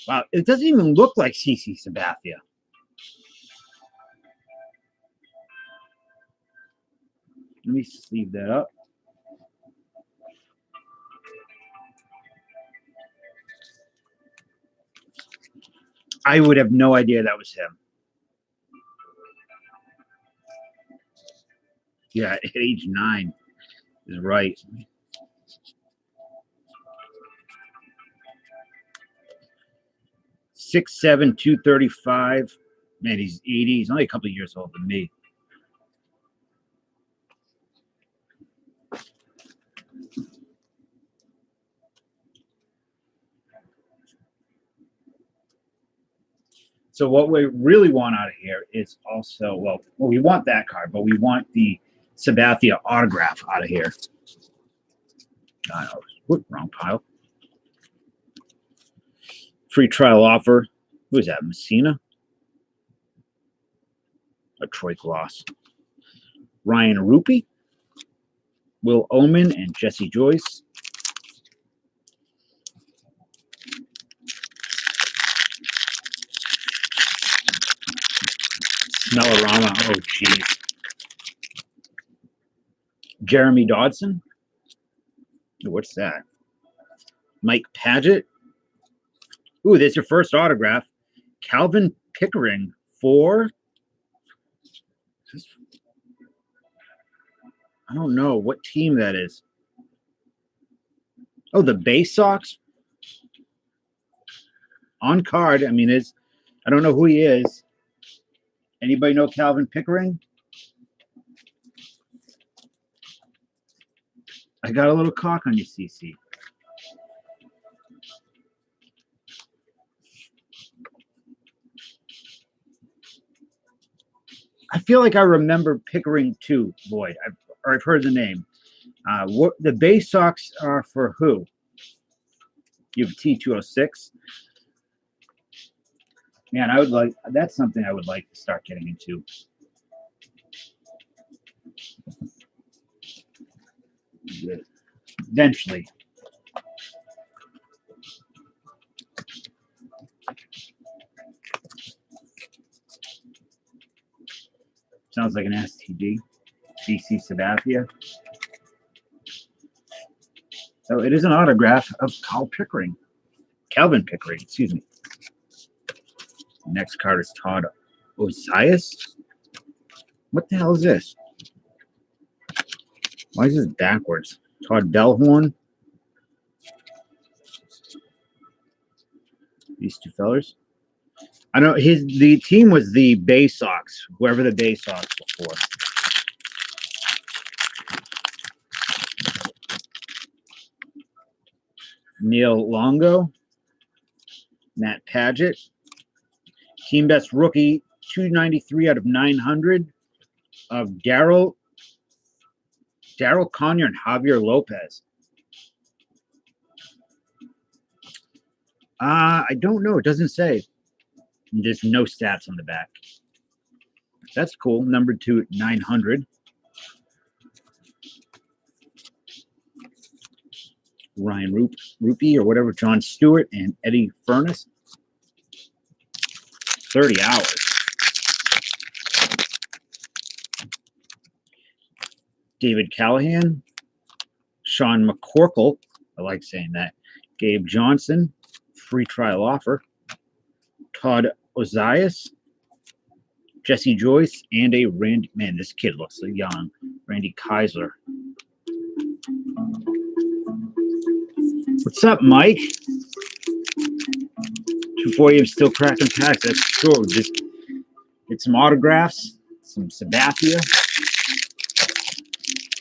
Wow, it doesn't even look like CC Sabathia. Let me sleeve that up. I would have no idea that was him. Yeah, at age 9 is right. Six, 7, 235. Man, he's 80. He's only a couple of years older than me. So what we really want out of here is also, well, we want that card, but we want the Sabathia autograph out of here. Wrong pile. Free trial offer. Who is that? Messina? A Troy Gloss. Ryan Rupi. Will Oman and Jesse Joyce. Smelorama. Oh, geez. Jeremy Dodson. What's that? Mike Paget. Ooh, there's your first autograph. Calvin Pickering for... I don't know what team that is. Oh, the Bay Sox? On card. I mean, I don't know who he is. Anybody know Calvin Pickering? I got a little cock on you, CC. I feel like I remember Pickering too, Lloyd. I've heard the name. What the Bay Sox are for who? You have T206. Man, I would like. That's something I would like to start getting into. Eventually. Sounds like an STD. CC Sabathia. So it is an autograph of Carl Pickering. Calvin Pickering, excuse me. Next card is Todd Osias. What the hell is this? Why is this backwards? Todd Bellhorn. These two fellers. I know the team was the Bay Sox, whoever the Bay Sox before. Neil Longo, Matt Paget, team best rookie, 293 out of 900 of Daryl Conyer and Javier Lopez. I don't know. It doesn't say. There's no stats on the back. That's cool. Number 2 at 900. Ryan Rupee or whatever, John Stewart and Eddie Furness. 30 hours. David Callahan. Sean McCorkle. I like saying that. Gabe Johnson. Free trial offer. Todd Osias. Jesse Joyce and a Randy. Man, this kid looks so young. Randy Keisler. What's up, Mike? 240, I'm still cracking packs. That's true. Just get some autographs, some Sabathia.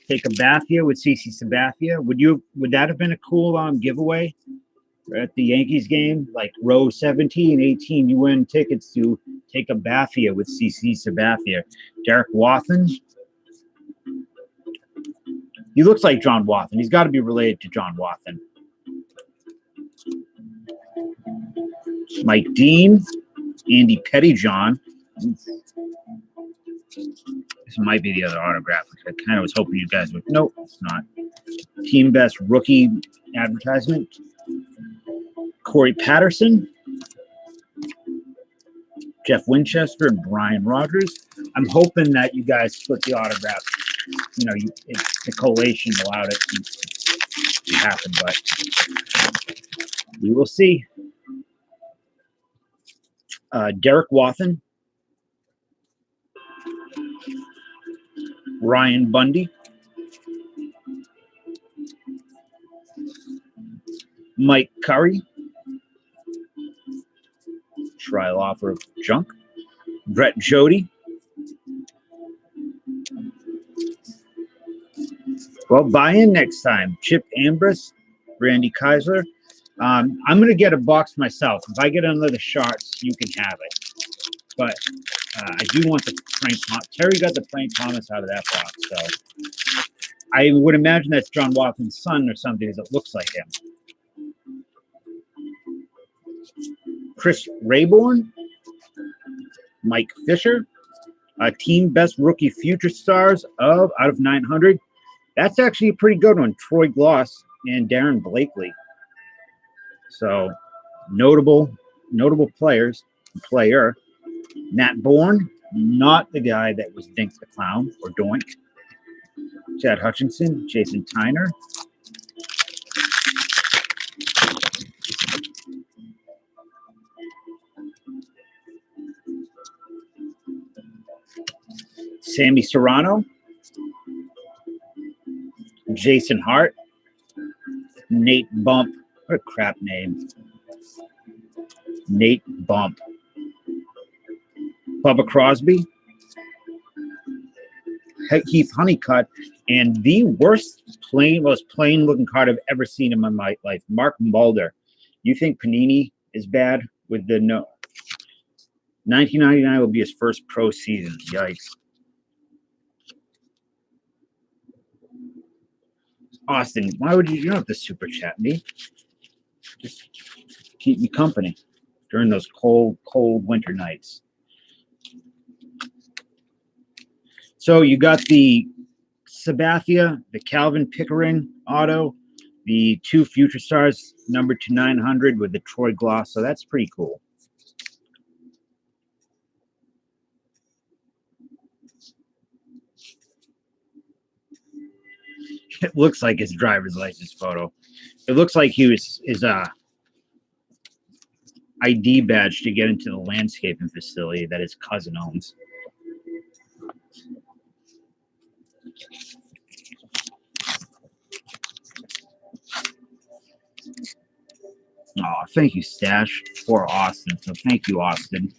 Take a Bathia with CC Sabathia. Would that have been a cool giveaway at the Yankees game? Like row 17, 18, you win tickets to take a Bathia with CC Sabathia. Derek Wathen. He looks like John Wathen. He's got to be related to John Wathen. Mike Dean, Andy Pettyjohn. This might be the other autograph. I kind of was hoping you guys would. Nope, it's not. Team best rookie advertisement. Corey Patterson, Jeff Winchester, and Brian Rogers. I'm hoping that you guys split the autographs. You know, the collation allowed it to happen, but we will see. Derek Wathen, Ryan Bundy, Mike Curry, trial offer of junk, Brett Jody. Well, buy in next time. Chip Ambrose, Randy Keisler. I'm going to get a box myself. If I get another Sharks, you can have it. But I do want the Frank Thomas. Terry got the Frank Thomas out of that box. So I would imagine that's John Wathen's son or something that looks like him. Chris Rayborn, Mike Fisher, team best rookie future stars out of 900. That's actually a pretty good one. Troy Gloss and Darren Blakely. So notable player. Matt Bourne, not the guy that was Dink the Clown or Doink. Chad Hutchinson, Jason Tyner. Sammy Serrano, Jason Hart, Nate Bump. What a crap name. Nate Bump. Bubba Crosby. Heath Honeycutt. And the most plain looking card I've ever seen in my life. Mark Mulder. You think Panini is bad with the no? 1999 will be his first pro season. Yikes. Austin, why would you don't have to super chat me? Just keep me company during those cold winter nights. So you got the Sabathia, the Calvin Pickering auto, the 2 future stars numbered to 900 with the Troy Gloss. So that's pretty cool. It looks like his driver's license photo. It looks like he is ID badge to get into the landscaping facility that his cousin owns. Oh, thank you, Stash, for Austin. So thank you, Austin.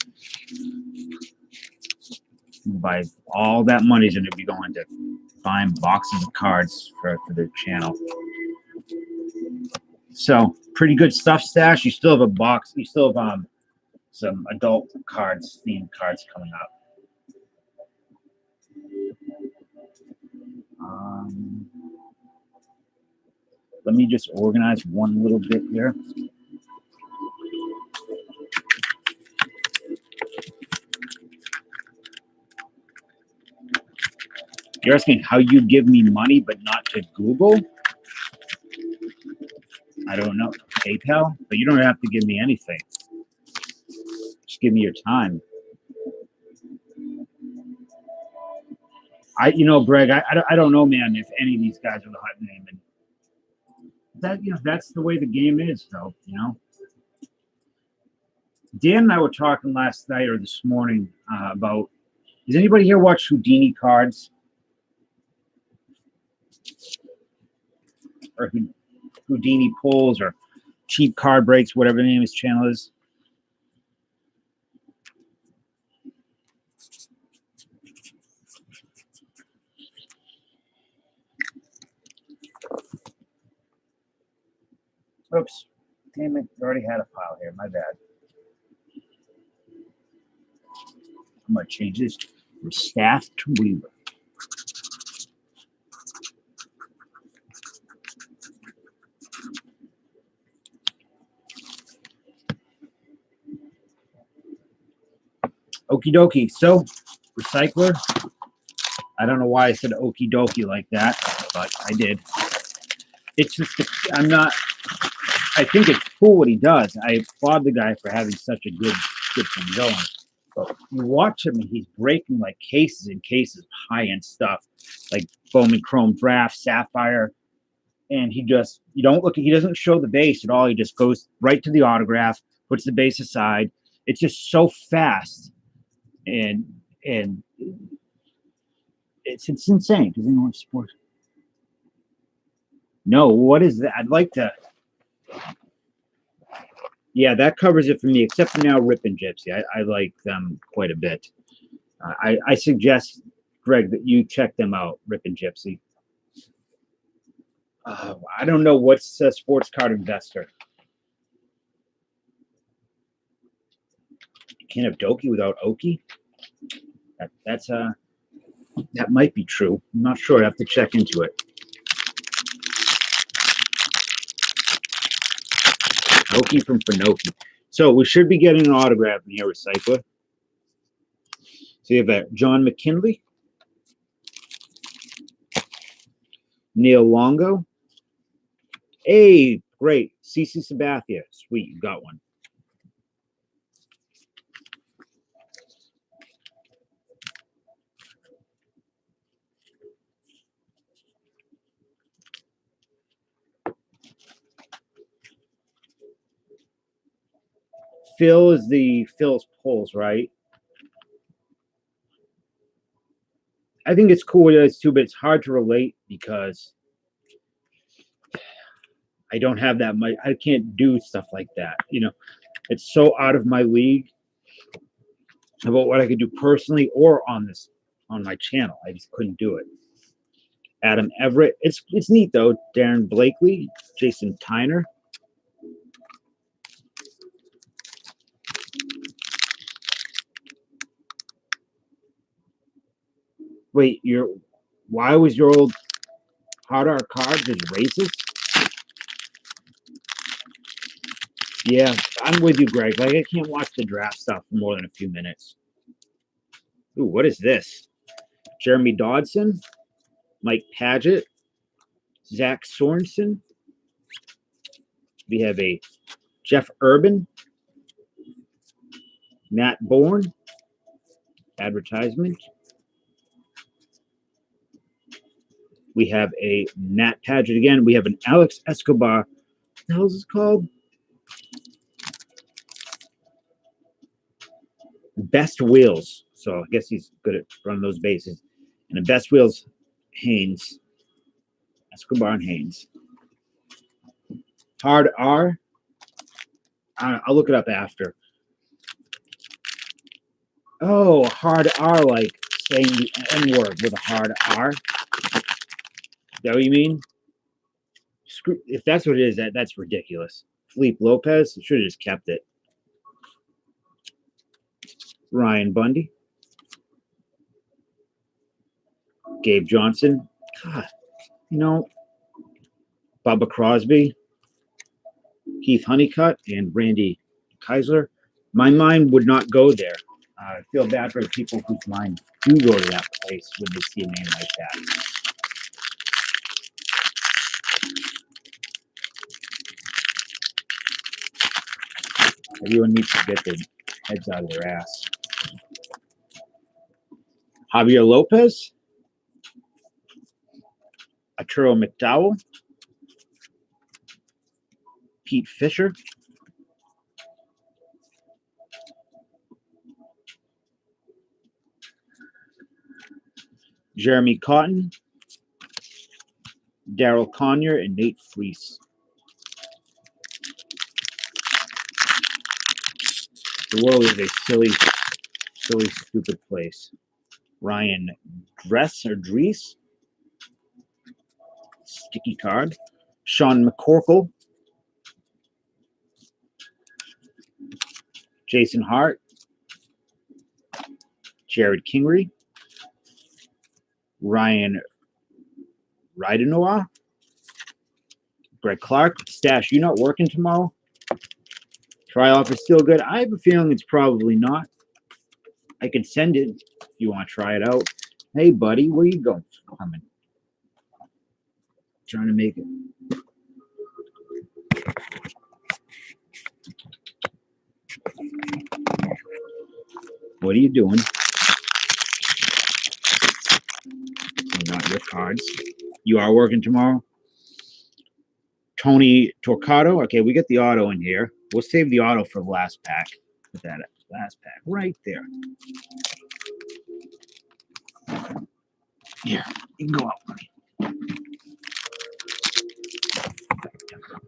By all that money's going to be going to buying boxes of cards for the channel. So pretty good stuff, Stash. You still have a box. You still have some adult cards, themed cards coming up. Let me just organize one little bit here. You're asking how you give me money but not to Google? I don't know. PayPal? But you don't have to give me anything. Just give me your time. Greg, I don't know, man, if any of these guys are the hot name. And that, that's the way the game is, though, Dan and I were talking last night or this morning about, does anybody here watch Houdini Cards? Or Houdini Pulls or Cheap Card Breaks, whatever the name of his channel is? Oops. Damn it. I already had a file here. My bad. I'm going to change this from staff to Weaver. Okie dokie. So, recycler. I don't know why I said okie dokie like that, but I did. It's just, I think it's cool what he does. I applaud the guy for having such a good thing going. But you watch him and he's breaking like cases and cases of high-end stuff, like Bowman Chrome Draft, Sapphire. And he doesn't show the base at all. He just goes right to the autograph, puts the base aside. It's just so fast. And it's insane. Does anyone watch sports? No, what is that? I'd like to. Yeah, that covers it for me, except for now Rip and Gypsy. I like them quite a bit. I suggest, Greg, that you check them out, Rip and Gypsy. I don't know what's a sports card investor. You can't have Doki without Oki. That might be true. I'm not sure. I have to check into it. Oki from Finoki. So we should be getting an autograph in here, recycler. So you have John McKinley, Neil Longo. Hey, great. CC Sabathia. Sweet, you got one. Phil is Phil's Pulls, right? I think it's cool with those too, but it's hard to relate because I don't have that much. I can't do stuff like that. It's so out of my league about what I could do personally or on my channel. I just couldn't do it. Adam Everett. It's neat though. Darren Blakely, Jason Tyner. Wait, why was your old hard art card just racist? Yeah, I'm with you, Greg. Like, I can't watch the draft stuff for more than a few minutes. Ooh, what is this? Jeremy Dodson, Mike Padgett, Zach Sorensen. We have a Jeff Urban, Matt Bourne, advertisement. We have a Matt Padgett again. We have an Alex Escobar. What the hell is this called? Best Wheels. So I guess he's good at running those bases. And the Best Wheels, Haynes. Escobar and Haynes. Hard R. I'll look it up after. Oh, hard R, like saying the N word with a hard R. Is that what you mean? Screw, if that's what it is, that's ridiculous. Felipe Lopez should have just kept it. Ryan Bundy. Gabe Johnson. God, you know, Bubba Crosby. Keith Honeycutt and Randy Keisler. My mind would not go there. I feel bad for the people whose mind do go to that place when they see a name like that. Everyone needs to get their heads out of their ass. Javier Lopez, Arturo McDowell, Pete Fisher, Jeremy Cotton, Daryl Conyer, and Nate Fleece. The world is a silly, stupid place. Ryan Dries, sticky card. Sean McCorkle, Jason Hart, Jared Kingery, Ryan Ridenoa, Greg Clark. Stash, you not working tomorrow? Try offer still good. I have a feeling it's probably not. I can send it if you want to try it out. Hey, buddy, where you going? Coming. Trying to make it. What are you doing? Not your cards. You are working tomorrow? Tony Torquato. Okay, we get the auto in here. We'll save the auto for the last pack. Put that last pack right there. Here, you can go out, buddy.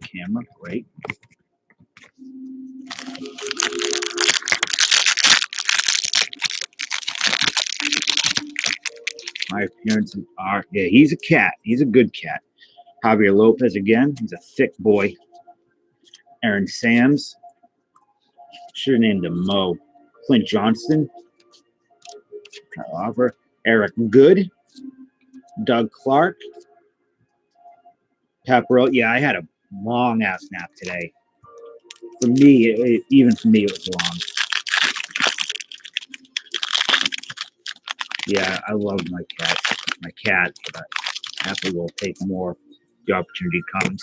Camera, great. My appearances are, yeah, he's a cat. He's a good cat. Javier Lopez again. He's a thick boy. Aaron Sams. Should have named him Mo. Clint Johnston. Kyle Offer. Eric Good. Doug Clark. Pepperell. Yeah, I had a long ass nap today. For me, even for me, it was long. Yeah, I love my cat. My cat, but Apple will take more. The opportunity comes.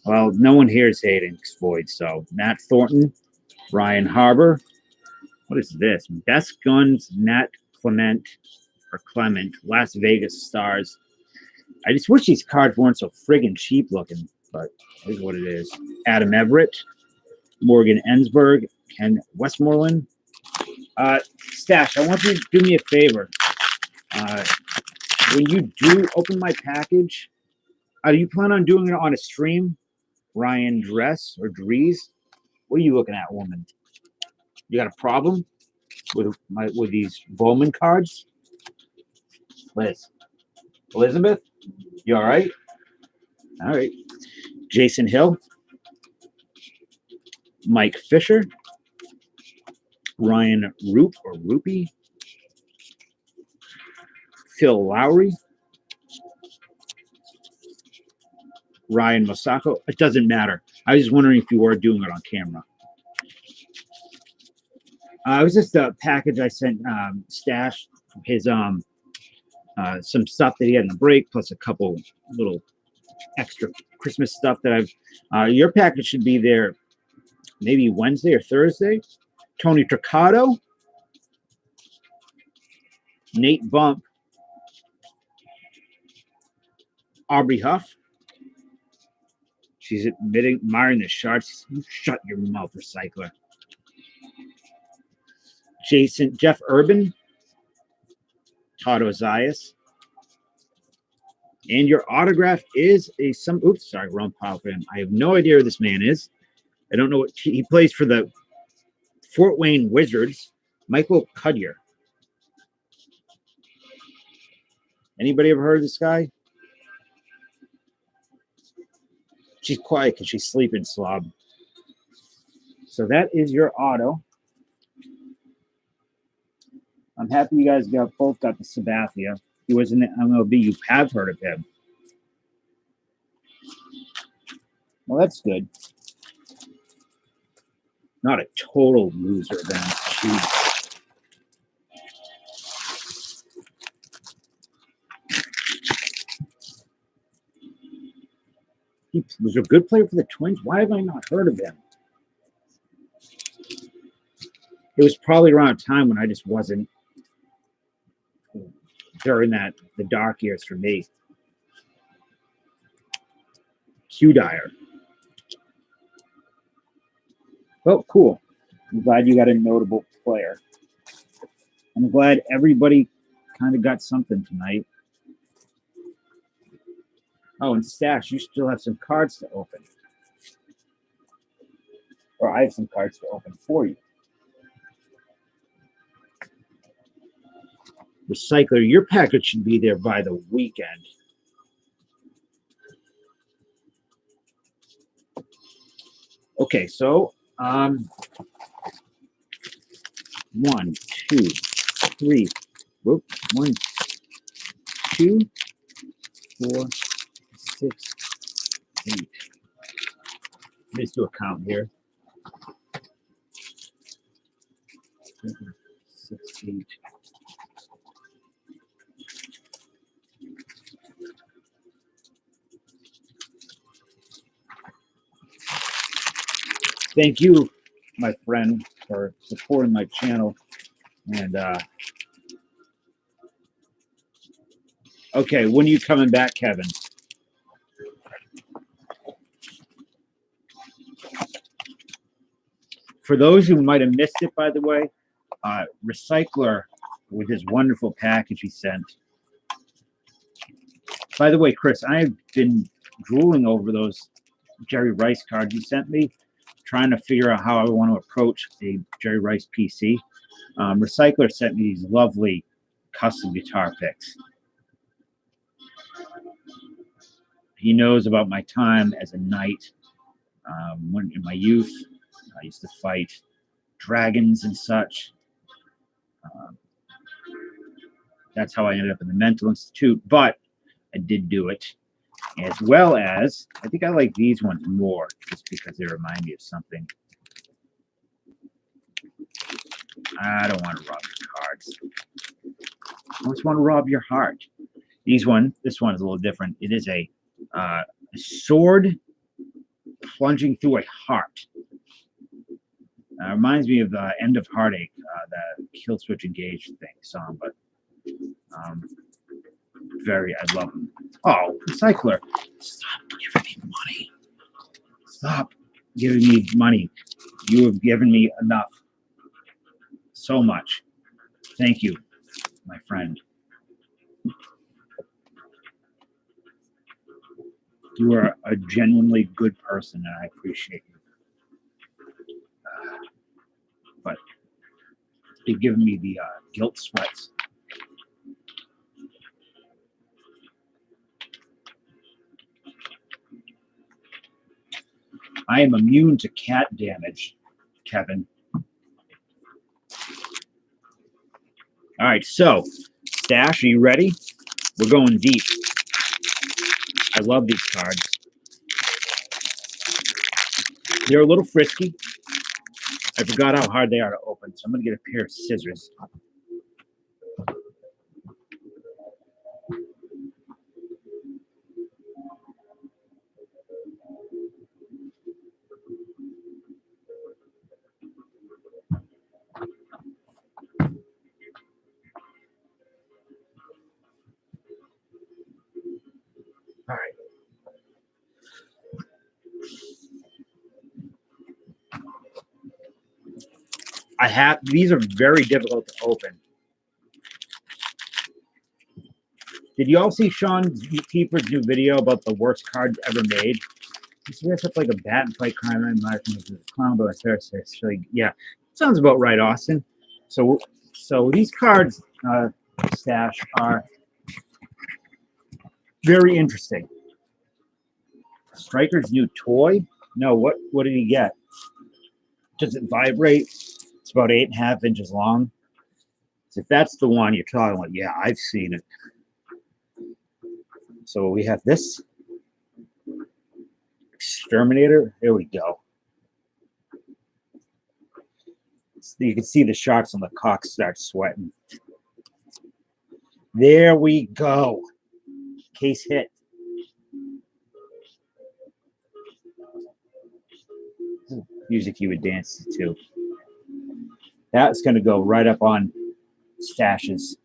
Well, no one here is hating Void, so Matt Thornton, Ryan Harbor. What is this? Best Guns, Nat Clement, Las Vegas Stars. I just wish these cards weren't so friggin' cheap looking, but it is what it is. Adam Everett, Morgan Ensberg, Ken Westmoreland. Stash, I want you to do me a favor. When you do open my package, do you plan on doing it on a stream? Ryan Dries? What are you looking at, woman? You got a problem with these Bowman cards? Elizabeth? You all right? All right. Jason Hill, Mike Fisher, Ryan Rupee, Phil Lowry, Ryan Masako. It doesn't matter. I was just wondering if you were doing it on camera. It was just a package I sent Stash from his some stuff that he had in the break, plus a couple little extra Christmas stuff that I've. Your package should be there maybe Wednesday or Thursday. Tony Tricato, Nate Bump, Aubrey Huff, She's admiring the sharks. You shut your mouth, recycler. Jeff Urban, Todd Ozias. And your autograph is oops, sorry, wrong pile for him. I have no idea who this man is. I don't know what he plays for the Fort Wayne Wizards. Michael Cudyer. Anybody ever heard of this guy? She's quiet because she's sleeping, slob. So that is your auto. I'm happy you guys both got the Sabathia. He was in the MLB. You have heard of him. Well, that's good. Not a total loser then. Jeez. He was a good player for the Twins. Why have I not heard of him? It was probably around a time when I just wasn't during the dark years for me. Hugh Dyer. Oh, cool. I'm glad you got a notable player. I'm glad everybody kind of got something tonight. Oh, and Stash, you still have some cards to open. Or I have some cards to open for you. Recycler, your package should be there by the weekend. Okay, so 1, 2, 3. Whoop, 1, 2, 4, 6, 8. Let's do a count here. 7, 6, 8. Thank you, my friend, for supporting my channel. And okay, when are you coming back, Kevin? For those who might have missed it, by the way, Recycler with his wonderful package he sent. By the way, Chris, I have been drooling over those Jerry Rice cards you sent me, trying to figure out how I want to approach a Jerry Rice PC. Recycler sent me these lovely custom guitar picks. He knows about my time as a knight. When in my youth, I used to fight dragons and such. That's how I ended up in the mental institute, but I did do it. As well as, I think I like these ones more just because they remind me of something. I don't want to rob your cards. I just want to rob your heart. This one is a little different. It is a sword plunging through a heart. Reminds me of End of Heartache, the Kill Switch Engage song, but I love them. Oh, Recycler, stop giving me money. Stop giving me money. You have given me enough. So much. Thank you, my friend. You are a genuinely good person, and I appreciate you. But you've given me the guilt sweats. I am immune to cat damage, Kevin. All right, so, Stash, are you ready? We're going deep. I love these cards. They're a little frisky. I forgot how hard they are to open, so I'm going to get a pair of scissors. All right. These are very difficult to open. Did you all see Sean Keeper's new video about the worst cards ever made? He's dressed up like a bat and fight crime and clown by Thursday. So yeah, sounds about right, Austin. So these cards, Stash, are very interesting. Striker's new toy? No, what did he get? Does it vibrate? It's about 8.5 inches long. So if that's the one you're talking about, yeah, I've seen it. So we have this Exterminator. There we go. You can see the sharks on the cock start sweating. There we go. Case hit. Music you would dance to. That's going to go right up on Stash's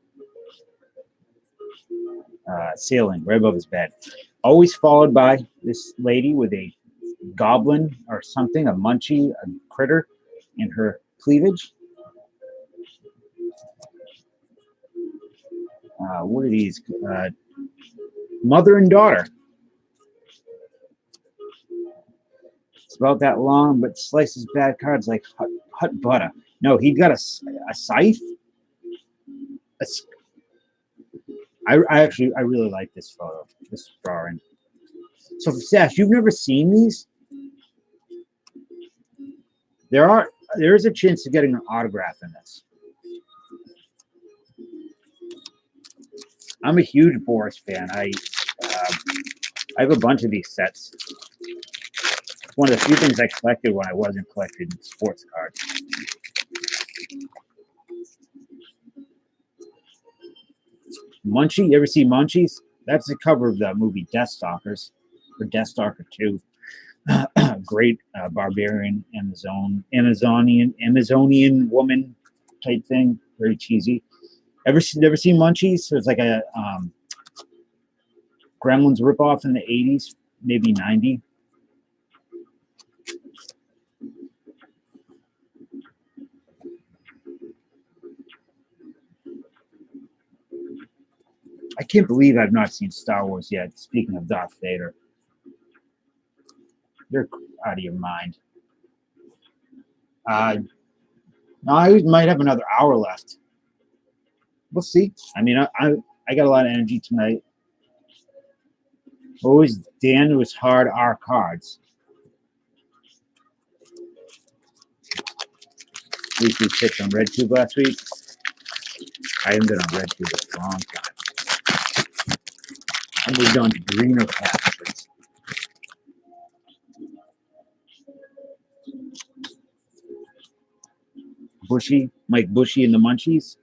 ceiling, right above his bed. Always followed by this lady with a goblin or something, a munchie, a critter in her cleavage. What are these? Mother and daughter. It's about that long, but slices bad cards like hot butter. No, he got a scythe. I really like this photo, this drawing. So, Sash, you've never seen these? There is a chance of getting an autograph in this. I'm a huge Boris fan. I have a bunch of these sets. It's one of the few things I collected when I wasn't collecting sports cards. Munchie, you ever see Munchies? That's the cover of the movie Deathstalkers, or Deathstalker 2. Great barbarian Amazonian woman type thing. Very cheesy. Never seen Munchies? So it's like a Gremlins ripoff in the 80s, maybe 90. I can't believe I've not seen Star Wars yet. Speaking of Darth Vader. You're out of your mind. I might have another hour left. We'll see. I mean, I got a lot of energy tonight. Always Dan was hard our cards. At least we picked on RedTube last week. I haven't been on RedTube in a long time. I moved on to greener pastures. Bushy, Mike Bushy and the Munchies.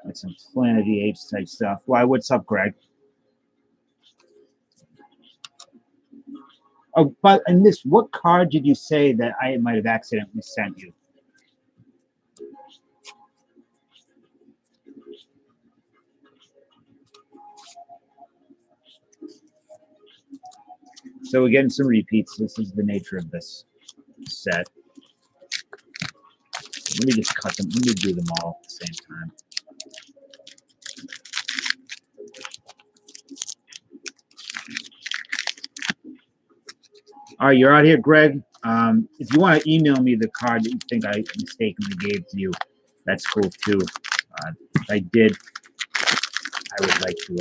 Like some Planet of the Apes type stuff. Why, what's up, Greg? Oh, but and this, what card did you say that I might have accidentally sent you? So we're getting some repeats. This is the nature of this set. Let me just cut them. Let me do them all at the same time. All right, you're out here, Greg. If you want to email me the card that you think I mistakenly gave to you, that's cool too. If I did, I would like to.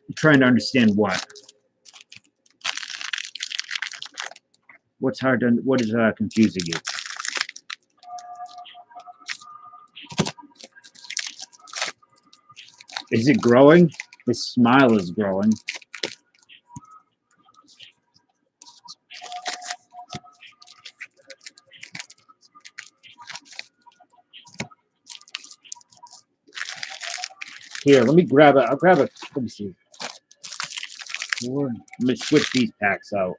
I'm trying to understand what. What's hard to? What is confusing you? Is it growing? His smile is growing. Here, let me grab it. I'll grab it. Let me see. Let me switch these packs out.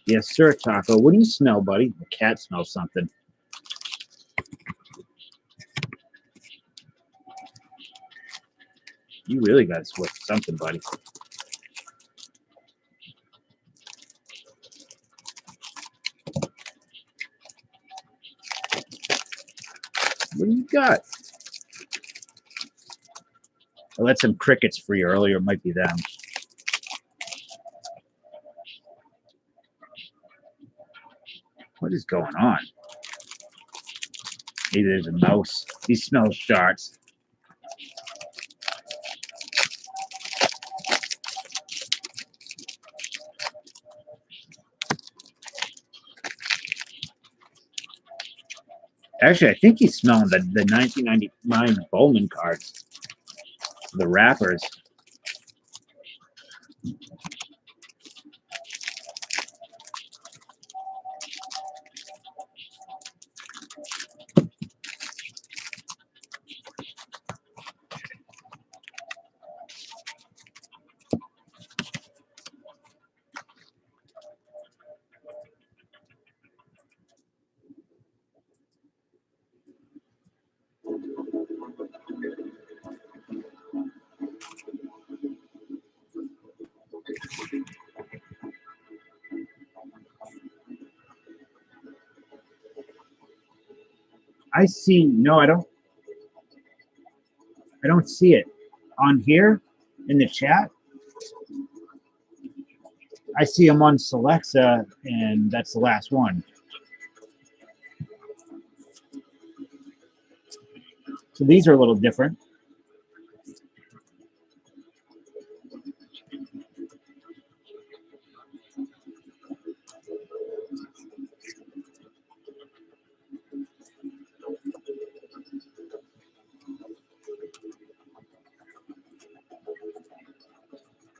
Yes, sir, Taco. What do you smell, buddy? The cat smells something. You really got to sniff something, buddy. What do you got? I let some crickets free earlier. It might be them. What is going on? Maybe there's a mouse. He smells sharks. Actually, I think he's smelling the 1999 Bowman cards. The wrappers. I see. No, I don't see it on here in the chat. I see him on Celexa, and that's the last one. So these are a little different.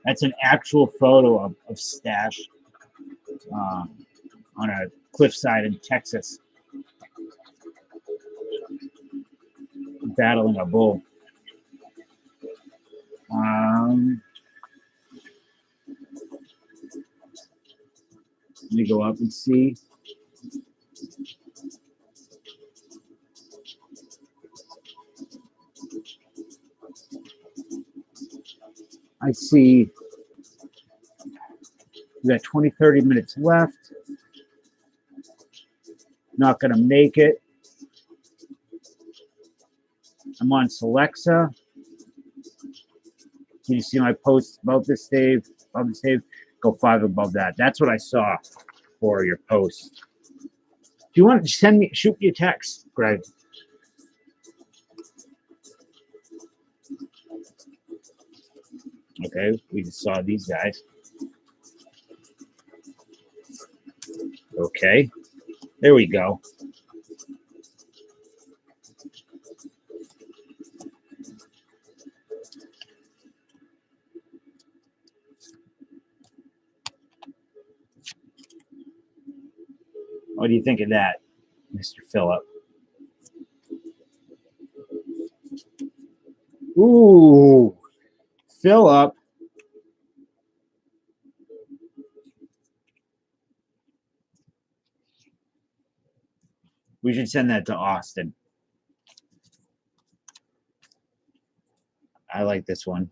That's an actual photo of Stash on a cliffside in Texas, battling a bull. Let me go up and see. I see we got 20, 30 minutes left. Not going to make it. I'm on Celexa. Can you see my posts about this, Dave? Above this, Dave? Go 5 above that. That's what I saw for your post. Do you want to shoot me a text, Greg? Okay, we just saw these guys. Okay, there we go. What do you think of that, Mr. Phillip? Ooh, Phillip. We should send that to Austin. I like this one.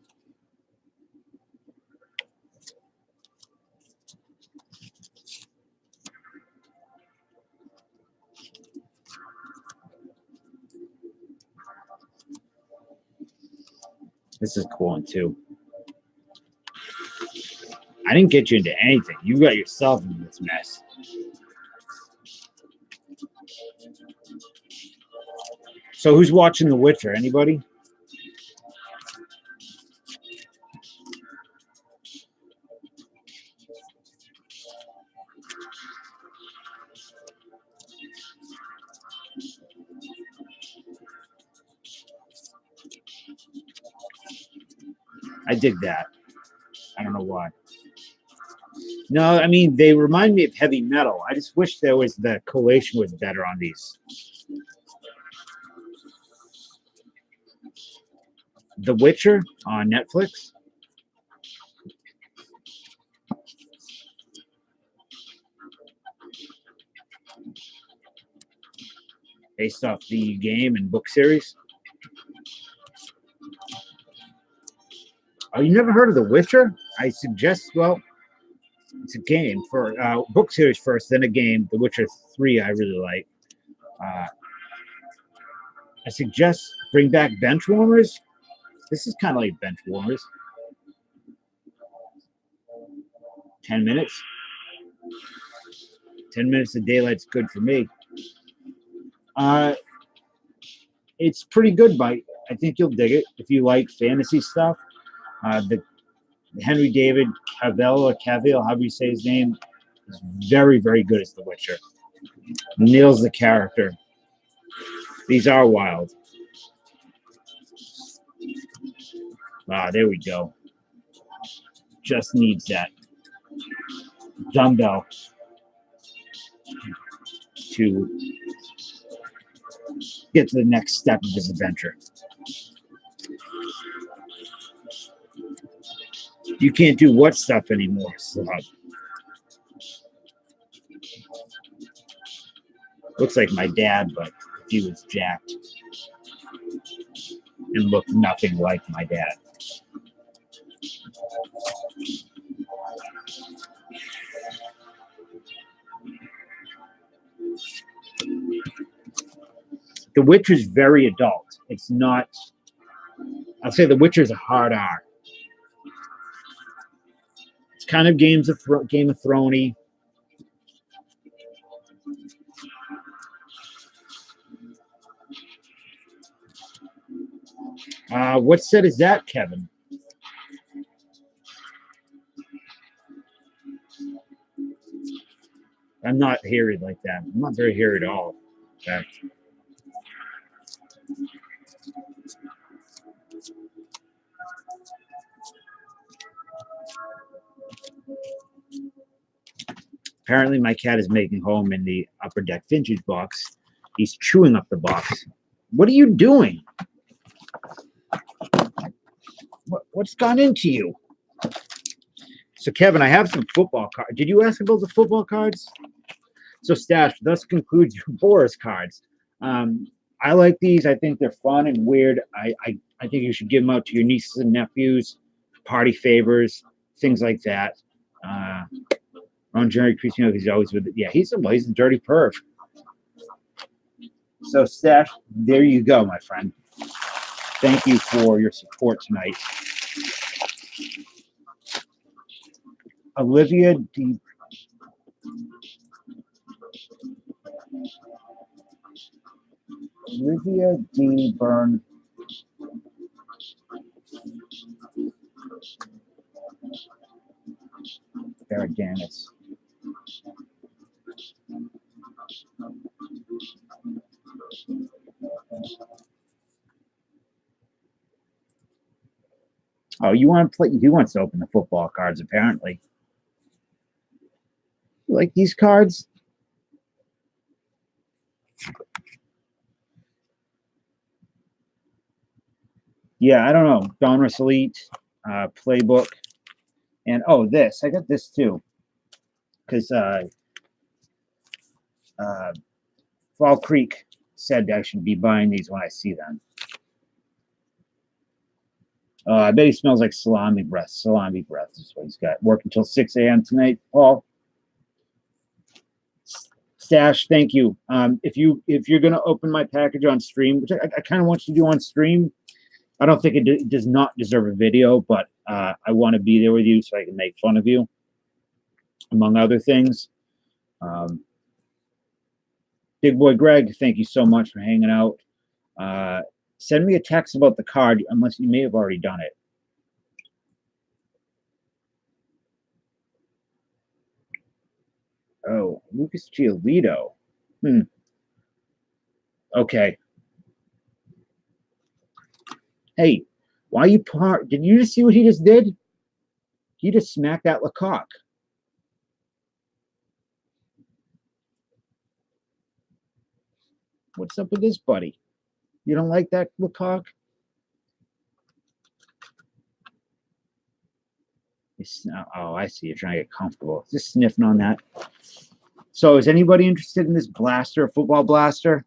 This is cool one too. I didn't get you into anything. You got yourself into this mess. So who's watching The Witcher? Anybody? I dig that. I don't know why. No, I mean, they remind me of heavy metal. I just wish there was the collation was better on these. The Witcher on Netflix. based off the game and book series. Oh, you never heard of The Witcher? I suggest, well, it's a game for book series first, then a game. The Witcher 3 I really like. I suggest bring back bench warmers. This is kind of like bench warmers. 10 minutes. 10 minutes of daylight's good for me. It's pretty good, Mike. I think you'll dig it if you like fantasy stuff. The Henry David Cavill, however you say his name, is very, very good as The Witcher. Nails the character. These are wild. There we go. Just needs that dumbbell to get to the next step of his adventure. You can't do what stuff anymore, Slug? Looks like my dad, but he was jacked and looked nothing like my dad. The Witcher is very adult. It's not. I'll say The Witcher is a hard R. It's kind of Game of Thrones-y. What set is that, Kevin? I'm not hairy like that. I'm not very hairy at all. In fact. Apparently, my cat is making home in the upper deck vintage box. He's chewing up the box. What are you doing? What's gone into you? So, Kevin, I have some football cards. Did you ask about the football cards? So, Stash, thus concludes your Boris cards. I like these. I think they're fun and weird. I think you should give them out to your nieces and nephews, party favors, things like that. Ron Jerry Cristiano, he's always with it. Yeah, he's a dirty perv. So, Stash, there you go, my friend. Thank you for your support tonight. Olivia D. Byrne. Varaganis. Oh, you want to play? He wants to open the football cards, apparently. You like these cards? Yeah, I don't know. Donruss Elite, Playbook. And, oh, this. I got this, too. Because Fall Creek said I should be buying these when I see them. I bet he smells like salami breath. Salami breath is what he's got. Work until 6 a.m. tonight, Paul. Stash, thank you. If you're gonna open my package on stream, which I kind of want you to do on stream, I don't think it does not deserve a video, but I want to be there with you so I can make fun of you, among other things. Big boy Greg, thank you so much for hanging out. Send me a text about the card, unless you may have already done it. Oh, Lucas Giolito. Okay. Hey, why you did you just see what he just did? He just smacked that Lecoq. What's up with this, buddy? You don't like that, Lecoq? Oh, I see. You're trying to get comfortable. Just sniffing on that. So is anybody interested in this blaster, football blaster?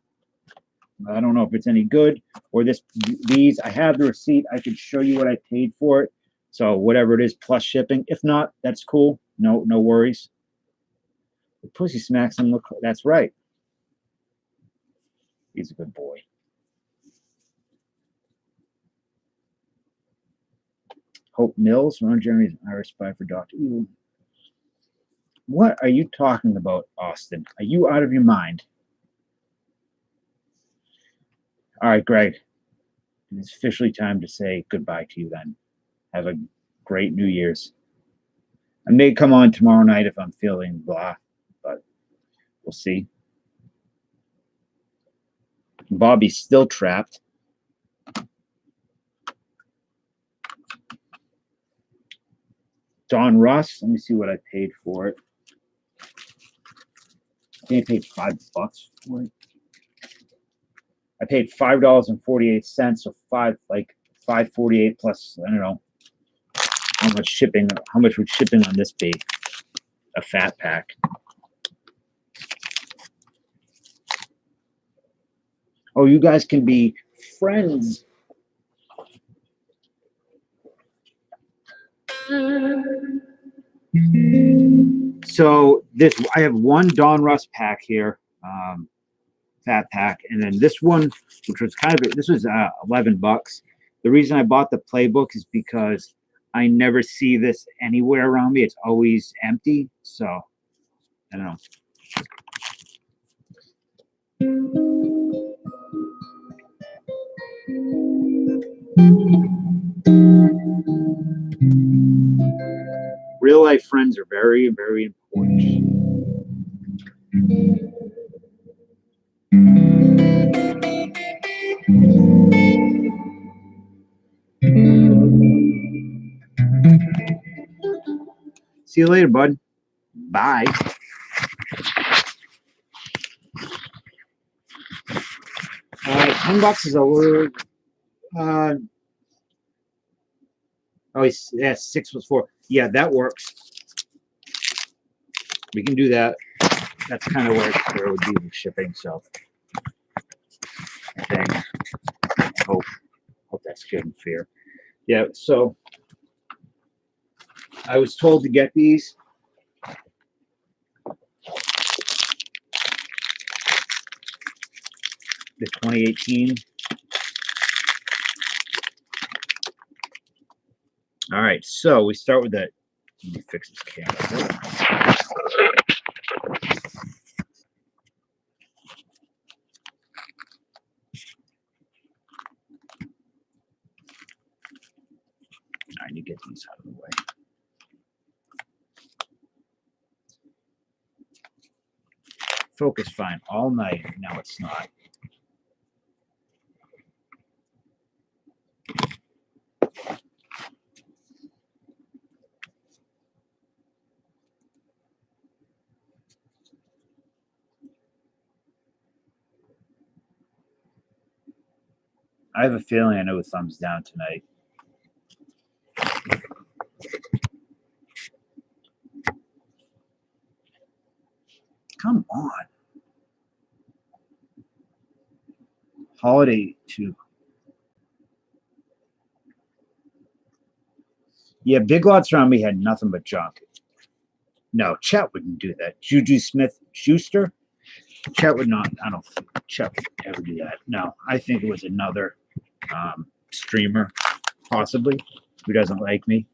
I don't know if it's any good or these. I have the receipt. I can show you what I paid for it. So whatever it is plus shipping. If not, that's cool. No worries. The pussy smacks him. Look, that's right. He's a good boy. Hope Mills, Ron Jeremy's Irish spy for Doctor Evil. What are you talking about, Austin? Are you out of your mind? All right, Greg. It's officially time to say goodbye to you then. Have a great New Year's. I may come on tomorrow night if I'm feeling blah, but we'll see. Bobby's still trapped. Don Russ, let me see what I paid for it. I think I paid $5 for it. I paid $5.48, so $5.48 plus, I don't know how much shipping. How much would shipping on this be? A fat pack. Oh, you guys can be friends. So this, I have one Don Russ pack here, fat pack, and then this one, which was this was $11. The reason I bought the playbook is because I never see this anywhere around me. It's always empty. So I don't know. Real life friends are very, very important. See you later, bud. Bye. $10 is a little. Oh, yeah, 6 plus 4. Yeah, that works. We can do that. That's kind of where it would be with shipping. So I think. Hope that's good and fair. Yeah. So I was told to get these. The 2018. All right, so we start with that. Let me fix this camera. I need to get these out of the way. Focus fine all night. Now it's not. I have a feeling I know a thumbs down tonight. Come on. Holiday 2. Yeah, Big Lots around me had nothing but junk. No, Chet wouldn't do that. Juju Smith-Schuster? Chet would not. I don't think Chet would ever do that. No, I think it was another streamer, possibly, who doesn't like me.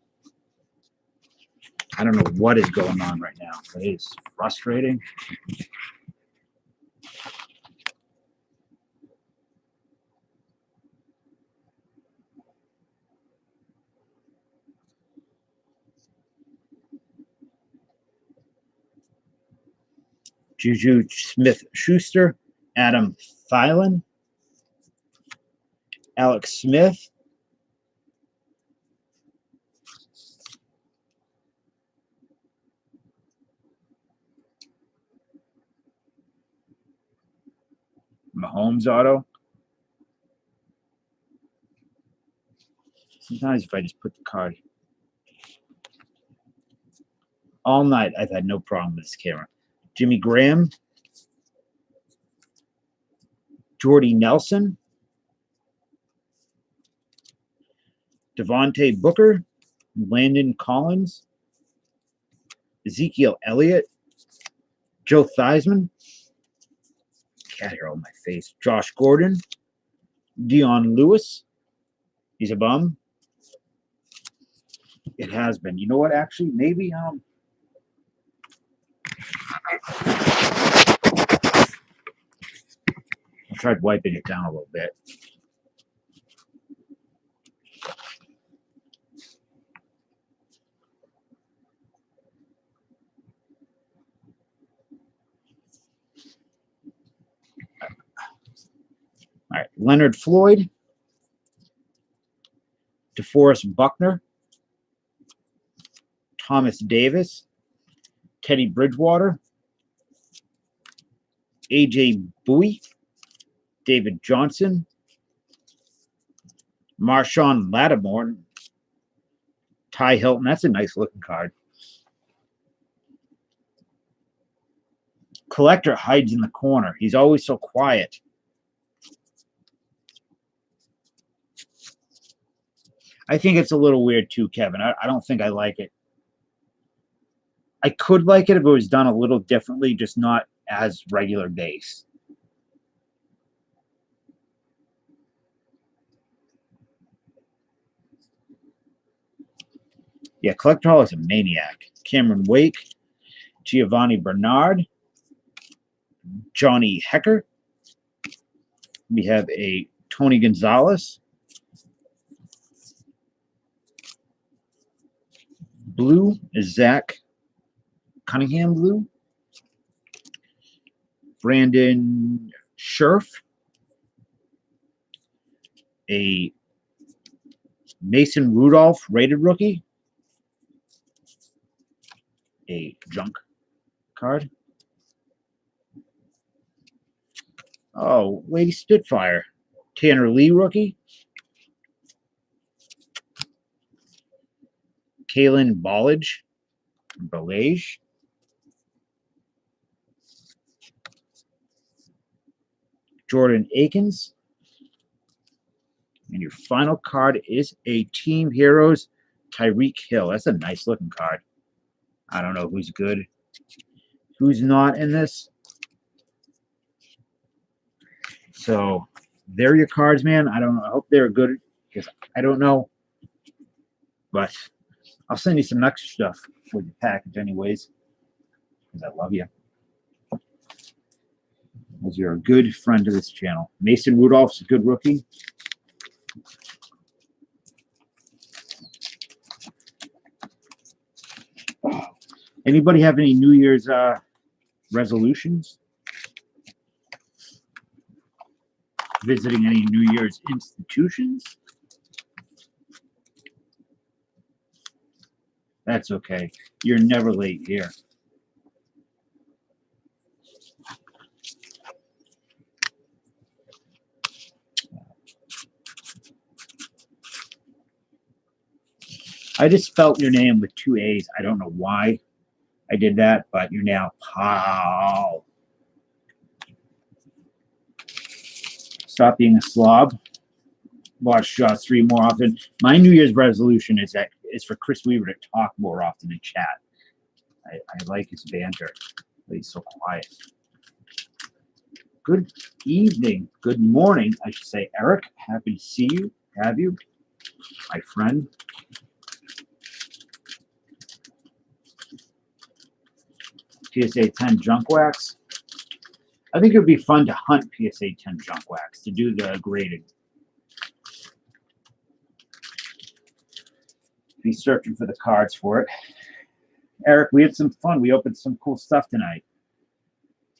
I don't know what is going on right now, but it is frustrating. Juju Smith-Schuster, Adam Thielen, Alex Smith, Mahomes auto. Sometimes if I just put the card all night, I've had no problem with this camera. Jimmy Graham, Jordy Nelson, Devontae Booker, Landon Collins, Ezekiel Elliott, Joe Theismann, cat hair on my face, Josh Gordon, Dion Lewis, he's a bum. It has been. You know what, actually, maybe, I tried wiping it down a little bit. All right, Leonard Floyd, DeForest Buckner, Thomas Davis, Teddy Bridgewater, AJ Bowie, David Johnson, Marshawn Lattimore, Ty Hilton. That's a nice looking card. Collector hides in the corner. He's always so quiet. I think it's a little weird too, Kevin. I don't think I like it. I could like it if it was done a little differently, just not as regular base. Yeah, Collector Hall is a maniac. Cameron Wake, Giovanni Bernard, Johnny Hecker. We have a Tony Gonzalez. Blue is Zach Cunningham blue. Brandon Scherf. A Mason Rudolph rated rookie. A junk card. Oh, Lady Spitfire. Tanner Lee rookie. Kalen Ballage. Jordan Akins. And your final card is a Team Heroes Tyreek Hill. That's a nice looking card. I don't know who's good, who's not in this. So they're your cards, man. I don't know. I hope they're good because I don't know. But I'll send you some extra stuff with your package anyways because I love you. Because you're a good friend to this channel. Mason Rudolph's a good rookie. Anybody have any New Year's resolutions? Visiting any New Year's institutions? That's okay. You're never late here. I just spelt your name with 2 A's. I don't know why I did that, but you're now Paul. Stop being a slob. Watch stream more often. My New Year's resolution is for Chris Weaver to talk more often in chat. I like his banter, but he's so quiet. Good evening. Good morning, I should say, Eric. Happy to see you. Have you, my friend? PSA 10 junk wax. I think it would be fun to hunt PSA 10 junk wax, to do the grading. Be searching for the cards for it. Eric, we had some fun. We opened some cool stuff tonight.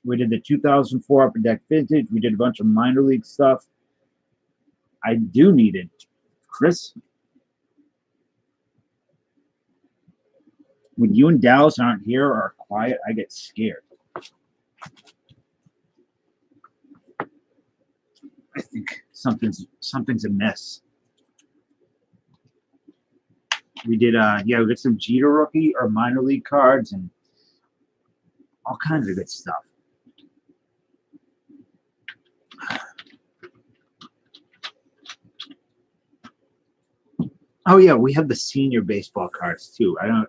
We did the 2004 Upper Deck Vintage. We did a bunch of minor league stuff. I do need it. Chris, when you and Dallas aren't here or are quiet, I get scared. I think something's amiss. We did we got some Jeter rookie or minor league cards and all kinds of good stuff. Oh yeah, we have the senior baseball cards too. I don't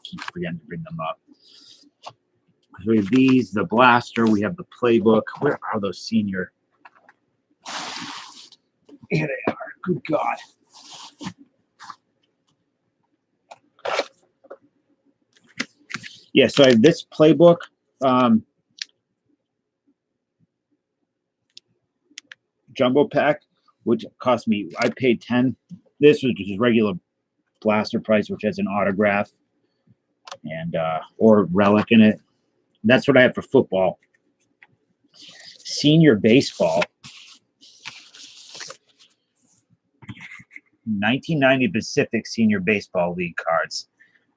keep forgetting to bring them up. We have these, the blaster. We have the playbook. Where are those senior? Here they are. Good God. Yeah, so I have this playbook. Jumbo pack, which cost me, I paid 10. This was just regular blaster price, which has an autograph and or relic in it. That's what I have for football. Senior baseball. 1990 Pacific Senior Baseball League cards.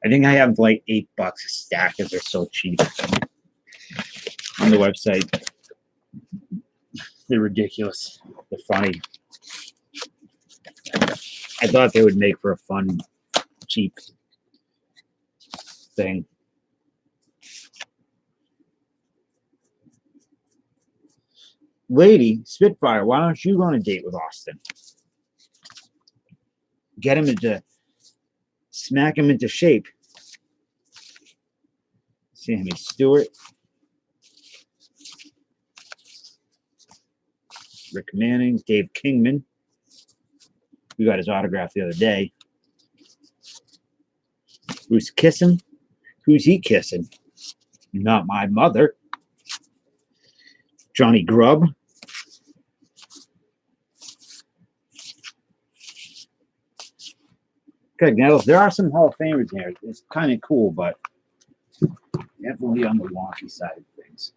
I think I have like $8 a stack because they're so cheap on the website. They're ridiculous. They're funny. I thought they would make for a fun, cheap thing. Lady, Spitfire, why don't you go on a date with Austin? Get him into, smack him into shape. Sammy Stewart. Rick Manning, Dave Kingman. We got his autograph the other day. Who's kissing? Who's he kissing? Not my mother. Johnny Grubb. Okay, now there are some Hall of Famers here. It's kind of cool, but definitely on the wonky side of things.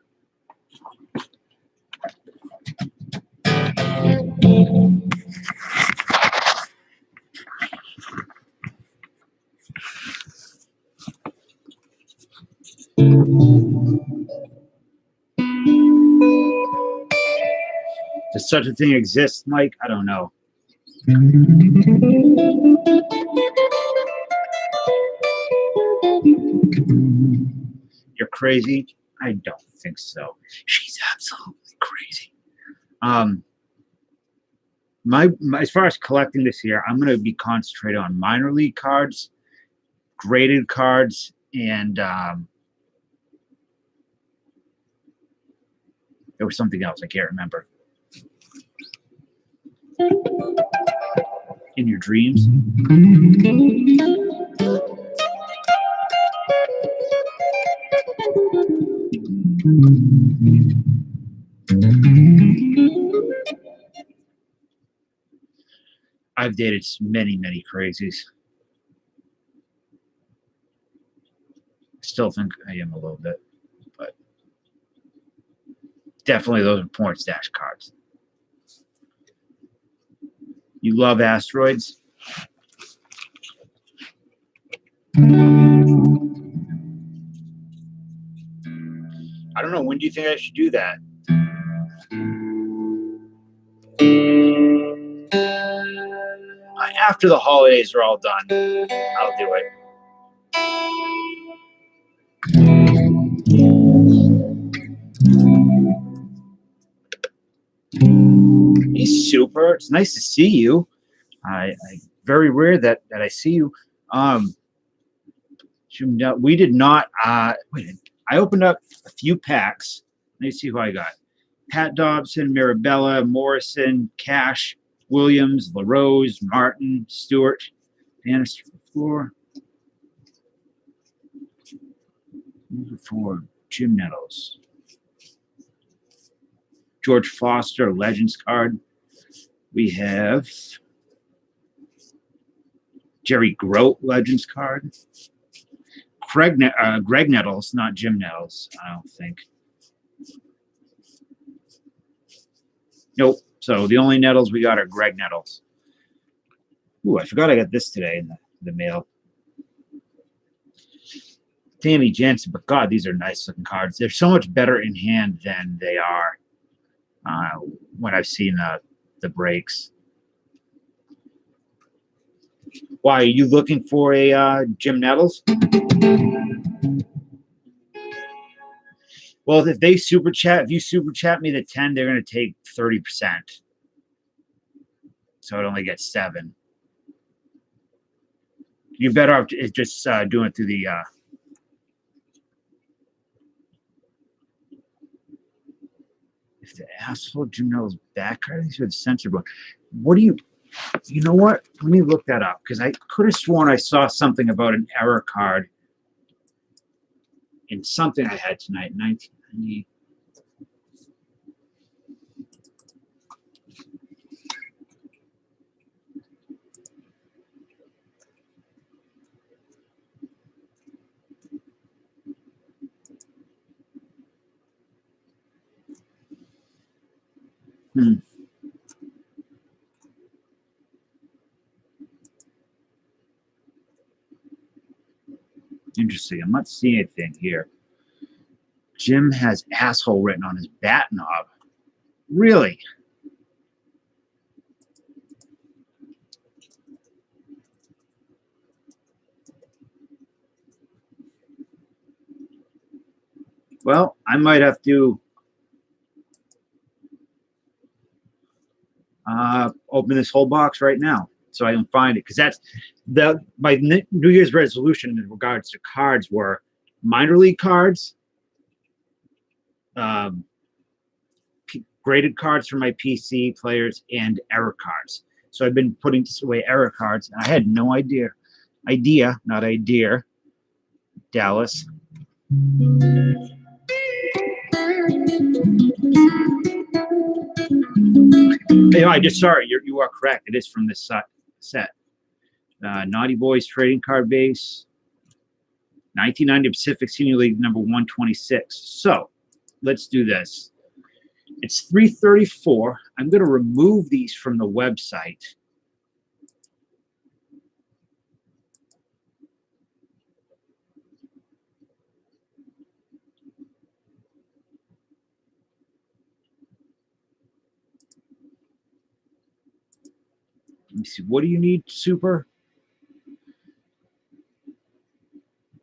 Does such a thing exist, Mike? I don't know. You're crazy? I don't think so. She's absolutely crazy. My as far as collecting this year, I'm going to be concentrated on minor league cards, graded cards, and there was something else I can't remember. In your dreams. I've dated many, many crazies. Still think I am a little bit, but definitely those are porn stash cards. You love asteroids? I don't know. When do you think I should do that? After the holidays are all done, I'll do it. Hey, Super. It's nice to see you. I very rare that I see you. We did not. Wait, I opened up a few packs. Let me see who I got. Pat Dobson, Mirabella, Morrison, Cash, Williams, LaRose, Martin, Stewart, Bannister for Jim Nettles. George Foster, Legends card. We have Jerry Grote, Legends card. Greg Nettles, not Jim Nettles, I don't think. Nope. So the only Nettles we got are Greg Nettles. Ooh, I forgot I got this today in the mail. Tammy Jensen, but God, these are nice looking cards. They're so much better in hand than they are when I've seen the breaks. Why, are you looking for a Jim Nettles? Well, if you super chat me the 10, they're going to take 30%. So it only gets 7. You're better off just doing it through the. If the asshole Janelle's back card is with censor book, what do you? You know what? Let me look that up because I could have sworn I saw something about an error card in something I had tonight. 1990. Interesting. I'm not seeing anything here. Jim has asshole written on his bat knob. Really? Well, I might have to open this whole box right now so I can find it, because that's my New Year's resolution in regards to cards were minor league cards, graded cards for my PC players, and error cards. So I've been putting away error cards, and I had no idea, Dallas. Hey, I just sorry, you are correct. It is from this set. Naughty Boys trading card base, 1990 Pacific Senior League number 126. So let's do this. It's 334. I'm going to remove these from the website. Let me see. What do you need, Super?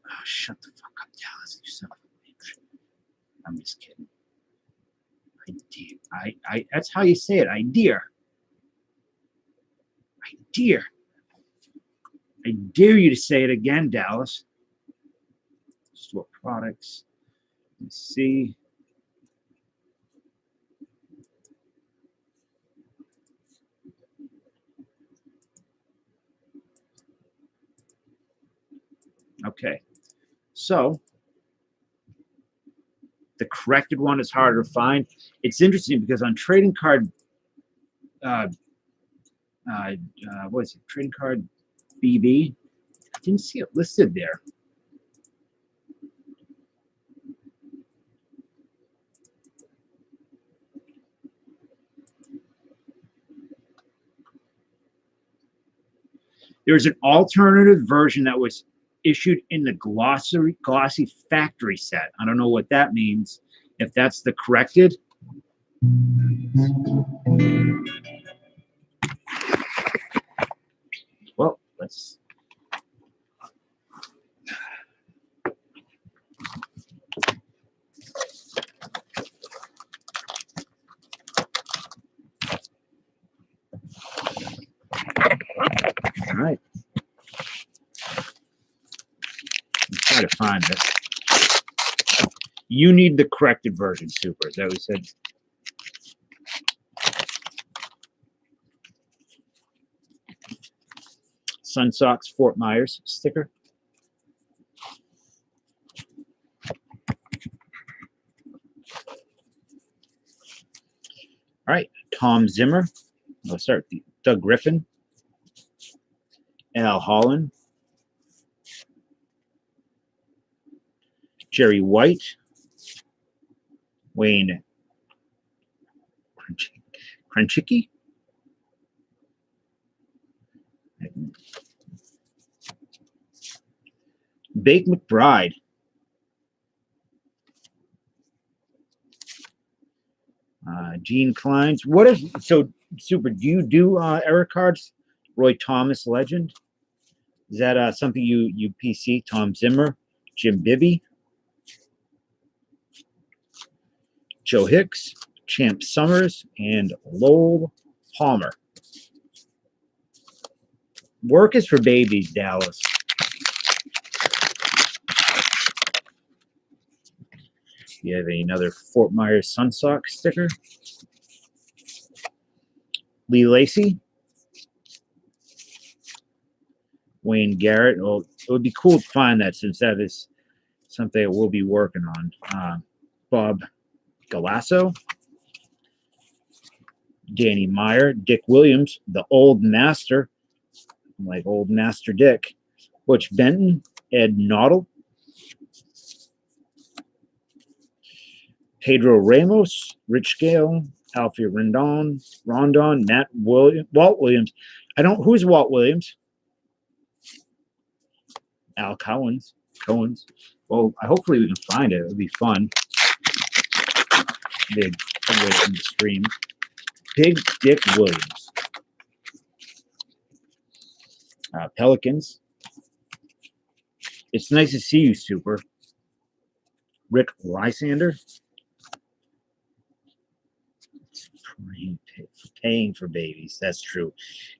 Oh, shut the fuck up, Dallas. You son of a bitch. I'm just kidding. I that's how you say it. Idea. I dare you to say it again, Dallas. Store products. Let's see. Okay. So the corrected one is harder to find. It's interesting because on trading card, what is it? Trading card BB. I didn't see it listed there. There's an alternative version that was issued in the glossy factory set. I don't know what that means. If that's the corrected. Well, let's. All right. Let's try to find this. You need the corrected version, Super. Is that what we said? Sun Sox Fort Myers sticker. All right. Tom Zimmer. Let's start. Doug Griffin. Al Holland. Jerry White. Wayne Krenchicki. Bake McBride. Gene Kleins. What is so Super? Do you do error cards? Roy Thomas legend. Is that something you PC? Tom Zimmer, Jim Bibby, Joe Hicks, Champ Summers, and Lowell Palmer. Work is for babies, Dallas. You have another Fort Myers Sunsock sticker. Lee Lacy. Wayne Garrett. Well, it would be cool to find that since that is something that we'll be working on. Bob Galasso. Danny Meyer. Dick Williams. The Old Master. Like Old Master Dick. Butch Benton. Ed Noddle. Pedro Ramos. Rich Gale. Alfie Rondon. Walt Williams. Who's Walt Williams? Al Cohen's. Well, hopefully we can find it. It'll be fun. Big way in the stream. Big Dick Williams. Pelicans. It's nice to see you, Super. Rick Lysander. Paying for babies. That's true.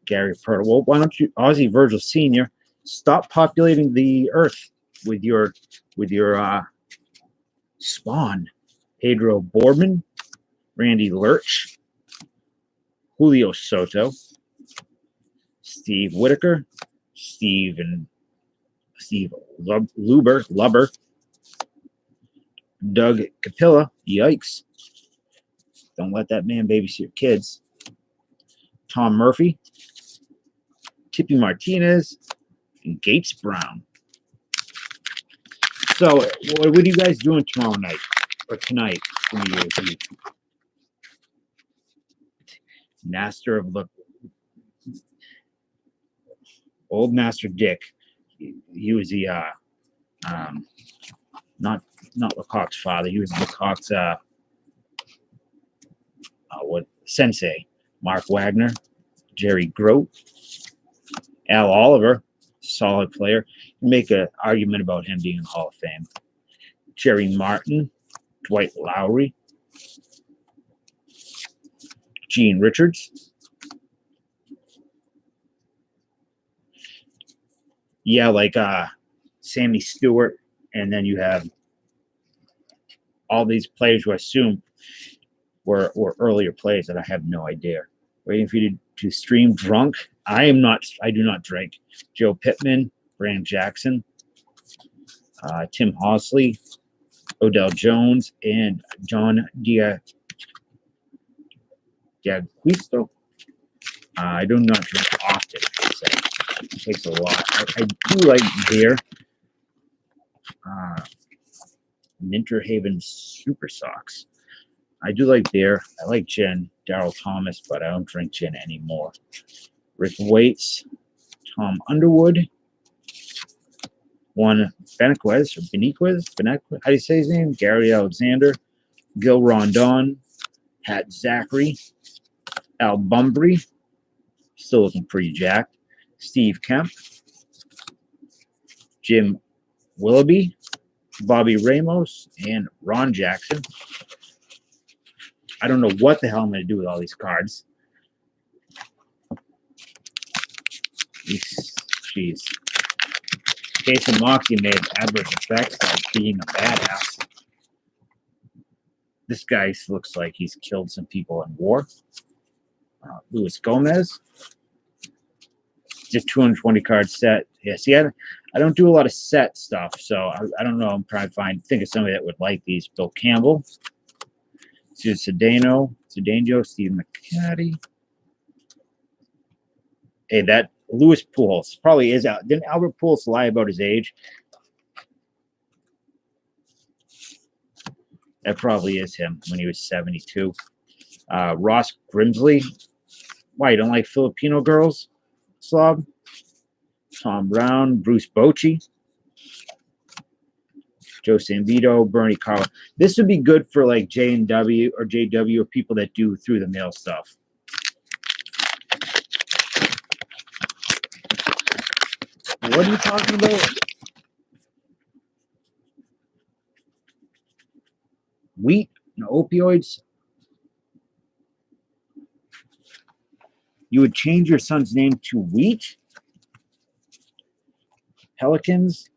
Gary Purtle. Well, why don't you, Ozzie Virgil Sr., stop populating the earth with your spawn. Pedro Boardman, Randy Lurch, Julio Soto, Steve Whitaker, Steve Lubber, Doug Capilla. Yikes. Don't let that man babysit your kids. Tom Murphy, Tippy Martinez, and Gates Brown. So, what are you guys doing tomorrow night or tonight? Master of the Old Master Dick. He was the not Lecoq's father. He was Lecoq's sensei. Mark Wagner, Jerry Grote, Al Oliver, solid player. Make an argument about him being in the Hall of Fame. Jerry Martin, Dwight Lowry, Gene Richards. Yeah, like Sammy Stewart, and then you have all these players who I assume were earlier players that I have no idea. Waiting for you to stream drunk. I do not drink. Joe Pittman, Brandon Jackson, Tim Hosley, Odell Jones, and John Diaguisto. I do not drink often. So it takes a lot. I do like beer. Minter Haven Super Socks. I do like beer. I like gin. Darryl Thomas, but I don't drink gin anymore. Rick Waits, Tom Underwood, Juan Benequez, how do you say his name? Gary Alexander, Gil Rondon, Pat Zachary, Al Bumbry, still looking pretty jacked, Steve Kemp, Jim Willoughby, Bobby Ramos, and Ron Jackson. I don't know what the hell I'm going to do with all these cards. Jeez. Jason Moxley made adverse effects like being a badass. This guy looks like he's killed some people in war. Luis Gomez. Just 220 card set. Yeah, see, I don't do a lot of set stuff, so I don't know. I'm trying to think of somebody that would like these. Bill Campbell. Cedeno, Steve McCarty. Hey, that Louis Pujols probably is out. Didn't Albert Pujols lie about his age? That probably is him when he was 72. Ross Grimsley. Why, you don't like Filipino girls, slob? Tom Brown, Bruce Bochy, Joe Sambito, Bernie Carl. This would be good for like J&W or JW or people that do through the mail stuff. What are you talking about? Wheat and opioids? You would change your son's name to Wheat? Pelicans?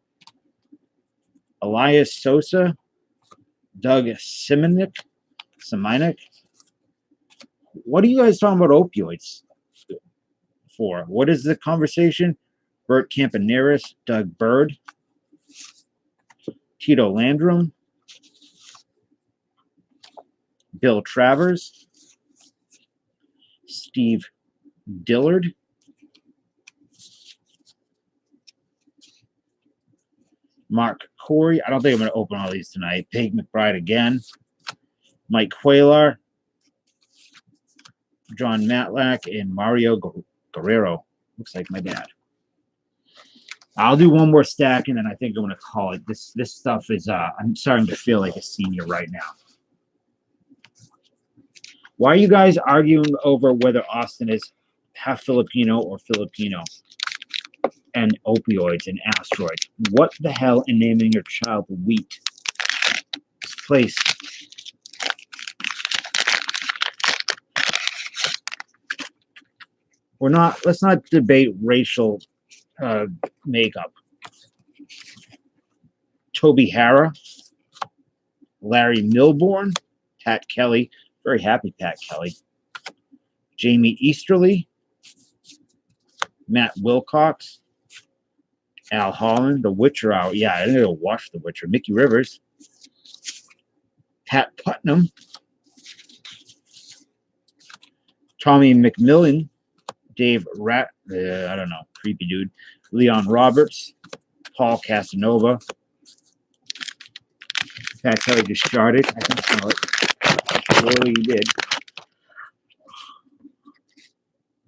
Elias Sosa? Doug Simonik. What are you guys talking about opioids for? What is the conversation? Bert Campaneris, Doug Bird, Tito Landrum, Bill Travers, Steve Dillard, Mark Corey. I don't think I'm going to open all these tonight. Peg McBride again. Mike Quaylar, John Matlack, and Mario Guerrero. Looks like my dad. I'll do one more stack, and then I think I'm going to call it. This stuff is, I'm starting to feel like a senior right now. Why are you guys arguing over whether Austin is half Filipino or Filipino? And opioids and asteroids. What the hell in naming your child Wheat? This place. Let's not debate racial makeup. Toby Hara, Larry Milbourne, Pat Kelly, very happy Pat Kelly, Jamie Easterly, Matt Wilcox, Al Holland, The Witcher out. Yeah, I didn't go watch The Witcher. Mickey Rivers, Pat Putnam, Tommy McMillan, Dave I don't know, creepy dude, Leon Roberts, Paul Casanova. Pat Kelly just started. I can smell it. Surely he did.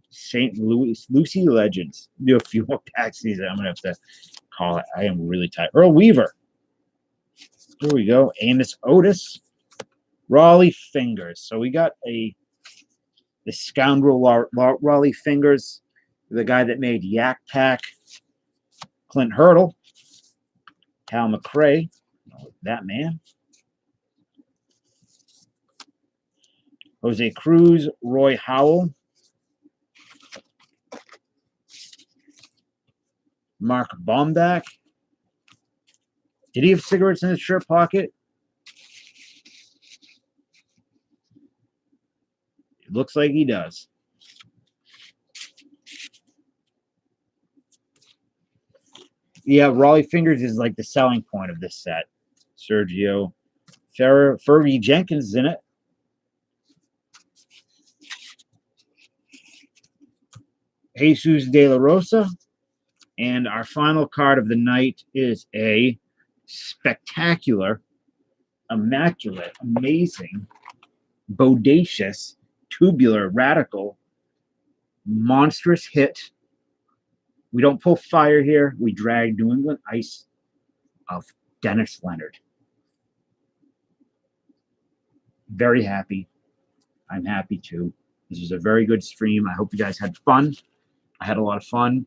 St. Louis, Lucy Legends. Do a few more packs these. I'm gonna have to call it. I am really tired. Earl Weaver. Here we go. Amos Otis. Raleigh Fingers. So we got the scoundrel Raleigh Fingers, the guy that made Yak Pack, Clint Hurdle, Hal McRae, that man, Jose Cruz, Roy Howell, Mark Bombach. Did he have cigarettes in his shirt pocket? It looks like he does. Yeah, Raleigh Fingers is like the selling point of this set. Sergio Fergie Jenkins is in it. Jesus De La Rosa. And our final card of the night is a spectacular, immaculate, amazing, bodacious, tubular, radical, monstrous hit. We don't pull fire here. We drag New England Ice of Dennis Leonard. Very happy. I'm happy too. This was a very good stream. I hope you guys had fun. I had a lot of fun.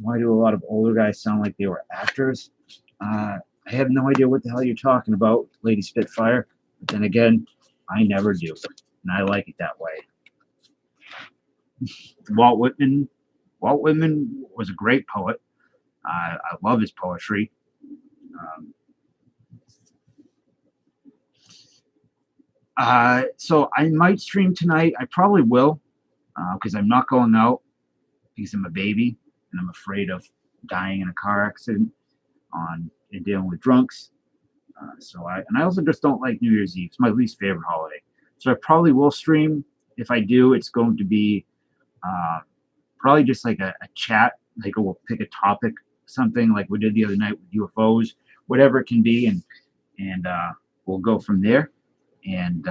Why do a lot of older guys sound like they were actors? I have no idea what the hell you're talking about, Lady Spitfire. But then again, I never do. And I like it that way. Walt Whitman was a great poet. I love his poetry. So I might stream tonight. I probably will, because I'm not going out because I'm a baby and I'm afraid of dying in a car accident and dealing with drunks. I also just don't like New Year's Eve. It's my least favorite holiday. So I probably will stream. If I do, it's going to be probably just like a chat. Like we'll pick a topic, something like we did the other night with UFOs, whatever it can be, and we'll go from there. And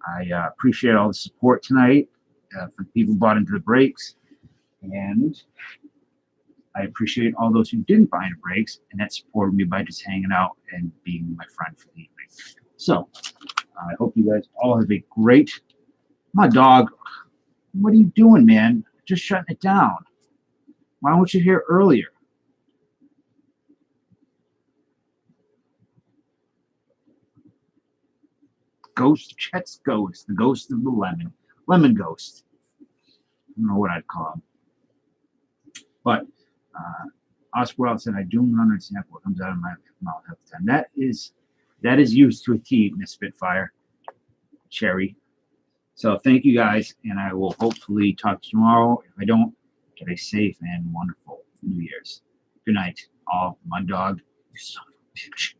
I appreciate all the support tonight for people who bought into the breaks, and I appreciate all those who didn't buy into breaks and that supported me by just hanging out and being my friend for the evening. So I hope you guys all have a great. My dog, what are you doing, man? Just shutting it down. Why weren't you here earlier? Chet's ghost, the ghost of the lemon ghost. I don't know what I'd call him, but Oscar Wilde said, I do not understand what comes out of my mouth half the time. That is used to a T, Miss Spitfire. Cherry. So thank you guys, and I will hopefully talk to you tomorrow. If I don't, get a safe and wonderful New Year's. Good night, all. My dog, you son of a bitch.